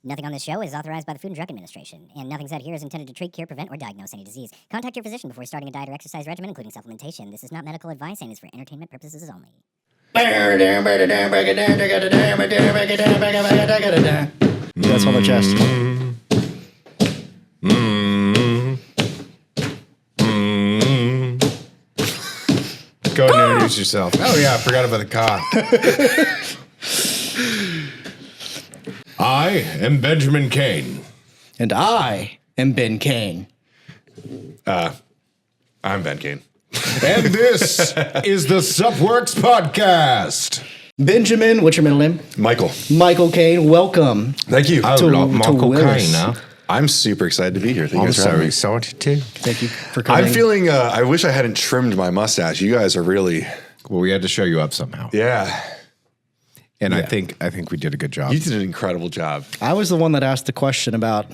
Nothing on this show is authorized by the Food and Drug Administration, and nothing said here is intended to treat, cure, prevent, or diagnose any disease. Contact your physician before starting a diet or exercise regimen, including supplementation. This is not medical advice and is for entertainment purposes only. That's on the chest. Go ahead and introduce yourself. Oh, yeah, I forgot about the cock. I am Benjamin Kane. And I am Ben Kane. I'm Ben Kane. And this is the Supp Works podcast. Benjamin, what's your middle name? Michael. Michael Kane, welcome. Thank you. Michael Kane. I'm super excited to be here. Thank you guys for having me. excited too. Thank you for coming. I'm feeling, I wish I hadn't trimmed my mustache. You guys are really... Well, we had to show you up somehow. Yeah. And I think we did a good job. You did an incredible job. I was the one that asked the question about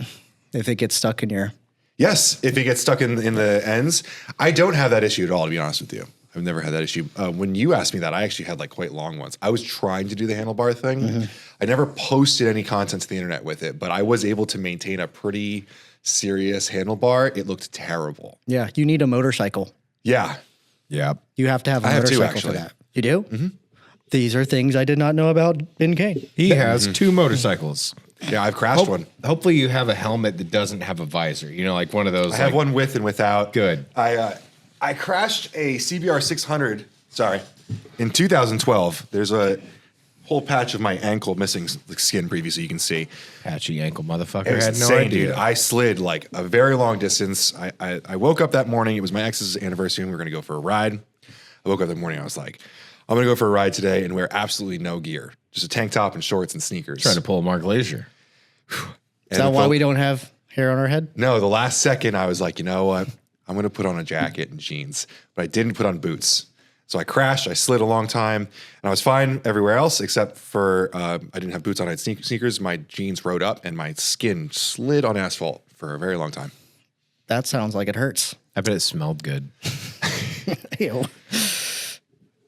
if it gets stuck in your... Yes, if it gets stuck in the ends. I don't have that issue at all, to be honest with you. I've never had that issue. When you asked me that, I actually had like quite long ones. I was trying to do the handlebar thing. Mm-hmm. I never posted any content to the internet with it, but I was able to maintain a pretty serious handlebar. It looked terrible. Yeah, you need a motorcycle. Yeah. Yeah. You have to have a I have two, motorcycle for actually. that. You do? Mm-hmm. These are things I did not know about Ben Kane. He has two motorcycles. Yeah, I've crashed one. Hopefully you have a helmet that doesn't have a visor. You know, like one of those. I have one with and without. Good. I crashed a CBR 600, in 2012. There's a whole patch of my ankle missing skin preview so you can see. Patchy ankle motherfucker. It was had no insane, idea. dude. I slid like a very long distance. I woke up that morning. It was my ex's anniversary and we were going to go for a ride. I woke up that morning. I was like, I'm going to go for a ride today and wear absolutely no gear. Just a tank top and shorts and sneakers. Trying to pull a Mark Glazier. Is that why we don't have hair on our head? No, the last second I was like, you know what? I'm going to put on a jacket and jeans, but I didn't put on boots. So I crashed, I slid a long time, and I was fine everywhere else except for I didn't have boots on, I had sneakers. My jeans rode up and my skin slid on asphalt for a very long time. That sounds like it hurts. I bet it smelled good. Ew.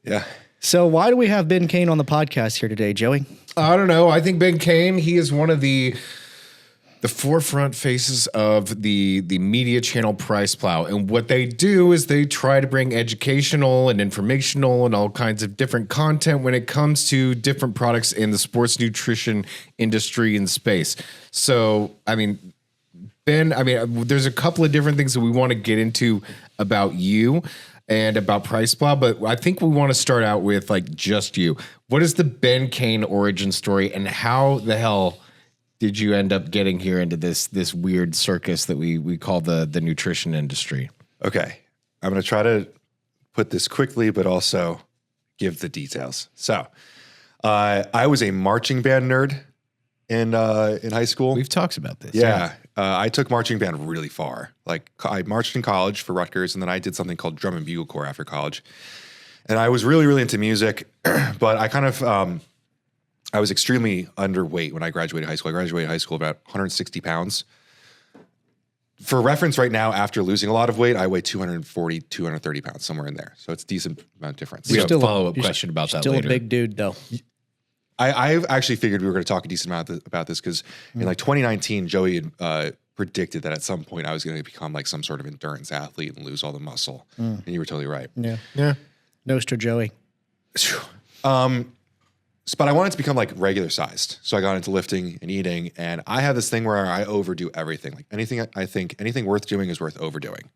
Yeah. So why do we have Ben Kane on the podcast here today, Joey? I don't know. I think Ben Kane, he is one of the forefront faces of the media channel Priceplow. And what they do is they try to bring educational and informational and all kinds of different content when it comes to different products in the sports nutrition industry and space. So, I mean, Ben, there's a couple of different things that we want to get into about you and about Priceplow, but I think we want to start out with like just you. What is the Ben Kane origin story and how the hell did you end up getting here into this weird circus that we call the nutrition industry? Okay. I'm going to try to put this quickly, but also give the details. So I was a marching band nerd in high school. We've talked about this. Yeah. I took marching band really far. Like I marched in college for Rutgers, and then I did something called drum and bugle corps after college. And I was really, really into music, but I kind of, I was extremely underweight when I graduated high school. I graduated high school about 160 pounds. For reference right now, after losing a lot of weight, I weigh 240, 230 pounds, somewhere in there. So it's a decent amount of difference. We have a Still follow-up question about that Still later. a big dude, though. I actually figured we were going to talk a decent amount about this because in like 2019, Joey had predicted that at some point I was going to become like some sort of endurance athlete and lose all the muscle. And you were totally right. Yeah. Yeah. Noster Joey. But I wanted to become like regular sized. So I got into lifting and eating, and I have this thing where I overdo everything. Like anything worth doing is worth overdoing.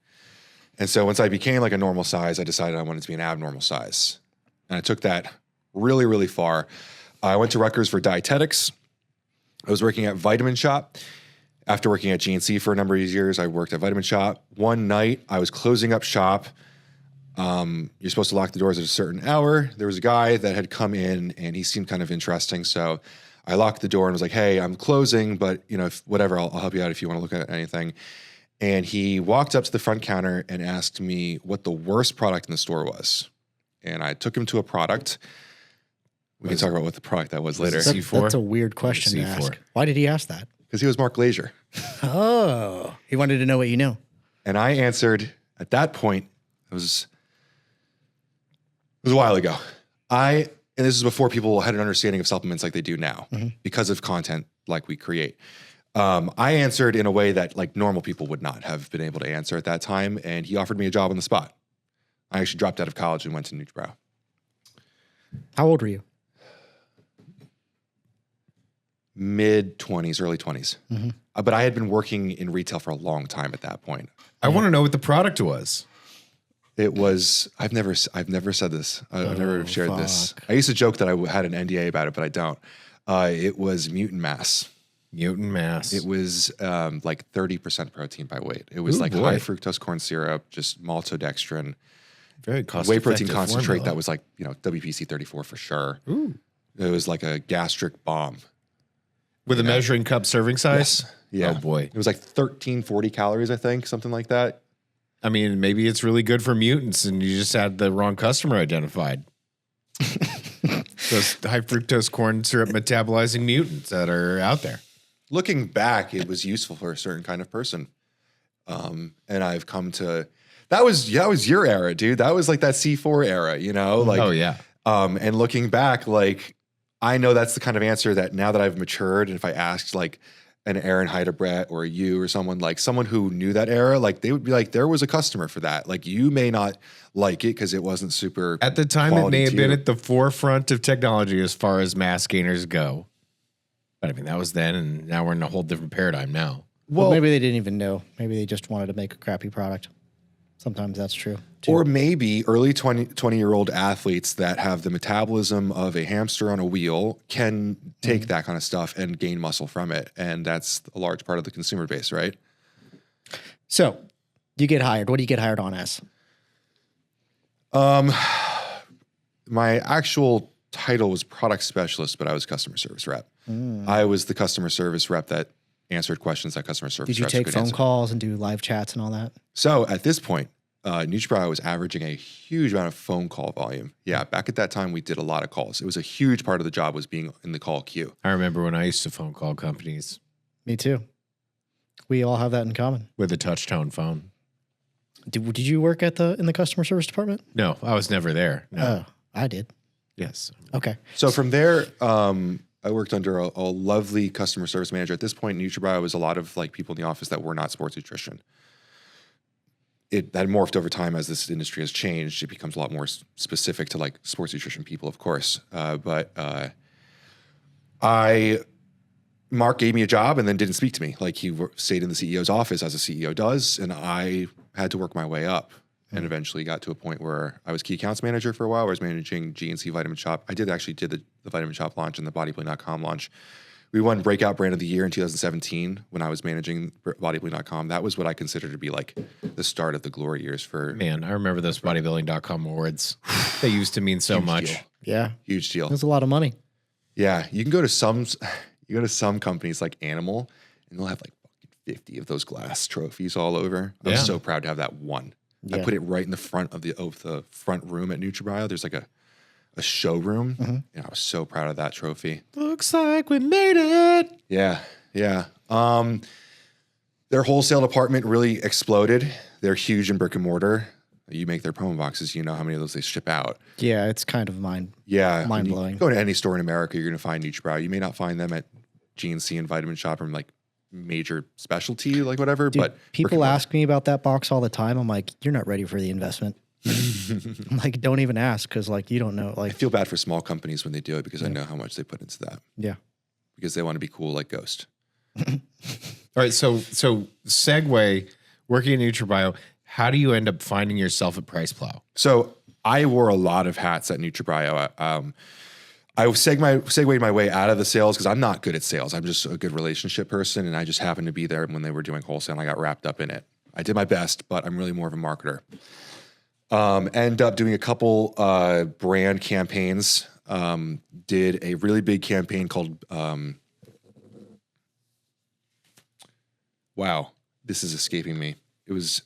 And so once I became like a normal size, I decided I wanted to be an abnormal size. And I took that really, really far. I went to Rutgers for dietetics. I was working at Vitamin Shop. After working at GNC for a number of years, I worked at Vitamin Shop. One night, I was closing up shop. You're supposed to lock the doors at a certain hour. There was a guy that had come in, and he seemed kind of interesting. So I locked the door and was like, "Hey, I'm closing, but whatever, I'll help you out if you want to look at anything." And he walked up to the front counter and asked me what the worst product in the store was. And I took him to a product. We can talk about what the product that was later. C4? That's a weird question to ask. Why did he ask that? Because he was Mark Glazier. Oh, he wanted to know what you know. And I answered at that point, it was a while ago. And this is before people had an understanding of supplements like they do now because of content like we create. I answered in a way that like normal people would not have been able to answer at that time. And he offered me a job on the spot. I actually dropped out of college and went to Nutrabio. How old were you? Mid-20s, early 20s. But I had been working in retail for a long time at that point. I want to know what the product was. It was, I've never said this. I've never shared this. I used to joke that I had an NDA about it, but I don't. It was mutant mass. Mutant mass. It was like 30% protein by weight. It was high fructose corn syrup, just maltodextrin. Very cost whey protein concentrate formula. that was like, WPC 34 for sure. Ooh. It was like a gastric bomb. With a measuring cup serving size? Yeah. Oh, boy. It was like 1340 calories, I think, something like that. I mean, maybe it's really good for mutants and you just had the wrong customer identified. Those high fructose corn syrup metabolizing mutants that are out there. Looking back, it was useful for a certain kind of person. And I've come to, that was your era, dude. That was like that C4 era, like, oh yeah. And looking back, like, I know that's the kind of answer that now that I've matured, and if I asked like an Aaron Heidebrett or you or someone who knew that era, like they would be like, there was a customer for that. Like you may not like it because it wasn't super. At the time, it may have been at the forefront of technology as far as mass gainers go. But I mean, that was then, and now we're in a whole different paradigm now. Well, maybe they didn't even know. Maybe they just wanted to make a crappy product. Sometimes that's true, too. Or maybe early 20-year-old athletes that have the metabolism of a hamster on a wheel can take that kind of stuff and gain muscle from it. And that's a large part of the consumer base, right? So you get hired. What do you get hired on as? My actual title was product specialist, but I was customer service rep. I was the customer service rep that answered questions that customer service reps Did you take phone answer. calls and do live chats and all that? So at this point, Nutrabio was averaging a huge amount of phone call volume. Yeah, back at that time, we did a lot of calls. It was a huge part of the job was being in the call queue. I remember when I used to phone call companies Me too. We all have that in common. with a touch tone phone. Did you work in the customer service department? No, I was never there. No. Oh, I did. Yes. Okay. So from there, I worked under a lovely customer service manager. At this point, Nutrabio was a lot of like people in the office that were not sports nutrition. It had morphed over time as this industry has changed. It becomes a lot more specific to like sports nutrition people, of course. Mark gave me a job and then didn't speak to me. Like he stayed in the CEO's office as a CEO does, and I had to work my way up. And eventually got to a point where I was key accounts manager for a while. I was managing GNC Vitamin Shop. I did the Vitamin Shop launch and the bodybuilding.com launch. We won Breakout Brand of the Year in 2017 when I was managing bodybuilding.com. That was what I consider to be like the start of the glory years for. Man, I remember those bodybuilding.com awards. They used to mean so much. Deal. Yeah. Huge deal. That's a lot of money. Yeah. You can go to some companies like Animal and they'll have like 50 of those glass trophies all over. I'm so proud to have that one. Yeah. I put it right in the front of the front room at Nutrabio. There's like a showroom. And I was so proud of that trophy. Looks like we made it. Yeah. Yeah. Their wholesale department really exploded. They're huge in brick and mortar. You make their promo boxes, you know how many of those they ship out. Yeah, it's kind of mind-blowing. You go to any store in America, you're going to find Nutrabio. You may not find them at GNC and Vitamin Shop or like major specialty, like whatever. Dude, but people ask me about that box all the time. I'm like, you're not ready for the investment. I'm like, don't even ask because like you don't know. Like, I feel bad for small companies when they do it because I know how much they put into that. Yeah. Because they want to be cool like Ghost. All right, so segue, working at Nutrabio, how do you end up finding yourself at Priceplow? So I wore a lot of hats at Nutrabio. I segued my way out of the sales because I'm not good at sales. I'm just a good relationship person, and I just happened to be there when they were doing wholesale, and I got wrapped up in it. I did my best, but I'm really more of a marketer. End up doing a couple brand campaigns. Did a really big campaign called wow, this is escaping me. It was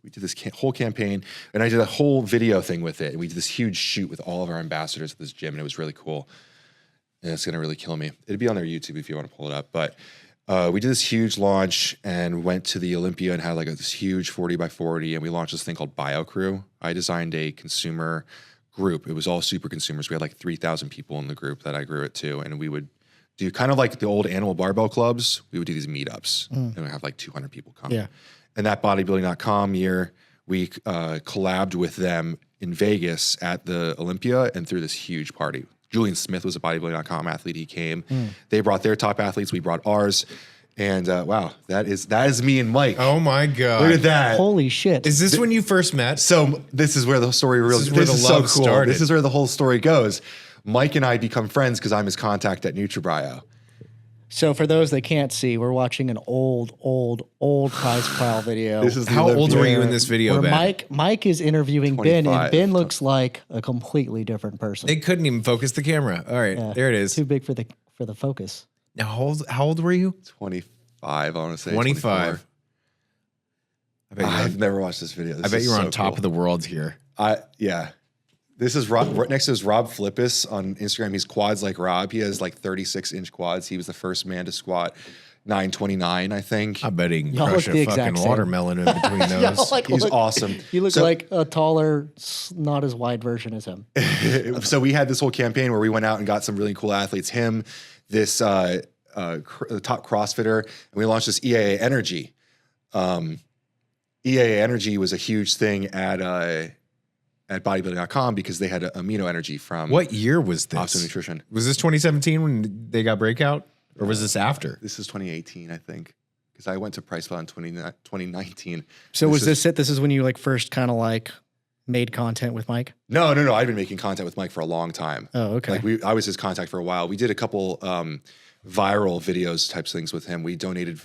we did this whole campaign, and I did a whole video thing with it. And we did this huge shoot with all of our ambassadors at this gym, and it was really cool. And it's gonna really kill me. It'd be on their YouTube if you want to pull it up. But we did this huge launch and went to the Olympia and had like this huge 40 by 40, and we launched this thing called BioCrew. I designed a consumer group. It was all super consumers. We had like 3,000 people in the group that I grew it to, and we would do kind of like the old animal barbell clubs. We would do these meetups and we have like 200 people come. Yeah. And that bodybuilding.com year, we collabed with them in Vegas at the Olympia and threw this huge party. Julian Smith was a bodybuilding.com athlete. He came. They brought their top athletes. We brought ours. And wow, that is me and Mike. Oh my God. Look at that. Holy shit. Is this when you first met? So this is where the story really, This is where the so love cool. started. This is where the whole story goes. Mike and I become friends because I'm his contact at Nutrabio. So for those that can't see, we're watching an old Priceplow video. This is the How old Olympia. were you in this video, where Ben? Mike is interviewing Ben, 25. and Ben looks like a completely different person. They couldn't even focus the camera. All right, Yeah, there it is. Too big for the focus. Now, how old were you? 25, I want to say. 25. I've never watched this video. I bet you were on top of the world here. Yeah. This is Rob. Right next to is Rob Flippus on Instagram. He's quads like Rob. He has like 36-inch quads. He was the first man to squat 929, I think. I bet he can Y'all crush look the a exact fucking same. watermelon in between those. He's awesome. You look So- like a taller, not as wide version as him. So we had this whole campaign where we went out and got some really cool athletes. Him, this the top CrossFitter, and we launched this EAA Energy. EAA Energy was a huge thing at bodybuilding.com because they had amino energy from What year was this? Optimum Nutrition. Was this 2017 when they got breakout? Or was this after? This is 2018, I think, because I went to Priceplow in 2019. So was this it? This is when you like first kind of like made content with Mike? No. I'd been making content with Mike for a long time. Oh, okay. Like I was his contact for a while. We did a couple viral videos types things with him. We donated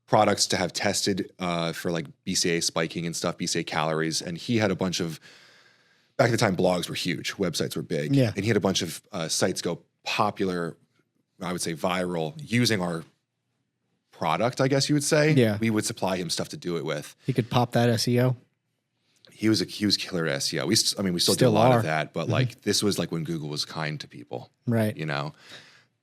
products to have tested for like BCA spiking and stuff, BCA calories, and he had a bunch of. Back at the time, blogs were huge, websites were big, Yeah. and he had a bunch of sites go popular. I would say viral using our product. I guess you would say. Yeah. We would supply him stuff to do it with. He could pop that SEO. He was killer at SEO. We still do a Still lot are. of that, but like this was like when Google was kind to people, Right. you know.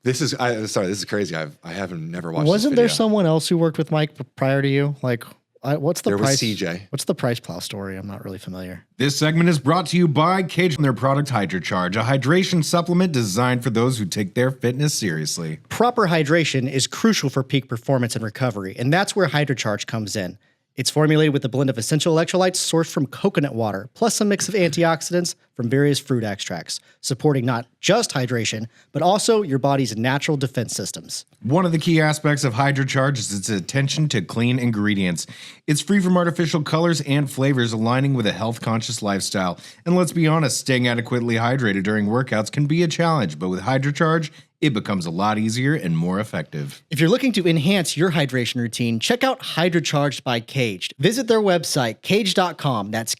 This is this is crazy. I haven't never watched. Wasn't this there video. someone else who worked with Mike prior to you? Like, what's the There was price? CJ. What's the Priceplow story? I'm not really familiar. This segment is brought to you by Cage and their product HydroCharge, a hydration supplement designed for those who take their fitness seriously. Proper hydration is crucial for peak performance and recovery, and that's where HydroCharge comes in. It's formulated with a blend of essential electrolytes sourced from coconut water, plus a mix of antioxidants from various fruit extracts, supporting not just hydration, but also your body's natural defense systems. One of the key aspects of HydroCharge is its attention to clean ingredients. It's free from artificial colors and flavors, aligning with a health-conscious lifestyle. And let's be honest, staying adequately hydrated during workouts can be a challenge, but with HydroCharge, it becomes a lot easier and more effective. If you're looking to enhance your hydration routine, check out HydroCharged by Caged. Visit their website, caged.com. That's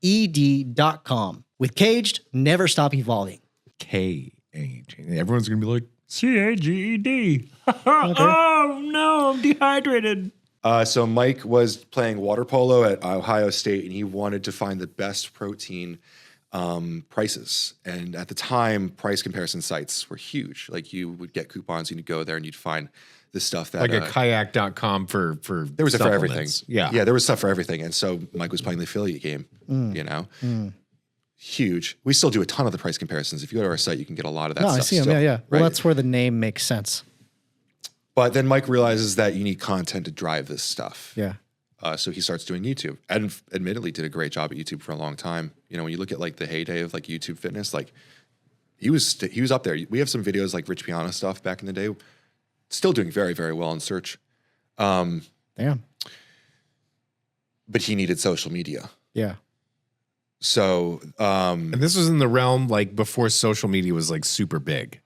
KAGED.com. With Caged, never stop evolving. K-A-G. Everyone's going to be like, C-A-G-E-D. Oh, no, I'm dehydrated. So Mike was playing water polo at Ohio State, and he wanted to find the best protein prices. And at the time, price comparison sites were huge. Like you would get coupons, and you'd go there, and you'd find the stuff that Like a kayak.com for there was stuff for everything. supplements. Yeah. Yeah, there was stuff for everything. And so Mike was playing the affiliate game, you know. Huge. We still do a ton of the price comparisons. If you go to our site, you can get a lot of that No, stuff. I see them. still, Yeah. Well, right? that's where the name makes sense. But then Mike realizes that you need content to drive this stuff. Yeah. So he starts doing YouTube, and admittedly did a great job at YouTube for a long time. You know, when you look at like the heyday of like YouTube fitness, like he was up there. We have some videos like Rich Piana stuff back in the day, still doing very, very well in search. Damn. But he needed social media. Yeah. So And this was in the realm like before social media was like super big.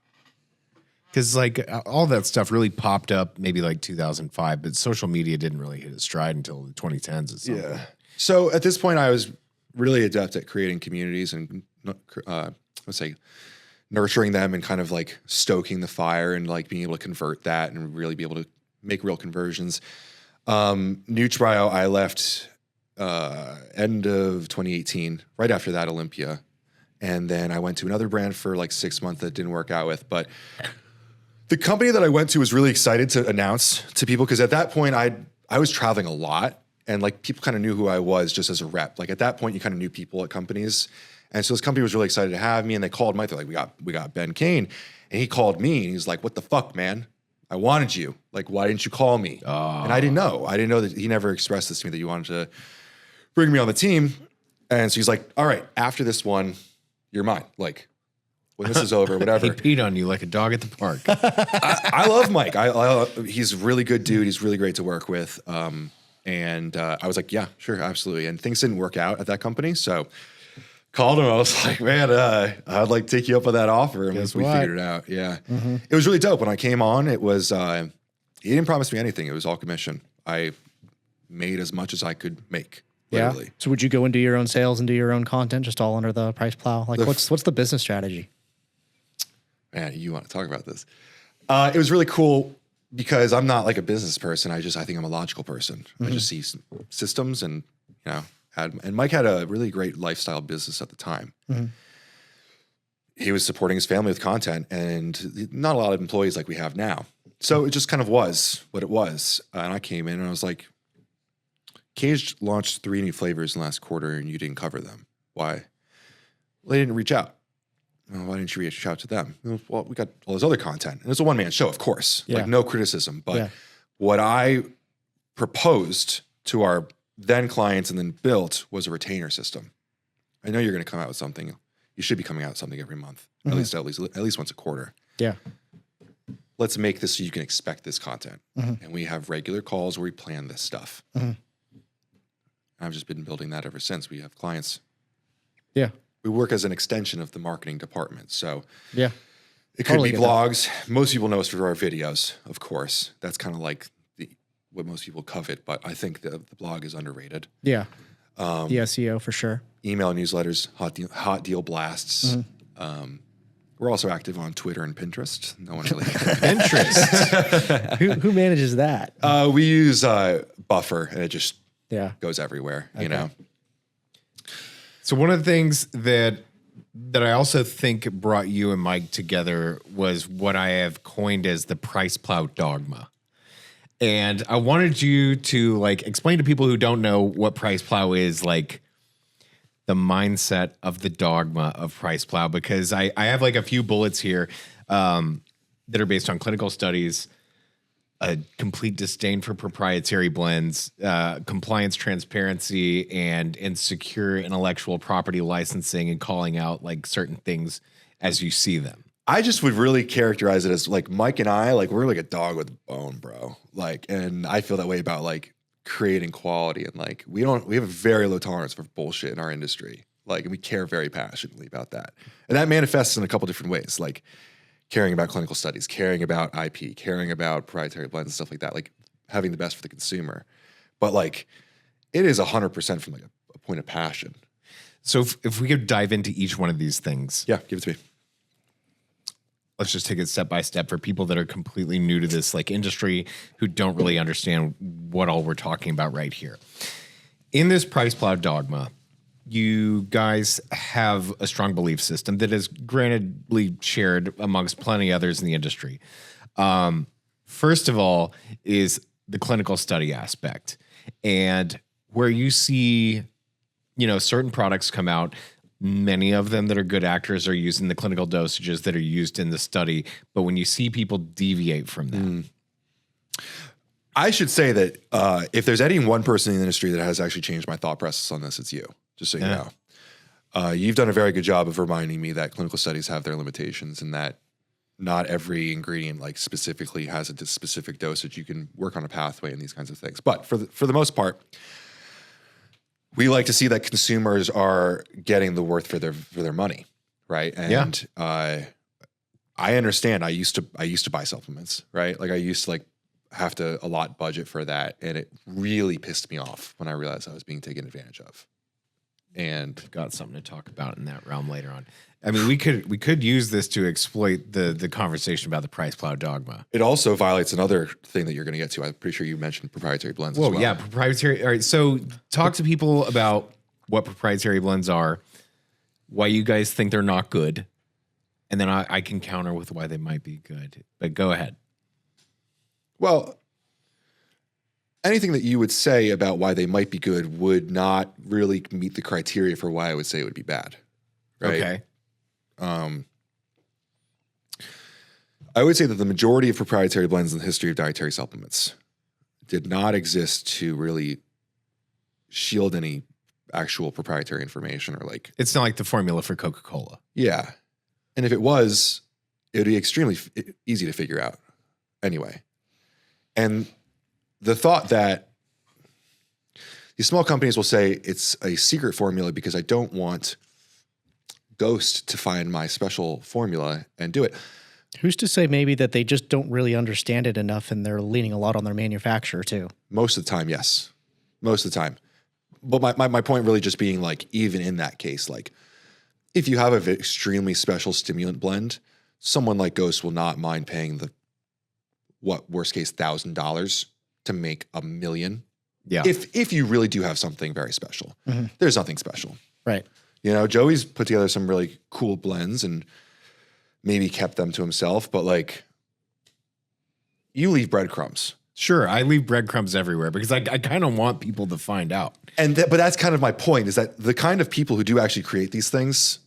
Because like all that stuff really popped up maybe like 2005, but social media didn't really hit its stride until the 2010s. At some point. So at this point, I was really adept at creating communities and let's say nurturing them and kind of like stoking the fire and like being able to convert that and really be able to make real conversions. Nutrabio, I left end of 2018, right after that Olympia. And then I went to another brand for like 6 months that didn't work out with. But the company that I went to was really excited to announce to people because at that point I was traveling a lot and like people kind of knew who I was just as a rep. Like at that point you kind of knew people at companies. And so this company was really excited to have me, and they called Mike. They're like, we got Ben Kane. And he called me, and he's like, what the fuck, man? I wanted you. Like, why didn't you call me? And I didn't know. I didn't know that he never expressed this to me, that you wanted to bring me on the team. And so he's like, all right, after this one, you're mine. Like, when this is over, whatever. He peed on you like a dog at the park. I love Mike. He's a really good dude. He's really great to work with. And I was like, yeah, sure, absolutely. And things didn't work out at that company. So called him. I was like, man, I'd like to take you up on that offer. And we figured it out. Yeah. It was really dope. When I came on, it was, he didn't promise me anything. It was all commission. I made as much as I could make. Literally. Yeah. So would you go and do your own sales and do your own content just all under the Priceplow? Like what's the business strategy? Man, you want to talk about this. It was really cool because I'm not like a business person. I think I'm a logical person. I just see systems and, and Mike had a really great lifestyle business at the time. He was supporting his family with content and not a lot of employees like we have now. So it just kind of was what it was. And I came in and I was like, Cage launched 3 new flavors in the last quarter and you didn't cover them. Why? Well, they didn't reach out. Well, why didn't you reach out to them? Well, we got all this other content. And it's a one-man show, of course. Like no criticism. But what I proposed to our then clients and then built was a retainer system. I know you're going to come out with something. You should be coming out with something every month, at least once a quarter. Yeah. Let's make this so you can expect this content. And we have regular calls where we plan this stuff. I've just been building that ever since. We have clients. Yeah. We work as an extension of the marketing department. So it could Totally be blogs. Most people know us for our videos, of course. That's kind of like what most people covet, but I think the blog is underrated. Yeah. The SEO for sure. Email newsletters, hot deal blasts. We're also active on Twitter and Pinterest. No one really Pinterest. Who manages that? We use Buffer, and it just goes everywhere. You know. So one of the things that I also think brought you and Mike together was what I have coined as the Priceplow Dogma. And I wanted you to like explain to people who don't know what Priceplow is, like the mindset of the dogma of Priceplow, because I have like a few bullets here that are based on clinical studies, a complete disdain for proprietary blends, compliance, transparency, and insecure intellectual property licensing, and calling out like certain things as you see them. I just would really characterize it as like Mike and I, like we're like a dog with a bone, bro. Like, and I feel that way about like creating quality, and like we have a very low tolerance for bullshit in our industry. Like, and we care very passionately about that. And that manifests in a couple different ways, like caring about clinical studies, caring about IP, caring about proprietary blends and stuff like that, like having the best for the consumer. But like, it is 100% from like a point of passion. So if we could dive into each one of these things. Yeah, give it to me. Let's just take it step by step for people that are completely new to this like industry, who don't really understand what all we're talking about right here. In this Priceplow Dogma, you guys have a strong belief system that is grantedly shared amongst plenty others in the industry. First of all is the clinical study aspect, and where you see, certain products come out. Many of them that are good actors are using the clinical dosages that are used in the study. But when you see people deviate from that. I should say that if there's any one person in the industry that has actually changed my thought process on this, it's you, just so you know. You've done a very good job of reminding me that clinical studies have their limitations and that not every ingredient like specifically has a specific dosage. You can work on a pathway and these kinds of things. But for the most part, we like to see that consumers are getting the worth for their money, right? And I understand. I used to buy supplements, right? Like I used to like have to allot budget for that, and it really pissed me off when I realized I was being taken advantage of. And we've got something to talk about in that realm later on. I mean, we could use this to exploit the conversation about the Priceplow Dogma. It also violates another thing that you're going to get to. I'm pretty sure you mentioned proprietary blends as well. Yeah, proprietary. All right, so talk to people about what proprietary blends are, why you guys think they're not good, and then I can counter with why they might be good. But go ahead. Well, anything that you would say about why they might be good would not really meet the criteria for why I would say it would be bad. right? Okay. I would say that the majority of proprietary blends in the history of dietary supplements did not exist to really shield any actual proprietary information or like. It's not like the formula for Coca-Cola. Yeah. And if it was, it would be extremely easy to figure out anyway. And the thought that these small companies will say it's a secret formula because I don't want Ghost to find my special formula and do it. Who's to say maybe that they just don't really understand it enough and they're leaning a lot on their manufacturer too? Most of the time, yes. Most of the time. But my point really just being like, even in that case, like if you have an extremely special stimulant blend, someone like Ghost will not mind paying the, worst case, $1,000 to make $1 million. Yeah. If you really do have something very special. Mm-hmm. There's nothing special. Right. You know, Joey's put together some really cool blends and maybe kept them to himself, but like you leave breadcrumbs. Sure, I leave breadcrumbs everywhere because I kind of want people to find out. And but that's kind of my point, is that the kind of people who do actually create these things,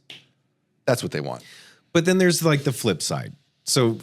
that's what they want. But then there's like the flip side. So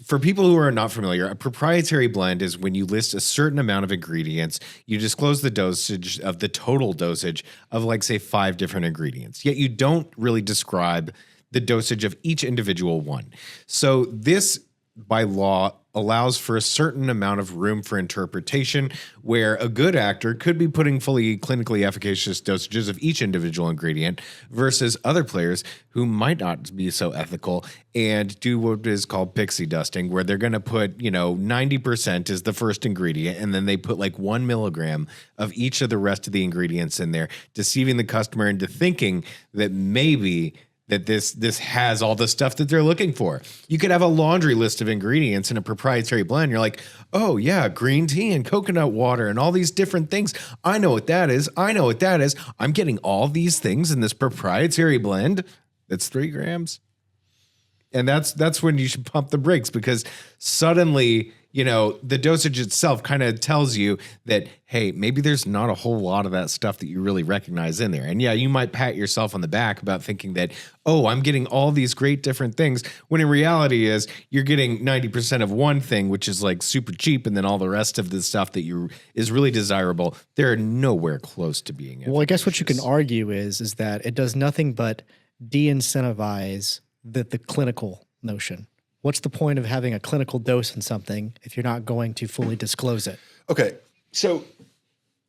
for people who are not familiar, a proprietary blend is when you list a certain amount of ingredients, you disclose the dosage of the total dosage of like, say, 5 different ingredients, yet you don't really describe the dosage of each individual one. So this, by law, allows for a certain amount of room for interpretation where a good actor could be putting fully clinically efficacious dosages of each individual ingredient versus other players who might not be so ethical and do what is called pixie dusting, where they're going to put, 90% is the first ingredient, and then they put like 1 milligram of each of the rest of the ingredients in there, deceiving the customer into thinking that maybe that this has all the stuff that they're looking for. You could have a laundry list of ingredients in a proprietary blend. You're like, oh yeah, green tea and coconut water and all these different things. I know what that is. I know what that is. I'm getting all these things in this proprietary blend. That's 3 grams. And that's when you should pump the brakes, because suddenly, the dosage itself kind of tells you that, hey, maybe there's not a whole lot of that stuff that you really recognize in there. And yeah, you might pat yourself on the back about thinking that, oh, I'm getting all these great different things, when in reality is you're getting 90% of one thing, which is like super cheap, and then all the rest of the stuff that is really desirable, they're nowhere close to being efficacious. Well, I guess what you can argue is that it does nothing but de-incentivize the clinical notion. What's the point of having a clinical dose in something if you're not going to fully disclose it? Okay, so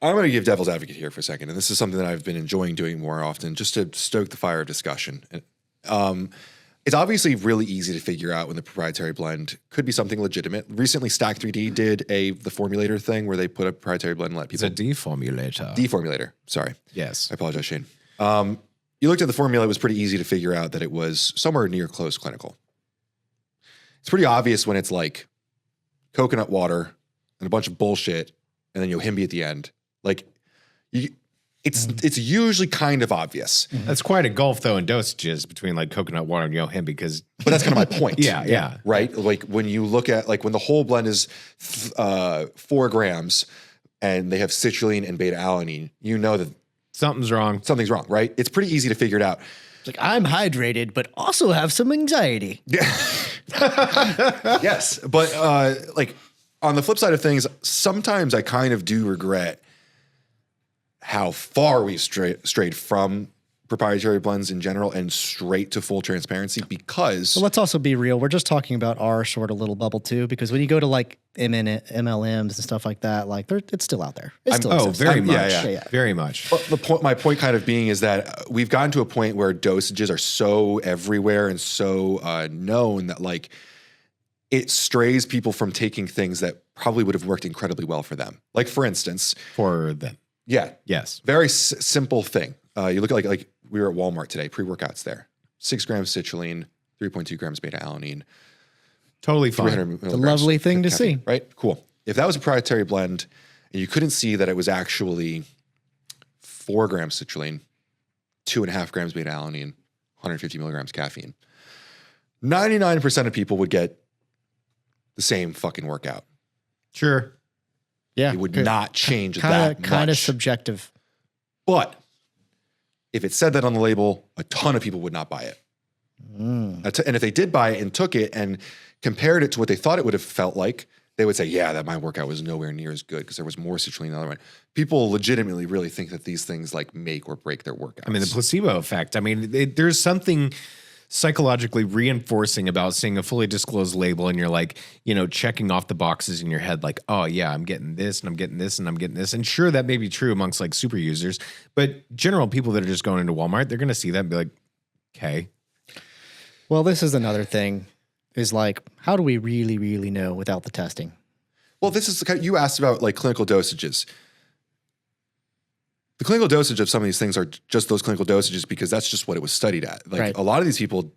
I'm going to give devil's advocate here for a second, and this is something that I've been enjoying doing more often, just to stoke the fire of discussion. It's obviously really easy to figure out when the proprietary blend could be something legitimate. Recently, Stack 3D did the formulator thing where they put a proprietary blend and let people... It's a deformulator. Deformulator, sorry. Yes. I apologize, Shane. You looked at the formula, it was pretty easy to figure out that it was somewhere near close clinical. It's pretty obvious when it's like coconut water and a bunch of bullshit and then Yohimbe at the end. Like, it's usually kind of obvious. That's quite a gulf, though, in dosages between like coconut water and Yohimbe, because... But that's kind of my point. Yeah. Right? Like when you look at, like when the whole blend is 4 grams and they have citrulline and beta-alanine, you know that... Something's wrong, right? It's pretty easy to figure it out. It's like, I'm hydrated, but also have some anxiety. Yeah. Yes. But like on the flip side of things, sometimes I kind of do regret how far we've strayed from proprietary blends in general and straight to full transparency, because... Well, let's also be real. We're just talking about our sort of little bubble too, because when you go to like MLMs and stuff like that, like it's still out there. It still exists. Very much. Yeah. Very much. But my point kind of being is that we've gotten to a point where dosages are so everywhere and so known that like it strays people from taking things that probably would have worked incredibly well for them. Like for instance... For them. Yeah. Yes. Very simple thing. You look at like we were at Walmart today, pre-workouts there. 6 grams citrulline, 3.2 grams beta-alanine. Totally fine. 300 It's a lovely thing to see. Right? Cool. If that was a proprietary blend and you couldn't see that it was actually 4 grams citrulline, 2.5 grams beta-alanine, 150 milligrams caffeine, 99% of people would get the same fucking workout. Sure. Yeah. It would not change that much. Kind of subjective. But if it said that on the label, a ton of people would not buy it. And if they did buy it and took it and compared it to what they thought it would have felt like, they would say, yeah, that my workout was nowhere near as good because there was more citrulline in the other one. People legitimately really think that these things like make or break their workouts. I mean, the placebo effect. I mean, there's something psychologically reinforcing about seeing a fully disclosed label and you're like, checking off the boxes in your head, like, oh yeah, I'm getting this and I'm getting this and I'm getting this. And sure, that may be true amongst like super users, but general people that are just going into Walmart, they're going to see that and be like, okay. Well, this is another thing is like, how do we really, really know without the testing? Well, this is you asked about like clinical dosages. The clinical dosage of some of these things are just those clinical dosages because that's just what it was studied at. Like a lot of these people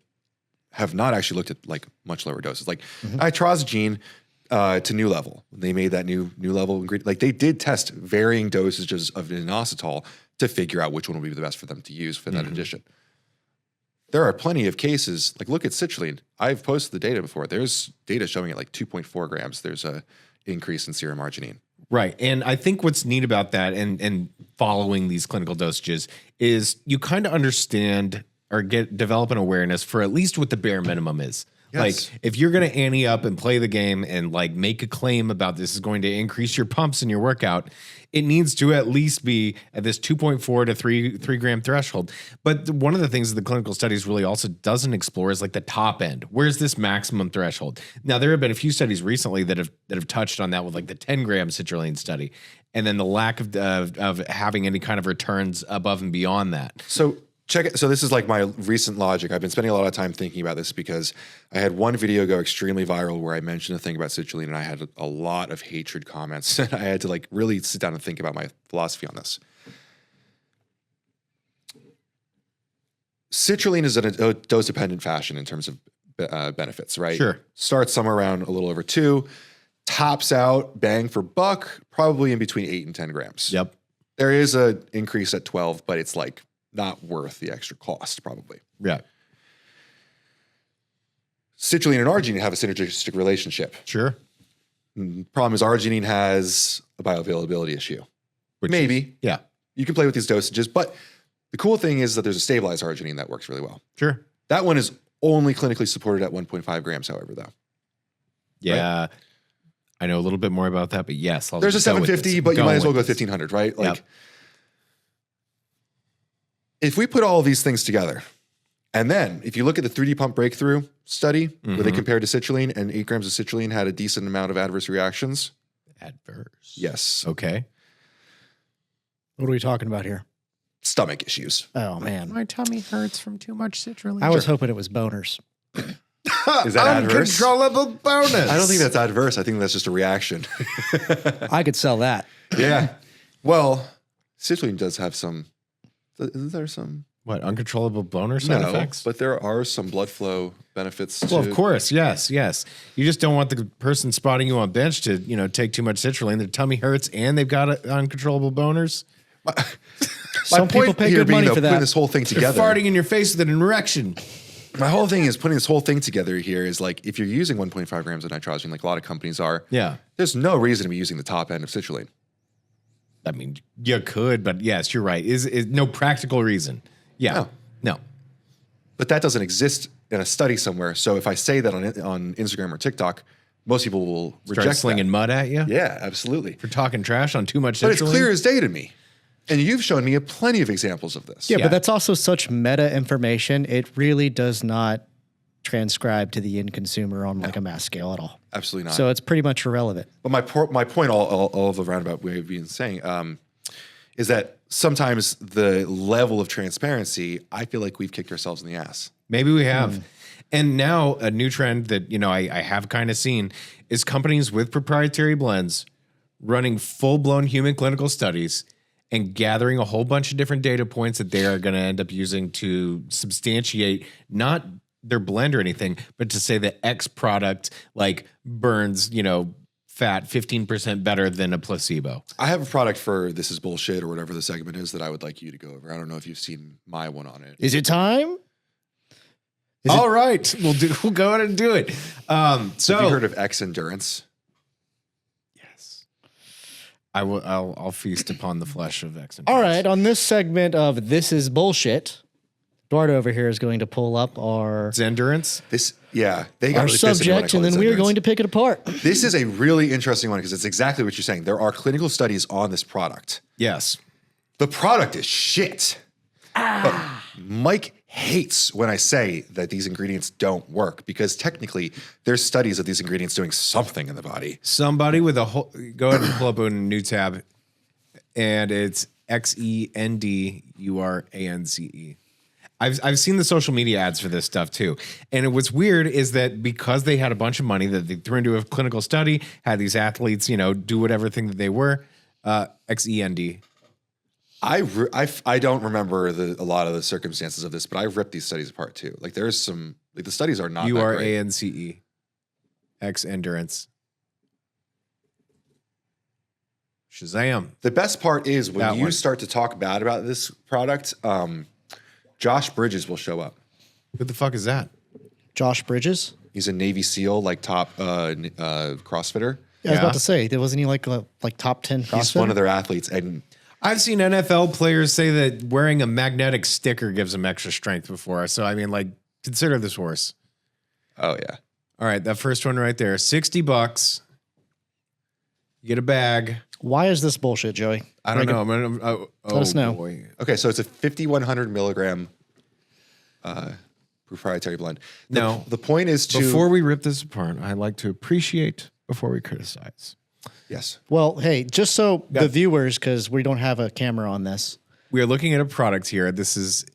have not actually looked at like much lower doses. Like itrozogene to new level. They made that new level ingredient. Like they did test varying dosages of inositol to figure out which one would be the best for them to use for that addition. There are plenty of cases, like look at citrulline. I've posted the data before. There's data showing at like 2.4 grams. There's a increase in serum arginine. Right. And I think what's neat about that and following these clinical dosages is you kind of understand or develop an awareness for at least what the bare minimum is. Yes. Like if you're going to ante up and play the game and like make a claim about this is going to increase your pumps in your workout, it needs to at least be at this 2.4 to 3 gram threshold. But one of the things that the clinical studies really also doesn't explore is like the top end. Where's this maximum threshold? Now there have been a few studies recently that have touched on that with like the 10 gram citrulline study, and then the lack of having any kind of returns above and beyond that. So check it. So this is like my recent logic. I've been spending a lot of time thinking about this because I had one video go extremely viral where I mentioned a thing about citrulline and I had a lot of hatred comments. And I had to like really sit down and think about my philosophy on this. Citrulline is in a dose-dependent fashion in terms of benefits, right? Sure. Starts somewhere around a little over 2, tops out, bang for buck, probably in between 8 and 10 grams. Yep. There is an increase at 12, but it's like not worth the extra cost, probably. Yeah. Citrulline and arginine have a synergistic relationship. Sure. Problem is arginine has a bioavailability issue. Maybe. Yeah. You can play with these dosages, but the cool thing is that there's a stabilized arginine that works really well. Sure. That one is only clinically supported at 1.5 grams, however, though. Yeah. Right? I know a little bit more about that, but yes. There's a 750, but you might as well go 1500, right? Like, if we put all of these things together, and then if you look at the 3D pump breakthrough study where they compared to citrulline and 8 grams of citrulline had a decent amount of adverse reactions. Adverse. Yes. Okay. What are we talking about here? Stomach issues. Oh, man. My tummy hurts from too much citrulline. I was hoping it was boners. Is that adverse? Uncontrollable bonus. I don't think that's adverse. I think that's just a reaction. I could sell that. Yeah. Well, citrulline does have some. Isn't there some? What, uncontrollable boner side effects? But there are some blood flow benefits. Well, of course, yes. You just don't want the person spotting you on bench to, take too much citrulline. Their tummy hurts and they've got uncontrollable boners. Some people pay good money for that. Putting this whole thing together. They're farting in your face with an erection. My whole thing is putting this whole thing together here is like, if you're using 1.5 grams of nitroglycerin, like a lot of companies are, there's no reason to be using the top end of citrulline. I mean, you could, but yes, you're right. Is no practical reason. Yeah. No. But that doesn't exist in a study somewhere. So if I say that on Instagram or TikTok, most people will reject slinging mud at you. Yeah, absolutely. For talking trash on too much citrulline. But it's clear as day to me. And you've shown me plenty of examples of this. Yeah, but that's also such meta information. It really does not transcribe to the end consumer on like a mass scale at all. Absolutely not. So it's pretty much irrelevant. But my point, all of the roundabout way of being saying, is that sometimes the level of transparency, I feel like we've kicked ourselves in the ass. Maybe we have. And now a new trend that, I have kind of seen is companies with proprietary blends running full-blown human clinical studies and gathering a whole bunch of different data points that they are going to end up using to substantiate not their blend or anything, but to say that X product like burns, fat 15% better than a placebo. I have a product for This Is Bullshit or whatever the segment is that I would like you to go over. I don't know if you've seen my one on it. Is it time? All right. We'll go ahead and do it. Have you heard of Xendurance? Yes. I'll feast upon the flesh of Xendurance. All right, on this segment of This is Bullshit, Eduardo over here is going to pull up our Xendurance. They got our really pissed at me when I subject, called and it then we are Xendurance. going to pick it apart. This is a really interesting one because it's exactly what you're saying. There are clinical studies on this product. Yes. The product is shit. But Mike hates when I say that these ingredients don't work because technically there's studies of these ingredients doing something in the body. Somebody with a whole, go ahead and pull up a new tab, and it's Xendurance. I've seen the social media ads for this stuff too. And what's weird is that because they had a bunch of money that they threw into a clinical study, had these athletes, do whatever thing that they were, Xend. I don't remember a lot of the circumstances of this, but I've ripped these studies apart too. Like there's some, like the studies are not that great. URANCE. Xendurance. Shazam. The best part is when That you one. start to talk bad about this product, Josh Bridges will show up. What the fuck is that? Josh Bridges? He's a Navy SEAL, like top CrossFitter. Yeah, I was Yeah. about to say, wasn't he like top 10 CrossFit? He's one of their athletes, and I've seen NFL players say that wearing a magnetic sticker gives them extra strength before. So, I mean, like, consider this horse. oh yeah, All right, that first one right there, $60. You get a bag. Why is this bullshit, Joey? I don't know. Let us know. Boy. okay. So it's a 5,100 milligram proprietary blend. The point is to Before we rip this apart, I like to appreciate before we criticize. yes. Well, hey, just so the viewers, because we don't have a camera on this. We are looking at a product here. This is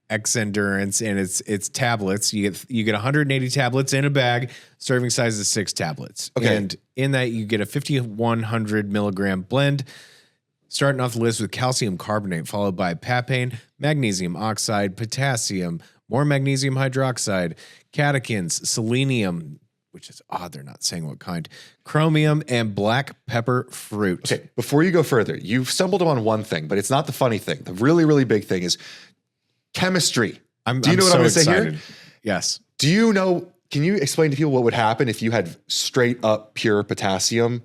Xendurance, and it's tablets. You get 180 tablets in a bag. Serving size is 6 tablets. Okay. And in that, you get a 5,100 milligram blend. Starting off the list with calcium carbonate, followed by papain, magnesium oxide, potassium, more magnesium hydroxide, catechins, selenium, which is odd they're not saying what kind, chromium, and black pepper fruit. Okay. Before you go further, you've stumbled on one thing, but it's not the funny thing. The really, really big thing is chemistry. Do you know what I'm going to say here? Yes. Do you know? Can you explain to people what would happen if you had straight up pure potassium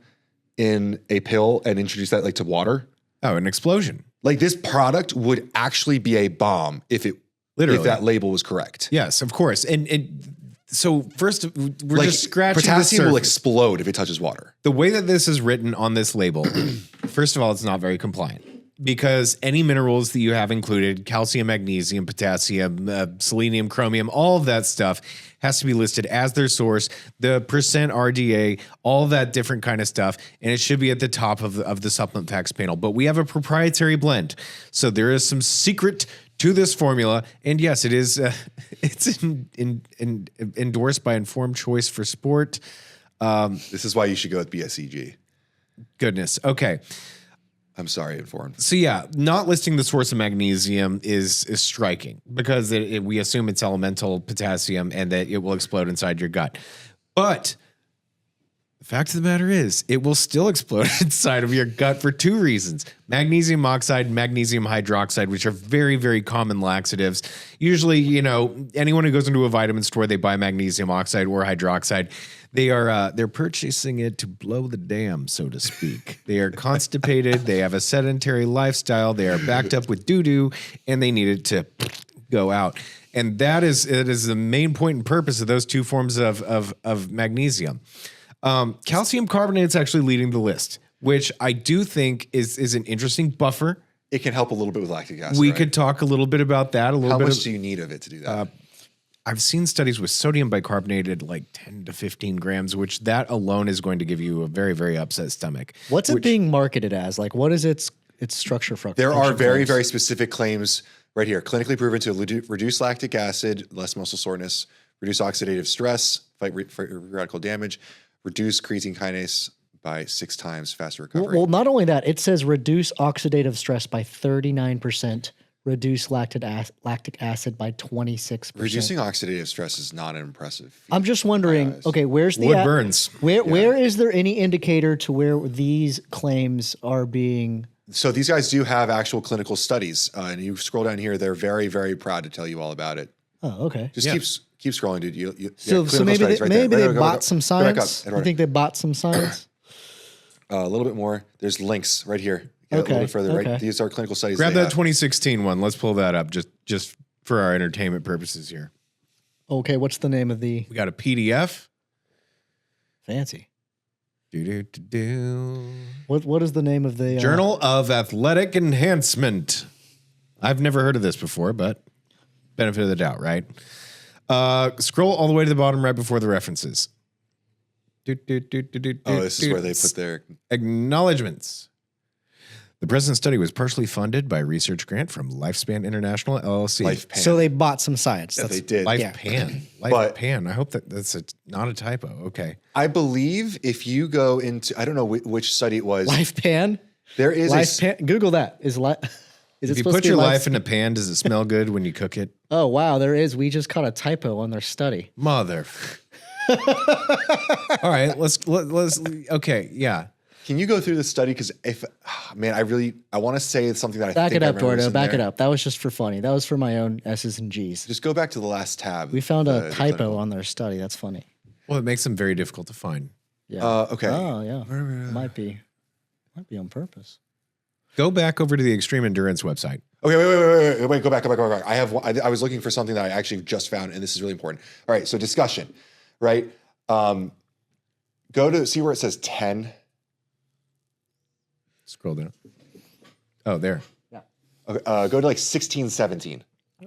in a pill and introduce that like to water? Oh, an explosion. Like this product would actually be a bomb if Literally. that label was correct. Yes, of course. And so first, we're Like just scratching potassium the will surface. explode if it touches water. The way that this is written on this label, first of all, it's not very compliant because any minerals that you have included, calcium, magnesium, potassium, selenium, chromium, all of that stuff has to be listed as their source, the percent RDA, all that different kind of stuff, and it should be at the top of the supplement facts panel. But we have a proprietary blend, so there is some secret to this formula, and yes, it is. It's endorsed by Informed Choice for Sport. This is why you should go with BSEG. Goodness. Okay. I'm sorry, Informed. So yeah, not listing the source of magnesium is striking because we assume it's elemental potassium and that it will explode inside your gut. But the fact of the matter is, it will still explode inside of your gut for 2 reasons. Magnesium oxide and magnesium hydroxide, which are very, very common laxatives. Usually, anyone who goes into a vitamin store, they buy magnesium oxide or hydroxide. They're purchasing it to blow the dam, so to speak. They are constipated. They have a sedentary lifestyle. They are backed up with doo-doo, and they need it to go out. And it is the main point and purpose of those 2 forms of magnesium. Calcium carbonate is actually leading the list, which I do think is an interesting buffer. It can help a little bit with lactic acid. We right? could talk a little bit about that. How much do you need of it to do that? I've seen studies with sodium bicarbonate at like 10 to 15 grams, which that alone is going to give you a very, very upset stomach. What's it being marketed as? Like, what is its structure for? There are function very, claims? very specific claims right here. Clinically proven to reduce lactic acid, less muscle soreness, reduce oxidative stress, fight free radical damage, reduce creatine kinase by 6 times faster recovery. Well, not only that, it says reduce oxidative stress by 39%, reduce lactic acid by 26%. Reducing oxidative stress is not an impressive feat. I'm just wondering, okay, where's the Wood burns. Where is there any indicator to where these claims are being? So these guys do have actual clinical studies, and you scroll down here, they're very, very proud to tell you all about it. Oh, okay. Just keep scrolling, dude. So clinical maybe studies they, right there. maybe Right, they go bought back some up, science. You Eduardo. think they bought some science? A little bit more. There's links right here. Get a Okay, little bit further, okay. right? These are clinical studies. Grab they that have. 2016 one. Let's pull that up just for our entertainment purposes here. Okay, what's the name of the We got a PDF. fancy? Do-do-do-do. What is the name of the Journal of Athletic Enhancement. I've never heard of this before, but benefit of the doubt, right? Scroll all the way to the bottom right before the references. Oh, this is where they put their Acknowledgements. The present study was partially funded by a research grant from Lifespan International LLC. LifePan. So they bought some science. Yeah, That's- they did. Lifepan. But- Lifepan. I hope that's not a typo. Okay. I believe if you go into, I don't know which study it was. Lifepan. There is Lifepan. Google that. Is it If you supposed put to be your life? life in a pan, does it smell good when you cook it? Oh wow, there is. We just caught a typo on their study. Mother. All right, let's okay, yeah. Can you go through the study? Because man, I want to say something that I Back think it I up, remember is Dordo. in Back it there. up. That was just for funny. That was for my own S's and G's. Just go back to the last tab. We found a The typo clinical. on their study. That's funny. Well, it makes them very difficult to find. Yeah. Okay. Oh yeah. Might be on purpose. Go back over to the Extreme Endurance website. Okay, wait, go back. I was looking for something that I actually just found, and this is really important. All right, so discussion, right? Go to see where it says 10. Scroll down. Oh, there. Okay, go to like 16, 17.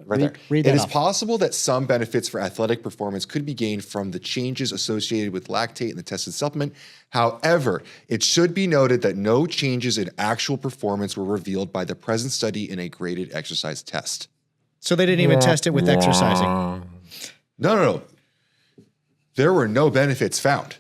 Right there. read It that is off. possible that some benefits for athletic performance could be gained from the changes associated with lactate in the tested supplement. However, it should be noted that no changes in actual performance were revealed by the present study in a graded exercise test. So they didn't even test it with exercising. No. There were no benefits found.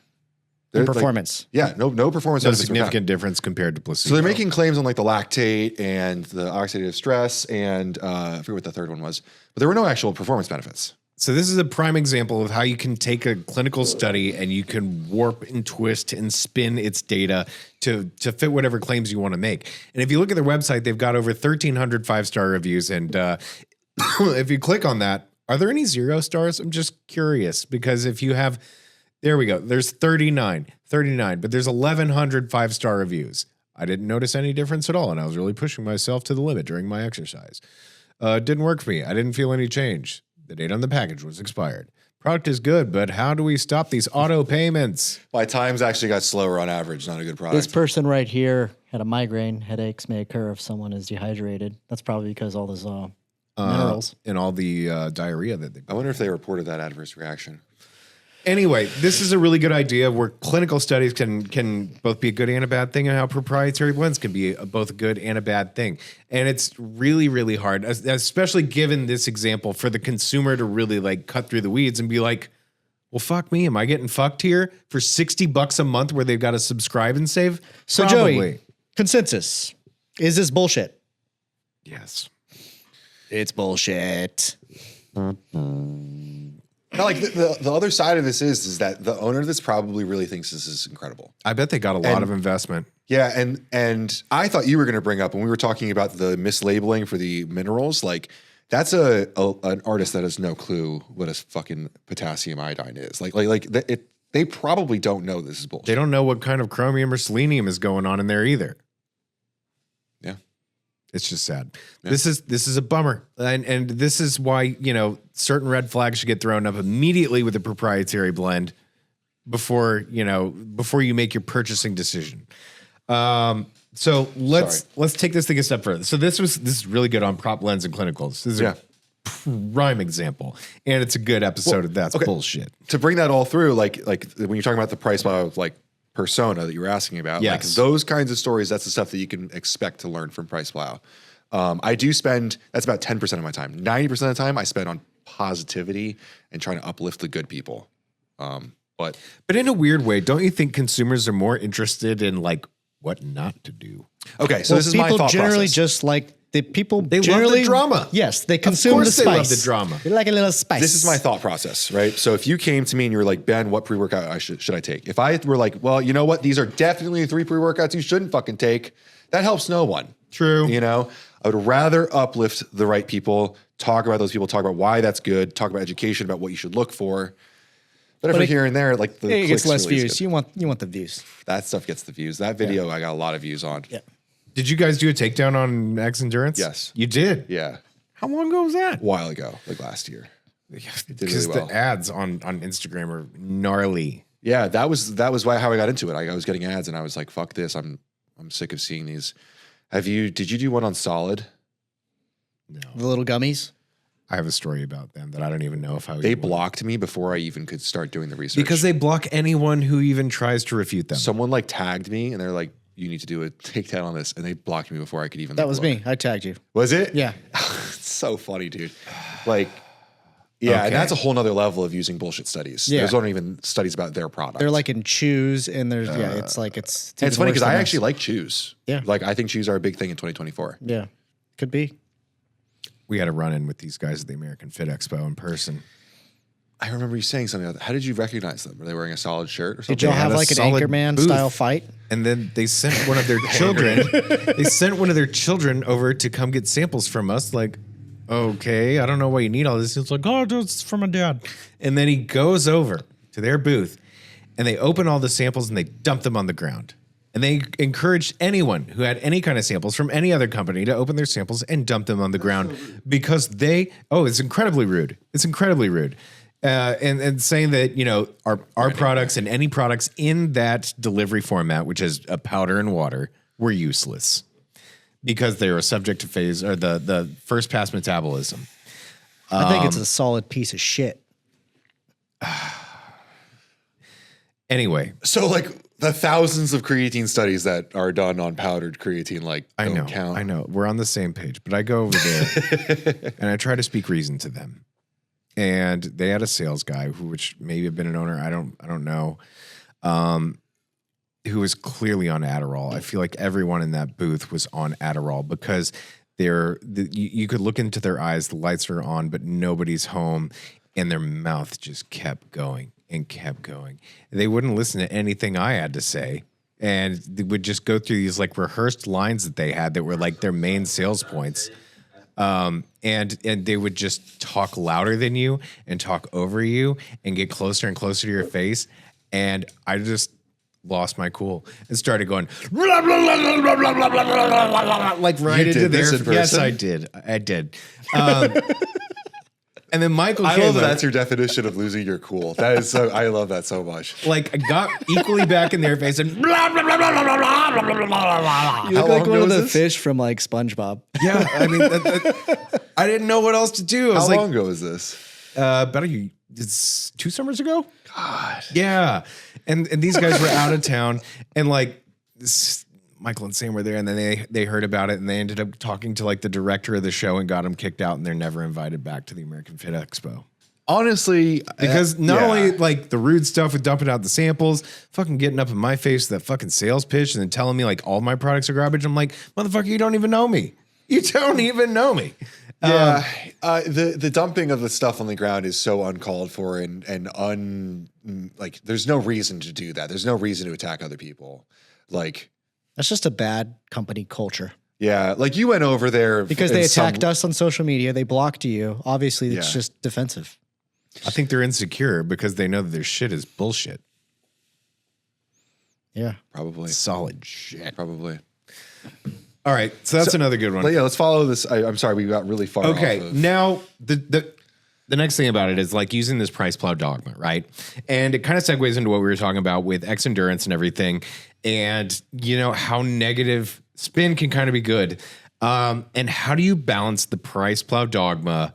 In There- like- performance. yeah, no performance No benefits were found. significant difference compared to placebo. So they're making claims on like the lactate and the oxidative stress and I forget what the third one was, but there were no actual performance benefits. So this is a prime example of how you can take a clinical study and you can warp and twist and spin its data to fit whatever claims you want to make. And if you look at their website, they've got over 1,300 five-star reviews. And if you click on that, are there any 0 stars? I'm just curious because if you have, there we go. There's 39, but there's 1,100 five-star reviews. I didn't notice any difference at all. And I was really pushing myself to the limit during my exercise. It didn't work for me. I didn't feel any change. The date on the package was expired. Product is good, but how do we stop these auto payments? My times actually got slower on average, not a good product. This person right here had a migraine. Headaches may occur if someone is dehydrated. That's probably because all those minerals. And all the diarrhea that they. I wonder if they reported that adverse reaction. Anyway, this is a really good idea where clinical studies can both be a good and a bad thing, and how proprietary blends can be both a good and a bad thing. And it's really, really hard, especially given this example, for the consumer to really like cut through the weeds and be like, well, fuck me. Am I getting fucked here for $60 a month where they've got to subscribe and save? So Probably. Joey, consensus. Is this bullshit? Yes. It's bullshit. Now, like the other side of this is that the owner of this probably really thinks this is incredible. I bet they got a lot of investment. Yeah, and I thought you were going to bring up when we were talking about the mislabeling for the minerals, like that's an artist that has no clue what a fucking potassium iodine is. They probably don't know this is bullshit. They don't know what kind of chromium or selenium is going on in there either. Yeah. It's just sad. Yeah. This is a bummer. And this is why, certain red flags should get thrown up immediately with a proprietary blend before you make your purchasing decision. So let's take this thing a step further. So this is really good on prop blends and clinicals. This is a prime example. And it's a good episode of That's Bullshit. To bring that all through, like when you're talking about the Priceplow of like persona that you were asking about, like Yes. those kinds of stories, that's the stuff that you can expect to learn from Priceplow. I do spend, that's about 10% of my time. 90% of the time I spend on positivity and trying to uplift the good people. But in a weird way, don't you think consumers are more interested in like what not to do? okay, so this is my people thought generally process. just like the people. They love the generally drama. Yes, they consume the course they spice. love the drama. They like a little spice. This is my thought process, right? So if you came to me and you were like, Ben, what pre-workout should I take? If I were like, well, you know what? These are definitely 3 pre-workouts you shouldn't fucking take. That helps no one. True. I would rather uplift the right people, talk about those people, talk about why that's good, talk about education, about what you should look for. But every here and there, like the it gets clicks less really is views. good. You want the views. That stuff gets the views. That video I got a lot of views on. Yeah. Did you guys do a takedown on Xendurance? Yes. You did? Yeah. How long ago was that? A while ago, like last year. Because really well. the ads on Instagram are gnarly. Yeah, that was how I got into it. I was getting ads and I was like, fuck this. I'm sick of seeing these. Did you do one on Solid? No. The little gummies. I have a story about them that I don't even know if I would. They blocked me before I even could start doing the research. Because they block anyone who even tries to refute them. someone like tagged me and they're like, you need to do a takedown on this. And they blocked me before I could even. That was me. I tagged you. Was it? Yeah. It's so funny, dude. Like, yeah, Okay. and that's a whole nother level of using bullshit studies. Yeah. Those aren't even studies about their product. They're like in chews, and there's it's like it's. and it's funny even because worse I than actually us. like chews. Yeah. Like I think chews are a big thing in 2024. Yeah, could be. We had a run in with these guys at the American Fit Expo in person. I remember you saying something about that. How did you recognize them? Were they wearing a solid shirt or something? Did y'all They had have a like an solid Anchorman booth. style fight? And then they sent one of their children. They sent one of their children over to come get samples from us. Like, okay, I don't know why you need all this. It's like, oh, it's from my dad. And then he goes over to their booth, and they open all the samples and they dump them on the ground. And they encouraged anyone who had any kind of samples from any other company to open their samples and dump them on the ground because it's incredibly rude. It's incredibly rude. And saying that, you know, our products and any products in that delivery format, which is a powder and water, were useless because they were subject to phase or the first pass metabolism. I think it's a solid piece of shit. Anyway, So like the thousands of creatine studies that are done on powdered creatine, like I don't know, count. I know. We're on the same page, but I go over there and I try to speak reason to them. And they had a sales guy which maybe have been an owner. I don't know. Who was clearly on Adderall. I feel like everyone in that booth was on Adderall because you could look into their eyes, the lights are on, but nobody's home, and their mouth just kept going and kept going. They wouldn't listen to anything I had to say. And they would just go through these like rehearsed lines that they had that were like their main sales points. And they would just talk louder than you and talk over you and get closer and closer to your face. And I just lost my cool and started going blah, blah, blah, blah, blah, blah, blah, blah, blah, like right You into did this their. in person? Yes, I did. I did. And then Michael I came love that up, that's your definition of losing your cool. That is so. I love that so much. like I got equally back in their face and blah, blah, blah, blah, blah, blah, blah, blah, blah, blah. You How look like long one ago of was the this? fish from like SpongeBob. Yeah, I mean, I didn't know what else to do. I was How like, long ago is this? it's 2 summers ago. God. Yeah. And these guys were out of town, and like Michael and Sam were there, and then they heard about it, and they ended up talking to like the director of the show and got him kicked out, and they're never invited back to the American Fit Expo. Honestly, Because not yeah. only like the rude stuff with dumping out the samples, fucking getting up in my face with that fucking sales pitch and then telling me like all my products are garbage. I'm like, motherfucker, you don't even know me. You don't even know me. Yeah, the dumping of the stuff on the ground is so uncalled for and like there's no reason to do that. There's no reason to attack other people. Like, That's just a bad company culture. yeah, like you went over there Because they attacked us on social media. They blocked you. Obviously, it's Yeah. just defensive. I think they're insecure because they know that their shit is bullshit. Yeah. Probably, Solid shit. probably. All right, so that's another good one. But yeah, let's follow this. I'm sorry, we got really far. Okay, off of, now the next thing about it is like using this Priceplow Dogma, right? And it kind of segues into what we were talking about with Xendurance and everything, and you know how negative spin can kind of be good, and how do you balance the Priceplow Dogma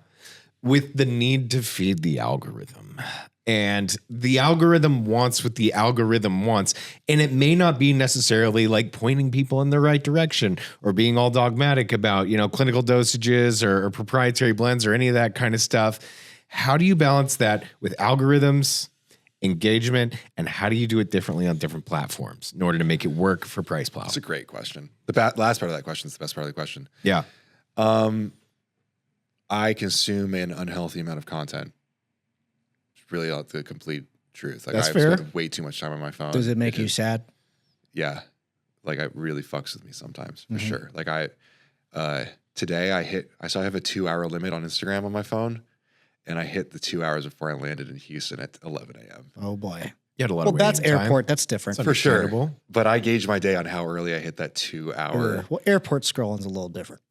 with the need to feed the algorithm? And the algorithm wants what the algorithm wants. And it may not be necessarily like pointing people in the right direction or being all dogmatic about, you know, clinical dosages or proprietary blends or any of that kind of stuff. How do you balance that with algorithms, engagement, and how do you do it differently on different platforms in order to make it work for Priceplow? that's a great question. The last part of that question is the best part of the question. Yeah. I consume an unhealthy amount of content. It's really the complete truth. Like That's I fair. spend way too much time on my phone. Does it make you sad? Yeah. Like it really fucks with me sometimes, for Mhm. sure. Like today I have a 2-hour limit on Instagram on my phone. and I hit the 2 hours before I landed in Houston at 11 a.m. Oh boy. You had a lot Well, of that's waiting time. airport. That's different. For sure. understandable. But I gauged my day on how early I hit that 2 hour. Well, airport scrolling's a little different.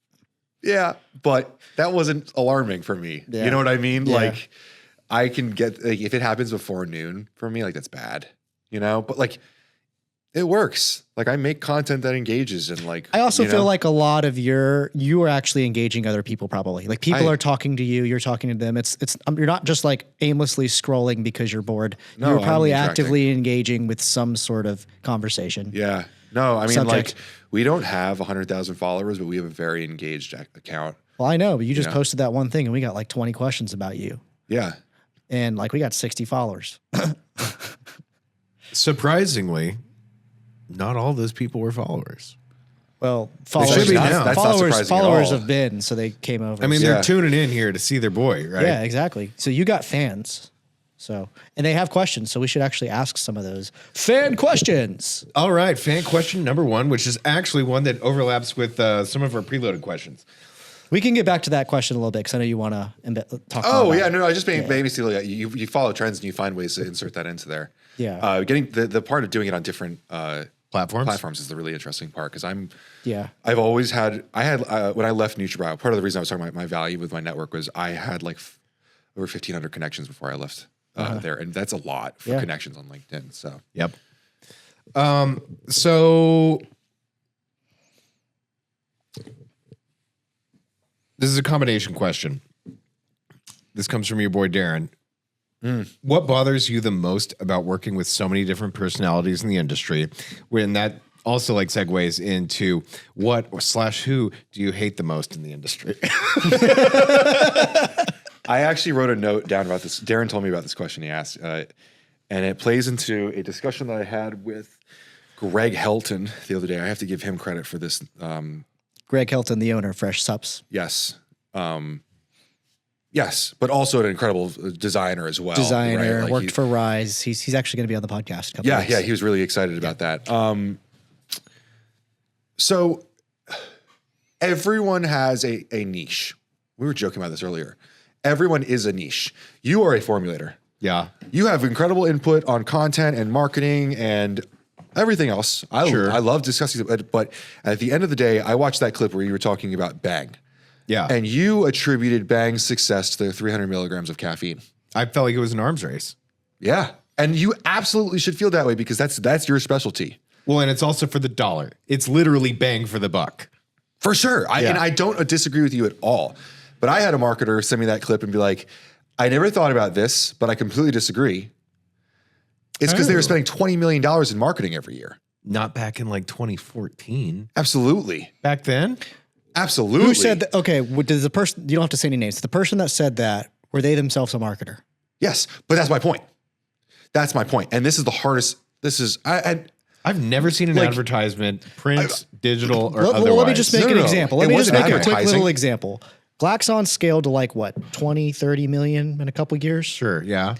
Yeah, but that wasn't alarming for me. Yeah. You know what I mean? Yeah. Like, I can get, like, if it happens before noon for me, like, that's bad, you know? But, like, it works. Like, I make content that engages, and, like, I also you feel know? like a lot of you are actually engaging other people probably. Like people I- are talking to you, you're talking to them. It's you're not just like aimlessly scrolling because you're bored. No, You're probably I'm interacting. actively engaging with some sort of conversation. Yeah. No, I mean, Subject. like, we don't have 100,000 followers, but we have a very engaged account. Well, I know, but you just Yeah. posted that one thing and we got like 20 questions about you. Yeah. And like we got 60 followers. Surprisingly, not all those people were followers. Well, should followers, be now. That's not surprising at followers all. have been, so they came over. I mean, Yeah. they're tuning in here to see their boy, right? yeah, exactly. So you got fans. So, and they have questions. So we should actually ask some of those fan questions. All right, fan question number 1, which is actually one that overlaps with some of our preloaded questions. We can get back to that question a little bit because I know you want to talk. Oh, more yeah. about it. No, I just basically, you follow trends and you find ways to insert that into there. Yeah. Getting the part of doing it on different Platforms? is the really interesting part, because Yeah. I've always had, when I left Nutrabio, part of the reason I was talking about my value with my network was I had like over 1,500 connections before I left there. And that's a lot for Yeah. connections on LinkedIn. So, Yep. So this is a combination question. This comes from your boy Darren. What bothers you the most about working with so many different personalities in the industry? When that also like segues into what/who do you hate the most in the industry? I actually wrote a note down about this. Darren told me about this question he asked, and it plays into a discussion that I had with Greg Helton the other day. I have to give him credit for this. Greg Helton, the owner of Fresh Supps. Yes. Yes, but also an incredible designer as well. Designer, right? Like worked for Rise. He's actually going to be on the podcast. In a couple Yeah, weeks. yeah, he was really excited about that. So everyone has a niche. We were joking about this earlier. Everyone is a niche. You are a formulator. Yeah. You have incredible input on content and marketing and everything else. I love discussing it, but at the end of the day, I watched that clip where you were talking about Bang. Yeah. And you attributed Bang's success to 300 milligrams of caffeine. I felt like it was an arms race. Yeah. And you absolutely should feel that way because that's your specialty. Well, and it's also for the dollar. It's literally bang for the buck. For sure. And I don't disagree with you at all. But I had a marketer send me that clip and be like, I never thought about this, but I completely disagree. It's because they were spending $20 million in marketing every year. Not back in like 2014. Absolutely. Back then? Absolutely. Who said that? Okay, does the person, you don't have to say any names. The person that said that, were they themselves a marketer? Yes, but that's my point. That's my point. And this is the hardest. This is, I've never seen an Like- advertisement, print, digital, or Well, otherwise. let me just make No, an no. example. It Let me just wasn't make a quick advertising. little example. Glaxon scaled to like what, 20, 30 million in a couple of years? Sure, yeah.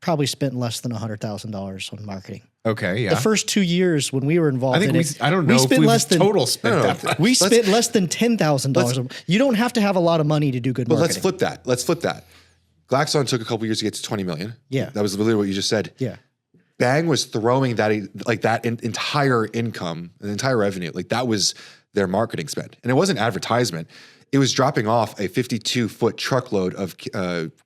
Probably spent less than $100,000 on marketing. Okay, yeah. The first 2 years when we were involved I think in we, it, I don't know if spent we've less than total spent No, no, that much. we Let's- spent less than $10,000. You don't have to have a lot of money to do good but marketing. let's flip that. Let's flip that. Glaxon took a couple years to get to 20 million. Yeah. That was literally what you just said. Yeah. Bang was throwing that entire income, the entire revenue, like that was their marketing spend. And it wasn't advertisement. It was dropping off a 52-foot truckload of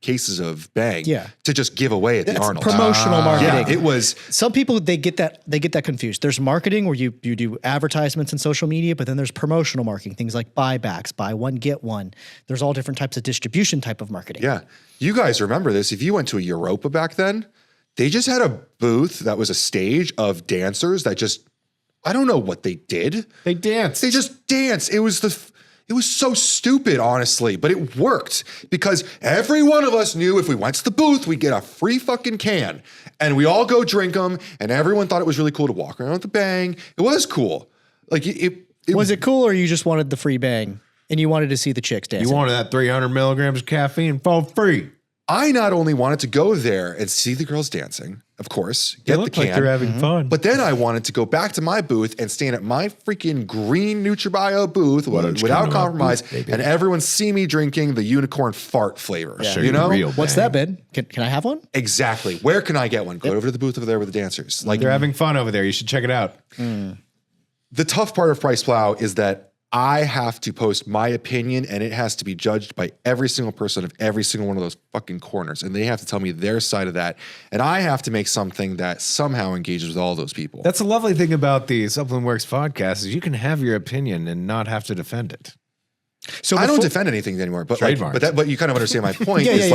cases of Bang to just give away at the That's Arnold. promotional marketing. Yeah, it was. Some people they get that confused. There's marketing where you do advertisements and social media, but then there's promotional marketing, things like buybacks, buy one get one. There's all different types of distribution type of marketing. Yeah. You guys remember this. If you went to a Europa back then, they just had a booth that was a stage of dancers that just, I don't know what they did. They danced. They just danced. It was so stupid, honestly, but it worked because every one of us knew if we went to the booth, we'd get a free fucking can and we all go drink them. And everyone thought it was really cool to walk around with the Bang. It was cool. Like Was it cool or you just wanted the free Bang and you wanted to see the chicks dancing? You wanted that 300 milligrams of caffeine for free. I not only wanted to go there and see the girls dancing, of course, They get the look can. like they're having fun. But then I wanted to go back to my booth and stand at my freaking green Nutrabio booth without compromise, and everyone see me drinking the unicorn fart flavor. Sure, you know? real What's that, Ben? Can I have one? Exactly. Where can I get one? Go over to the booth over there with the dancers. Like they're having fun over there. You should check it out. The tough part of Priceplow is that I have to post my opinion, and it has to be judged by every single person of every single one of those fucking corners. And they have to tell me their side of that. And I have to make something that somehow engages with all those people. That's the lovely thing about the Supplement Works podcast is you can have your opinion and not have to defend it. So I don't defend anything anymore, but like, Trademarked. but you kind of understand my point. Yeah, It's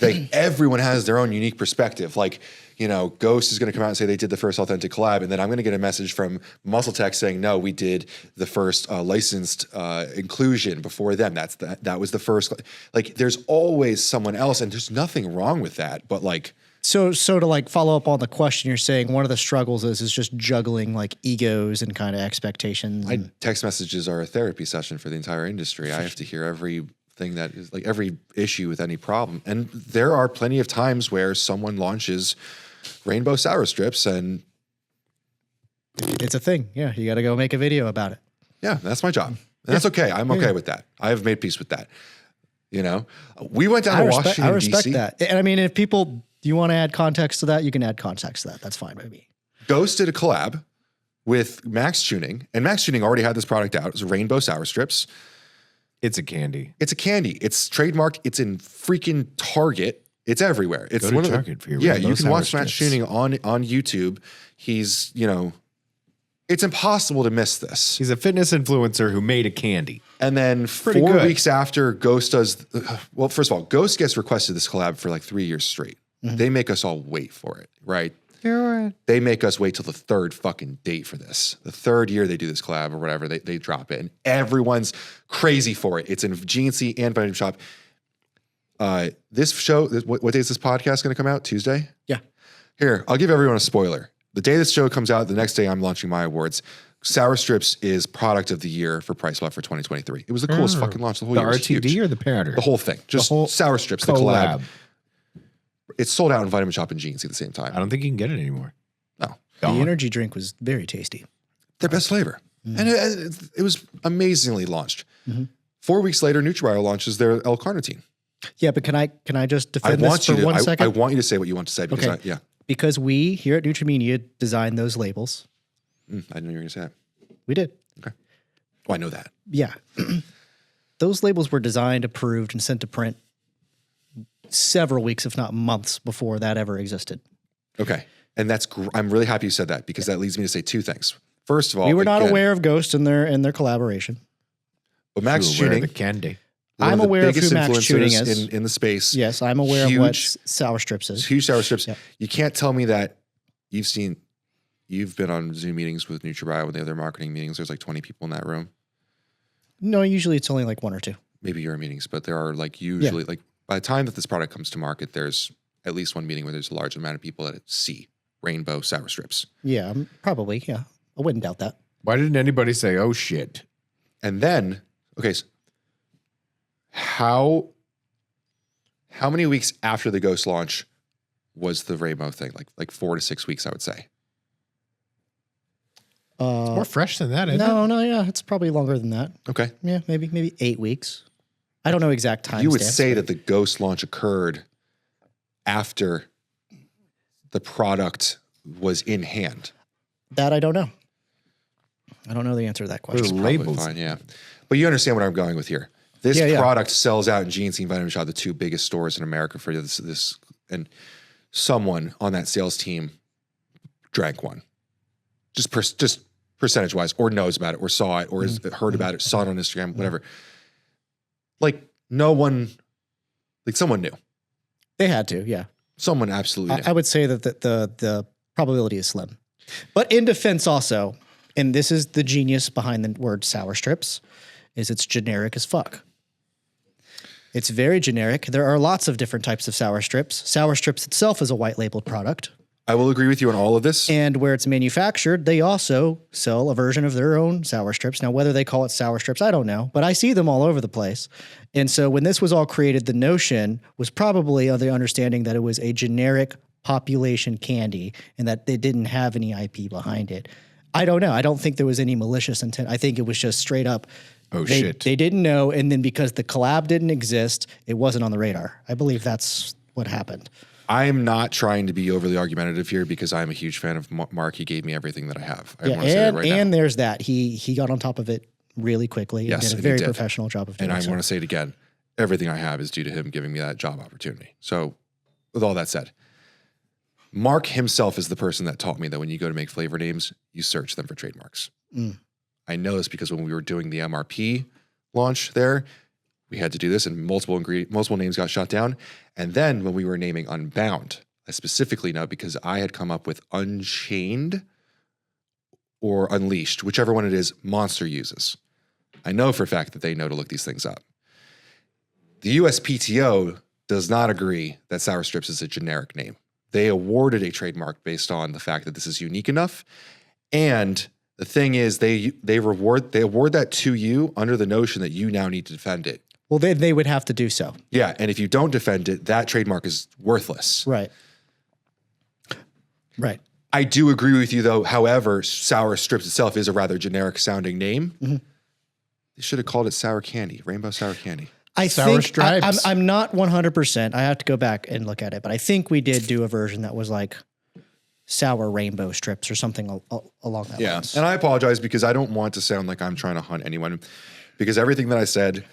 yeah, like everyone has their own unique perspective. Like, you know, Ghost is going to come out and say they did the first authentic collab, and then I'm going to get a message from Muscle Tech saying, no, we did the first licensed inclusion before them. That was the first. Like, there's always someone else, and there's nothing wrong with that. But like, So to like follow up on the question, you're saying one of the struggles is just juggling like egos and kind of expectations. my text messages are a therapy session for the entire industry. I have to hear everything that is like every issue with any problem, and there are plenty of times where someone launches rainbow sour strips, and It's a thing. Yeah, you got to go make a video about it. yeah, that's my job. And that's okay. I'm okay with that. I have made peace with that. You know, we went down to Washington, I respect DC. that. And I mean, if people, do you want to add context to that? You can add context to that. That's fine by me. Ghost did a collab with Max Tuning, and Max Tuning already had this product out. It was rainbow sour strips. It's a candy. It's a candy. It's trademarked. It's in freaking Target. It's everywhere. It's Go to one Target of the, for your yeah. rainbow You can sour watch Max strips. Tuning on YouTube. He's, you know, it's impossible to miss this. He's a fitness influencer who made a candy. And then Pretty 4 good. weeks after Ghost does, well, first of all, Ghost gets requested this collab for like 3 years straight. They make us all wait for it, right? They make us wait till the third fucking date for this. The third year they do this collab or whatever, they drop it. And everyone's crazy for it. It's in GNC and Vitamin Shop. This show, what day is this podcast going to come out? Tuesday? Yeah. Here, I'll give everyone a spoiler. The day this show comes out, the next day I'm launching my awards. Sour Strips is product of the year for Priceplow for 2023. It was the coolest fucking launch of the whole The year. It was RTD huge. or the powder? The whole thing. Just whole Sour Strips, the collab. It's sold out in Vitamin Shop and GNC at the same time. I don't think you can get it anymore. No. The energy drink was very tasty. Their best flavor. And it was amazingly launched. 4 weeks later, Nutrabio launches their L-carnitine. Yeah, but can I just I defend this want for you to. 1 second? I want you to say what you want to say because Okay. Because we here at Nutramedia designed those labels. I didn't know you were going to say that. We did. Oh, I know that. Yeah. Those labels were designed, approved, and sent to print several weeks, if not months, before that ever existed. Okay, and that's. I'm really happy you said that because that leads me to say two things. First of all, We were not again, aware of Ghost and their collaboration. but Max You were aware of Tuning, the candy. one I'm the aware of biggest who Max Tuning influencers is. in the space. Yes, I'm aware of what Huge- Sour Strips is. Huge sour strips. Yeah. You can't tell me that you've been on Zoom meetings with Nutrabio when they have their marketing meetings. There's like 20 people in that room. No, usually it's only like one or two. Maybe your meetings, but there are like usually like by the time that this product comes to market, there's at least one meeting where there's a large amount of people that see rainbow sour strips. Yeah, probably. Yeah, I wouldn't doubt that. Why didn't anybody say, oh shit? And then, okay, so how many weeks after the Ghost launch was the rainbow thing? Like 4 to 6 weeks, I would say. More fresh than that, isn't it? No, yeah, it's probably longer than that. Okay. Yeah, maybe 8 weeks. I don't know exact time. You would say that the Ghost launch occurred after the product was in hand. That I don't know. I don't know the answer to that question. Those Probably labels. fine, yeah. But you understand what I'm going with here. This Yeah. product sells out in GNC and Vitamin Shop, the two biggest stores in America for this, and someone on that sales team drank one, just percentage wise, or knows about it, or saw it, or has heard about it, saw it on Instagram, whatever. Like no one, like someone knew. They had to, yeah. Someone absolutely knew. I would say that the probability is slim. But in defense also, and this is the genius behind the word sour strips, is it's generic as fuck. It's very generic. There are lots of different types of sour strips. Sour strips itself is a white labeled product. I will agree with you on all of this. And where it's manufactured, they also sell a version of their own sour strips. Now, whether they call it sour strips, I don't know, but I see them all over the place. And so when this was all created, the notion was probably of the understanding that it was a generic population candy and that they didn't have any IP behind it. I don't know. I don't think there was any malicious intent. I think it was just straight up. Shit. They didn't know. And then because the collab didn't exist, it wasn't on the radar. I believe that's what happened. I'm not trying to be overly argumentative here because I'm a huge fan of Mark. He gave me everything that I have. I want to say that right now. And there's that. He got on top of it really quickly and did a very professional job of doing it. And I want to say it again. Everything I have is due to him giving me that job opportunity. So with all that said, Mark himself is the person that taught me that when you go to make flavor names, you search them for trademarks. I know this because when we were doing the MRP launch there, we had to do this and multiple names got shut down. And then when we were naming Unbound, I specifically know because I had come up with Unchained or Unleashed, whichever one it is, Monster uses. I know for a fact that they know to look these things up. The USPTO does not agree that Sour Strips is a generic name. They awarded a trademark based on the fact that this is unique enough. And the thing is, they award that to you under the notion that you now need to defend it. Well, they would have to do so. Yeah, and if you don't defend it, that trademark is worthless. Right. Right. I do agree with you, though. However, Sour Strips itself is a rather generic sounding name. They should have called it Sour Candy, Rainbow Sour Candy. Sour Stripes. I'm not 100%. I have to go back and look at it, but I think we did do a version that was like sour rainbow strips or something along that lines. And I apologize because I don't want to sound like I'm trying to hunt anyone, because everything that I said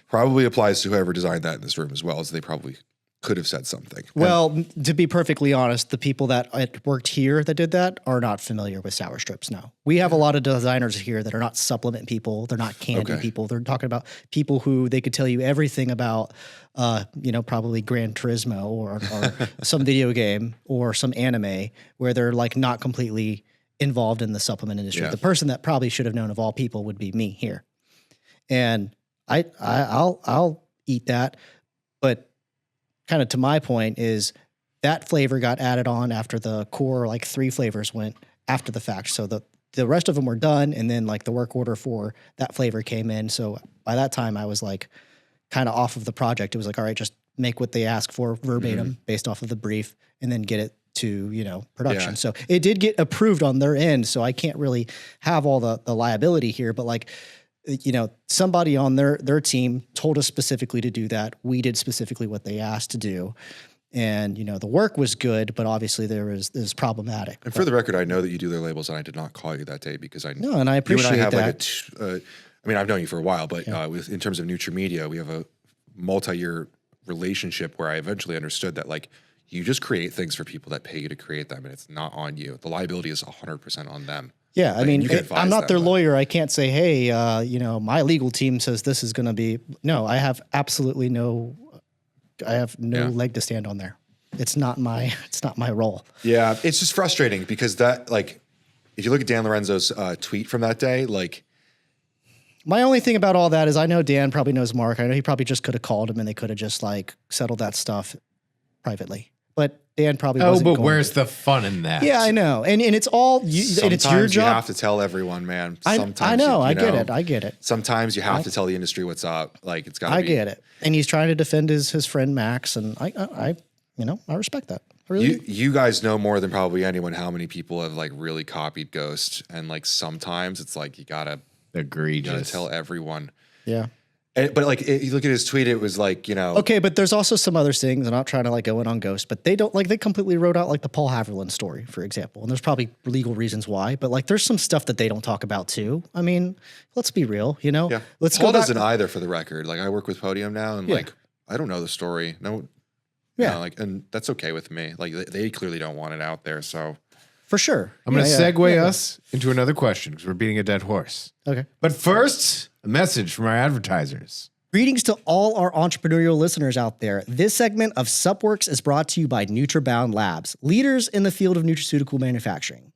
probably applies to whoever designed that in this room as well, as they probably could have said something. Well, to be perfectly honest, the people that worked here that did that are not familiar with sour strips. No, we have a lot of designers here that are not supplement people. They're not candy people. They're talking about people who they could tell you everything about, probably Gran Turismo or some video game or some anime where they're like not completely involved in the supplement industry. Yeah. The person that probably should have known of all people would be me here. And I'll eat that. But kind of to my point is that flavor got added on after the core, like 3 flavors went after the fact. So the rest of them were done. And then like the work order for that flavor came in. So by that time I was like kind of off of the project. It was like, all right, just make what they ask for verbatim based off of the brief and then get it to, production. Yeah. So it did get approved on their end. So I can't really have all the liability here, but like, somebody on their team told us specifically to do that. We did specifically what they asked to do. And, the work was good, but obviously it was problematic. And for the record, I know that you do their labels, and I did not call you that day because I know. No, and I appreciate you and I have that. I've known you for a while, but in terms of Nutrabio, we have a multi-year relationship where I eventually understood that like you just create things for people that pay you to create them, and it's not on you. The liability is 100% on them. Yeah, I mean, I'm not their them, lawyer. I can't say, hey, my legal team says this is going to be. No, I have absolutely no leg to stand on there. It's not my role. Yeah, it's just frustrating because that, like, if you look at Dan Lorenzo's tweet from that day, like. My only thing about all that is I know Dan probably knows Mark. I know he probably just could have called him and they could have just like settled that stuff privately. But Dan probably wasn't going where's the fun in that? Yeah, I know. And it's all and it's your job. You have to tell everyone, man. Sometimes I know. I get it. Sometimes you have to tell the industry what's up. Like it's got to be. I get it. And he's trying to defend his friend Max, and I respect that. I really do. You guys know more than probably anyone how many people have like really copied Ghost, and like sometimes it's like you gotta tell everyone. Yeah. But like, you look at his tweet, it was like, Okay, but there's also some other things. I'm not trying to like go in on Ghost, but they completely wrote out like the Paul Haverland story, for example. And there's probably legal reasons why, but like there's some stuff that they don't talk about too. I mean, let's be real, Yeah. Let's Paul go doesn't either, for the record. Like I work with Podium now, and like I don't know the story. No. Yeah. And that's okay with me. Like they clearly don't want it out there, so. For sure. I'm going to segue us into another question because we're beating a dead horse. Okay. But first, a message from our advertisers. Greetings to all our entrepreneurial listeners out there. This segment of Supp Works is brought to you by Nutrabound Labs, leaders in the field of nutraceutical manufacturing.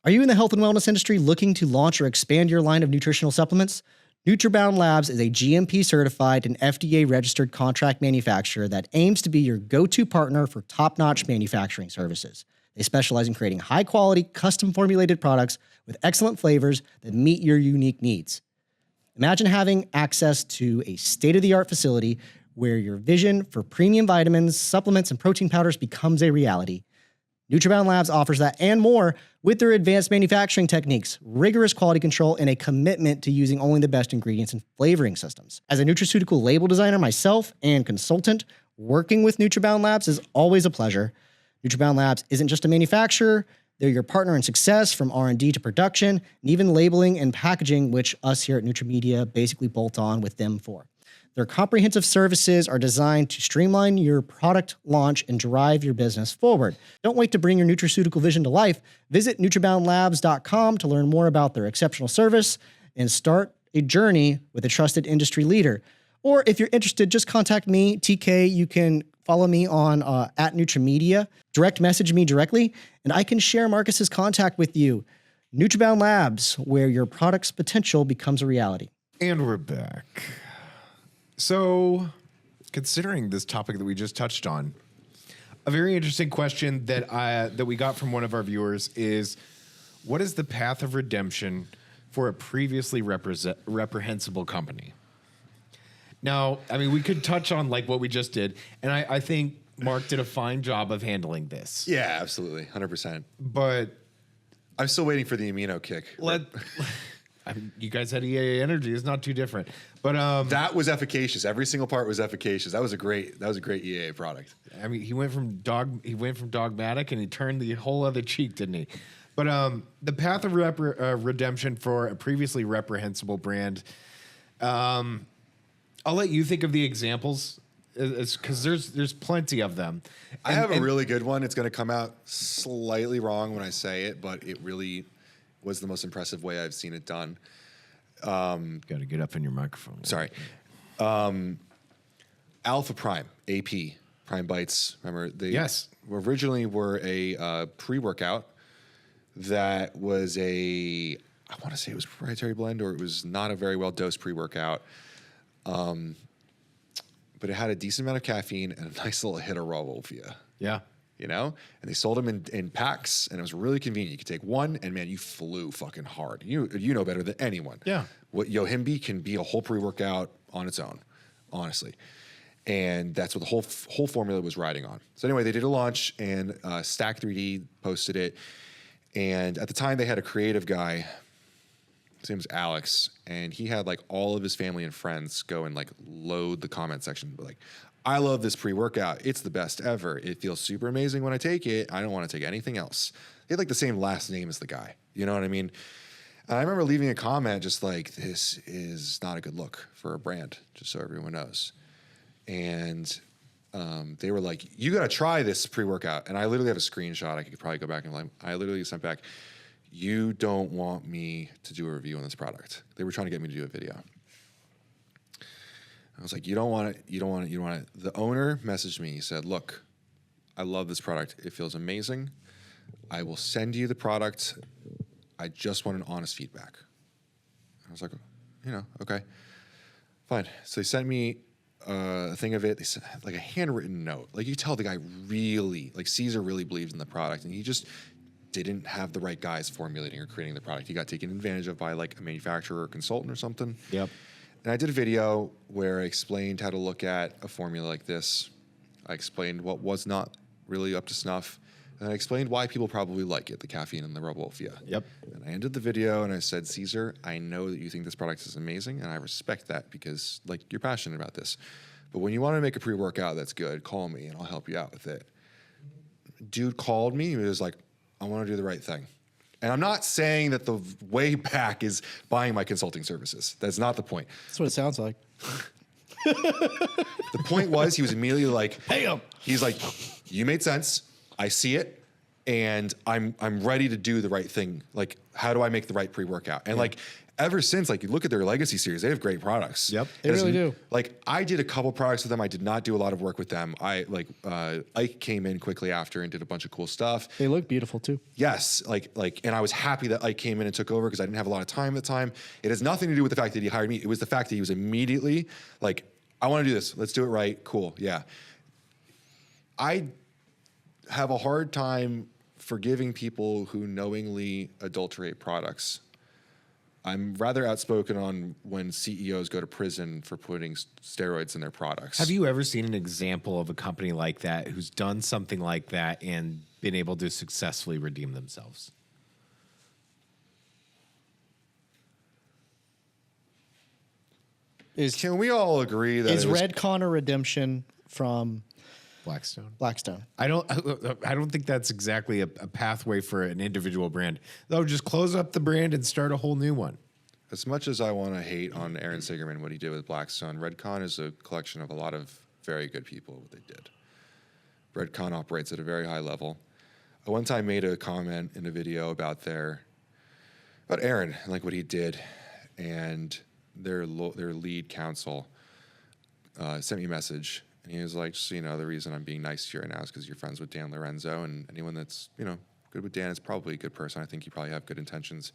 Are you in the health and wellness industry looking to launch or expand your line of nutritional supplements? Nutrabound Labs is a GMP certified and FDA registered contract manufacturer that aims to be your go-to partner for top-notch manufacturing services. They specialize in creating high-quality, custom-formulated products with excellent flavors that meet your unique needs. Imagine having access to a state-of-the-art facility where your vision for premium vitamins, supplements, and protein powders becomes a reality. Nutrabound Labs offers that and more with their advanced manufacturing techniques, rigorous quality control, and a commitment to using only the best ingredients and flavoring systems. As a nutraceutical label designer myself and consultant, working with Nutrabound Labs is always a pleasure. Nutrabound Labs isn't just a manufacturer, they're your partner in success from R&D to production, and even labeling and packaging, which us here at Nutramedia basically bolt on with them for. Their comprehensive services are designed to streamline your product launch and drive your business forward. Don't wait to bring your nutraceutical vision to life. Visit NutraboundLabs.com to learn more about their exceptional service and start a journey with a trusted industry leader. Or if you're interested, just contact me, TK. You can follow me on at Nutramedia. Direct message me directly, and I can share Marcus's contact with you. Nutrabound Labs, where your product's potential becomes a reality. And we're back. So, considering this topic that we just touched on, a very interesting question that we got from one of our viewers is, what is the path of redemption for a previously reprehensible company? Now, I mean, we could touch on like what we just did, and I think Mark did a fine job of handling this. Yeah, absolutely. 100%. But I'm still waiting for the amino kick. I mean, you guys had EA Energy. It's not too different. But that was efficacious. Every single part was efficacious. That was a great EA product. I mean, he went from dogmatic and he turned the whole other cheek, didn't he? But the path of redemption for a previously reprehensible brand. I'll let you think of the examples, because there's plenty of them. I have a really good one. It's going to come out slightly wrong when I say it, but it really was the most impressive way I've seen it done. Got to get up in your microphone. Sorry. Alpha Prime, AP, Prime Bites. Remember, they originally were a pre-workout that was I want to say it was a proprietary blend, or it was not a very well-dosed pre-workout. But it had a decent amount of caffeine and a nice little hit of raw wolfia. Yeah. You know? And they sold them in packs, and it was really convenient. You could take one, and man, you flew fucking hard. You know better than anyone. Yeah. What Yohimbe can be a whole pre-workout on its own, honestly. And that's what the whole formula was riding on. So anyway, they did a launch, and Stack 3D posted it. And at the time, they had a creative guy. His name was Alex, and he had like all of his family and friends go and like load the comment section. But like, I love this pre-workout. It's the best ever. It feels super amazing when I take it. I don't want to take anything else. They had like the same last name as the guy. You know what I mean? And I remember leaving a comment just like, this is not a good look for a brand, just so everyone knows. And they were like, you got to try this pre-workout. And I literally have a screenshot. I could probably go back and like, I literally sent back, you don't want me to do a review on this product. They were trying to get me to do a video. I was like, you don't want it. You don't want it. You don't want it. The owner messaged me. He said, look, I love this product. It feels amazing. I will send you the product. I just want an honest feedback. I was like, okay, fine. So they sent me a thing of it. They sent like a handwritten note. Like you tell the guy really, like Caesar really believed in the product, and he just didn't have the right guys formulating or creating the product. He got taken advantage of by like a manufacturer or consultant or something. Yep. And I did a video where I explained how to look at a formula like this. I explained what was not really up to snuff. And I explained why people probably like it, the caffeine and the raw wolfia. Yep. And I ended the video and I said, Caesar, I know that you think this product is amazing, and I respect that because like you're passionate about this. But when you want to make a pre-workout that's good, call me and I'll help you out with it. Dude called me. He was like, I want to do the right thing. And I'm not saying that the way back is buying my consulting services. That's not the point. That's what it sounds like. The point was he was immediately like, Pay him. He's like, you made sense. I see it. And I'm ready to do the right thing. Like, how do I make the right pre-workout? And like, ever since, like, you look at their legacy series, they have great products. Yep. They really do. Like, I did a couple products with them. I did not do a lot of work with them. Ike came in quickly after and did a bunch of cool stuff. They look beautiful too. Yes, and I was happy that Ike came in and took over because I didn't have a lot of time at the time. It has nothing to do with the fact that he hired me. It was the fact that he was immediately like, I want to do this. Let's do it right. Cool. Yeah. I have a hard time forgiving people who knowingly adulterate products I'm rather outspoken on when CEOs go to prison for putting steroids in their products. Have you ever seen an example of a company like that who's done something like that and been able to successfully redeem themselves? Can we all agree that Is REDCON a redemption from Blackstone. Blackstone? I don't think that's exactly a pathway for an individual brand. They'll just close up the brand and start a whole new one. As much as I want to hate on Aaron Sigerman, what he did with Blackstone, REDCON is a collection of a lot of very good people, what they did. REDCON operates at a very high level. I one time made a comment in a video about Aaron, like what he did, and their lead counsel sent me a message, and he was like, just so you know, the reason I'm being nice to you right now is because you're friends with Dan Lorenzo, and anyone that's, good with Dan is probably a good person. I think you probably have good intentions.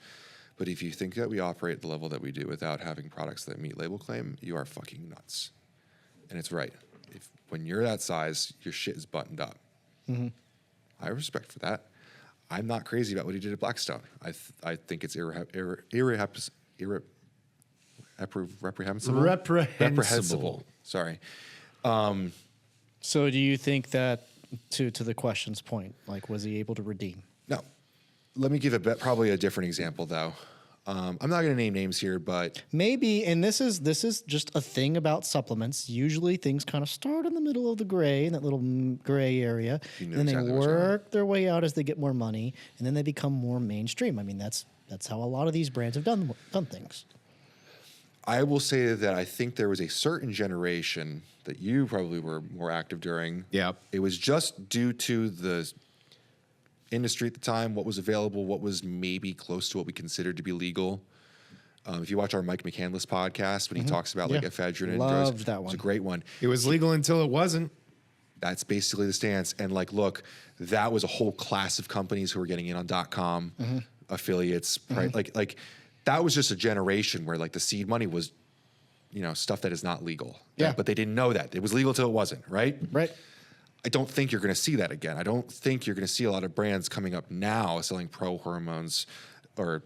But if you think that we operate at the level that we do without having products that meet label claim, you are fucking nuts. And it's right. When you're that size, your shit is buttoned up. Mm-hmm. I have respect for that. I'm not crazy about what he did at Blackstone. I think it's reprehensible. Sorry. So do you think that, to the question's point, like, was he able to redeem? No. Let me give probably a different example, though. I'm not going to name names here, but maybe, and this is just a thing about supplements. Usually things kind of start in the middle of the gray, in that little gray area, and then exactly they work their way out as they get more money, and then they become more mainstream. I mean, that's how a lot of these brands have done things. I will say that I think there was a certain generation that you probably were more active during. Yep. It was just due to the industry at the time, what was available, what was maybe close to what we considered to be legal. If you watch our Mike McCandless podcast, when he talks about like ephedrine and drugs, Loved that one. It's a great one. It was legal until it wasn't. That's basically the stance. And like, look, that was a whole class of companies who were getting in on .com affiliates, right? Like that was just a generation where like the seed money was, stuff that is not legal. Yeah. But they didn't know that. It was legal till it wasn't, right? Right. I don't think you're going to see that again. I don't think you're going to see a lot of brands coming up now selling pro hormones or,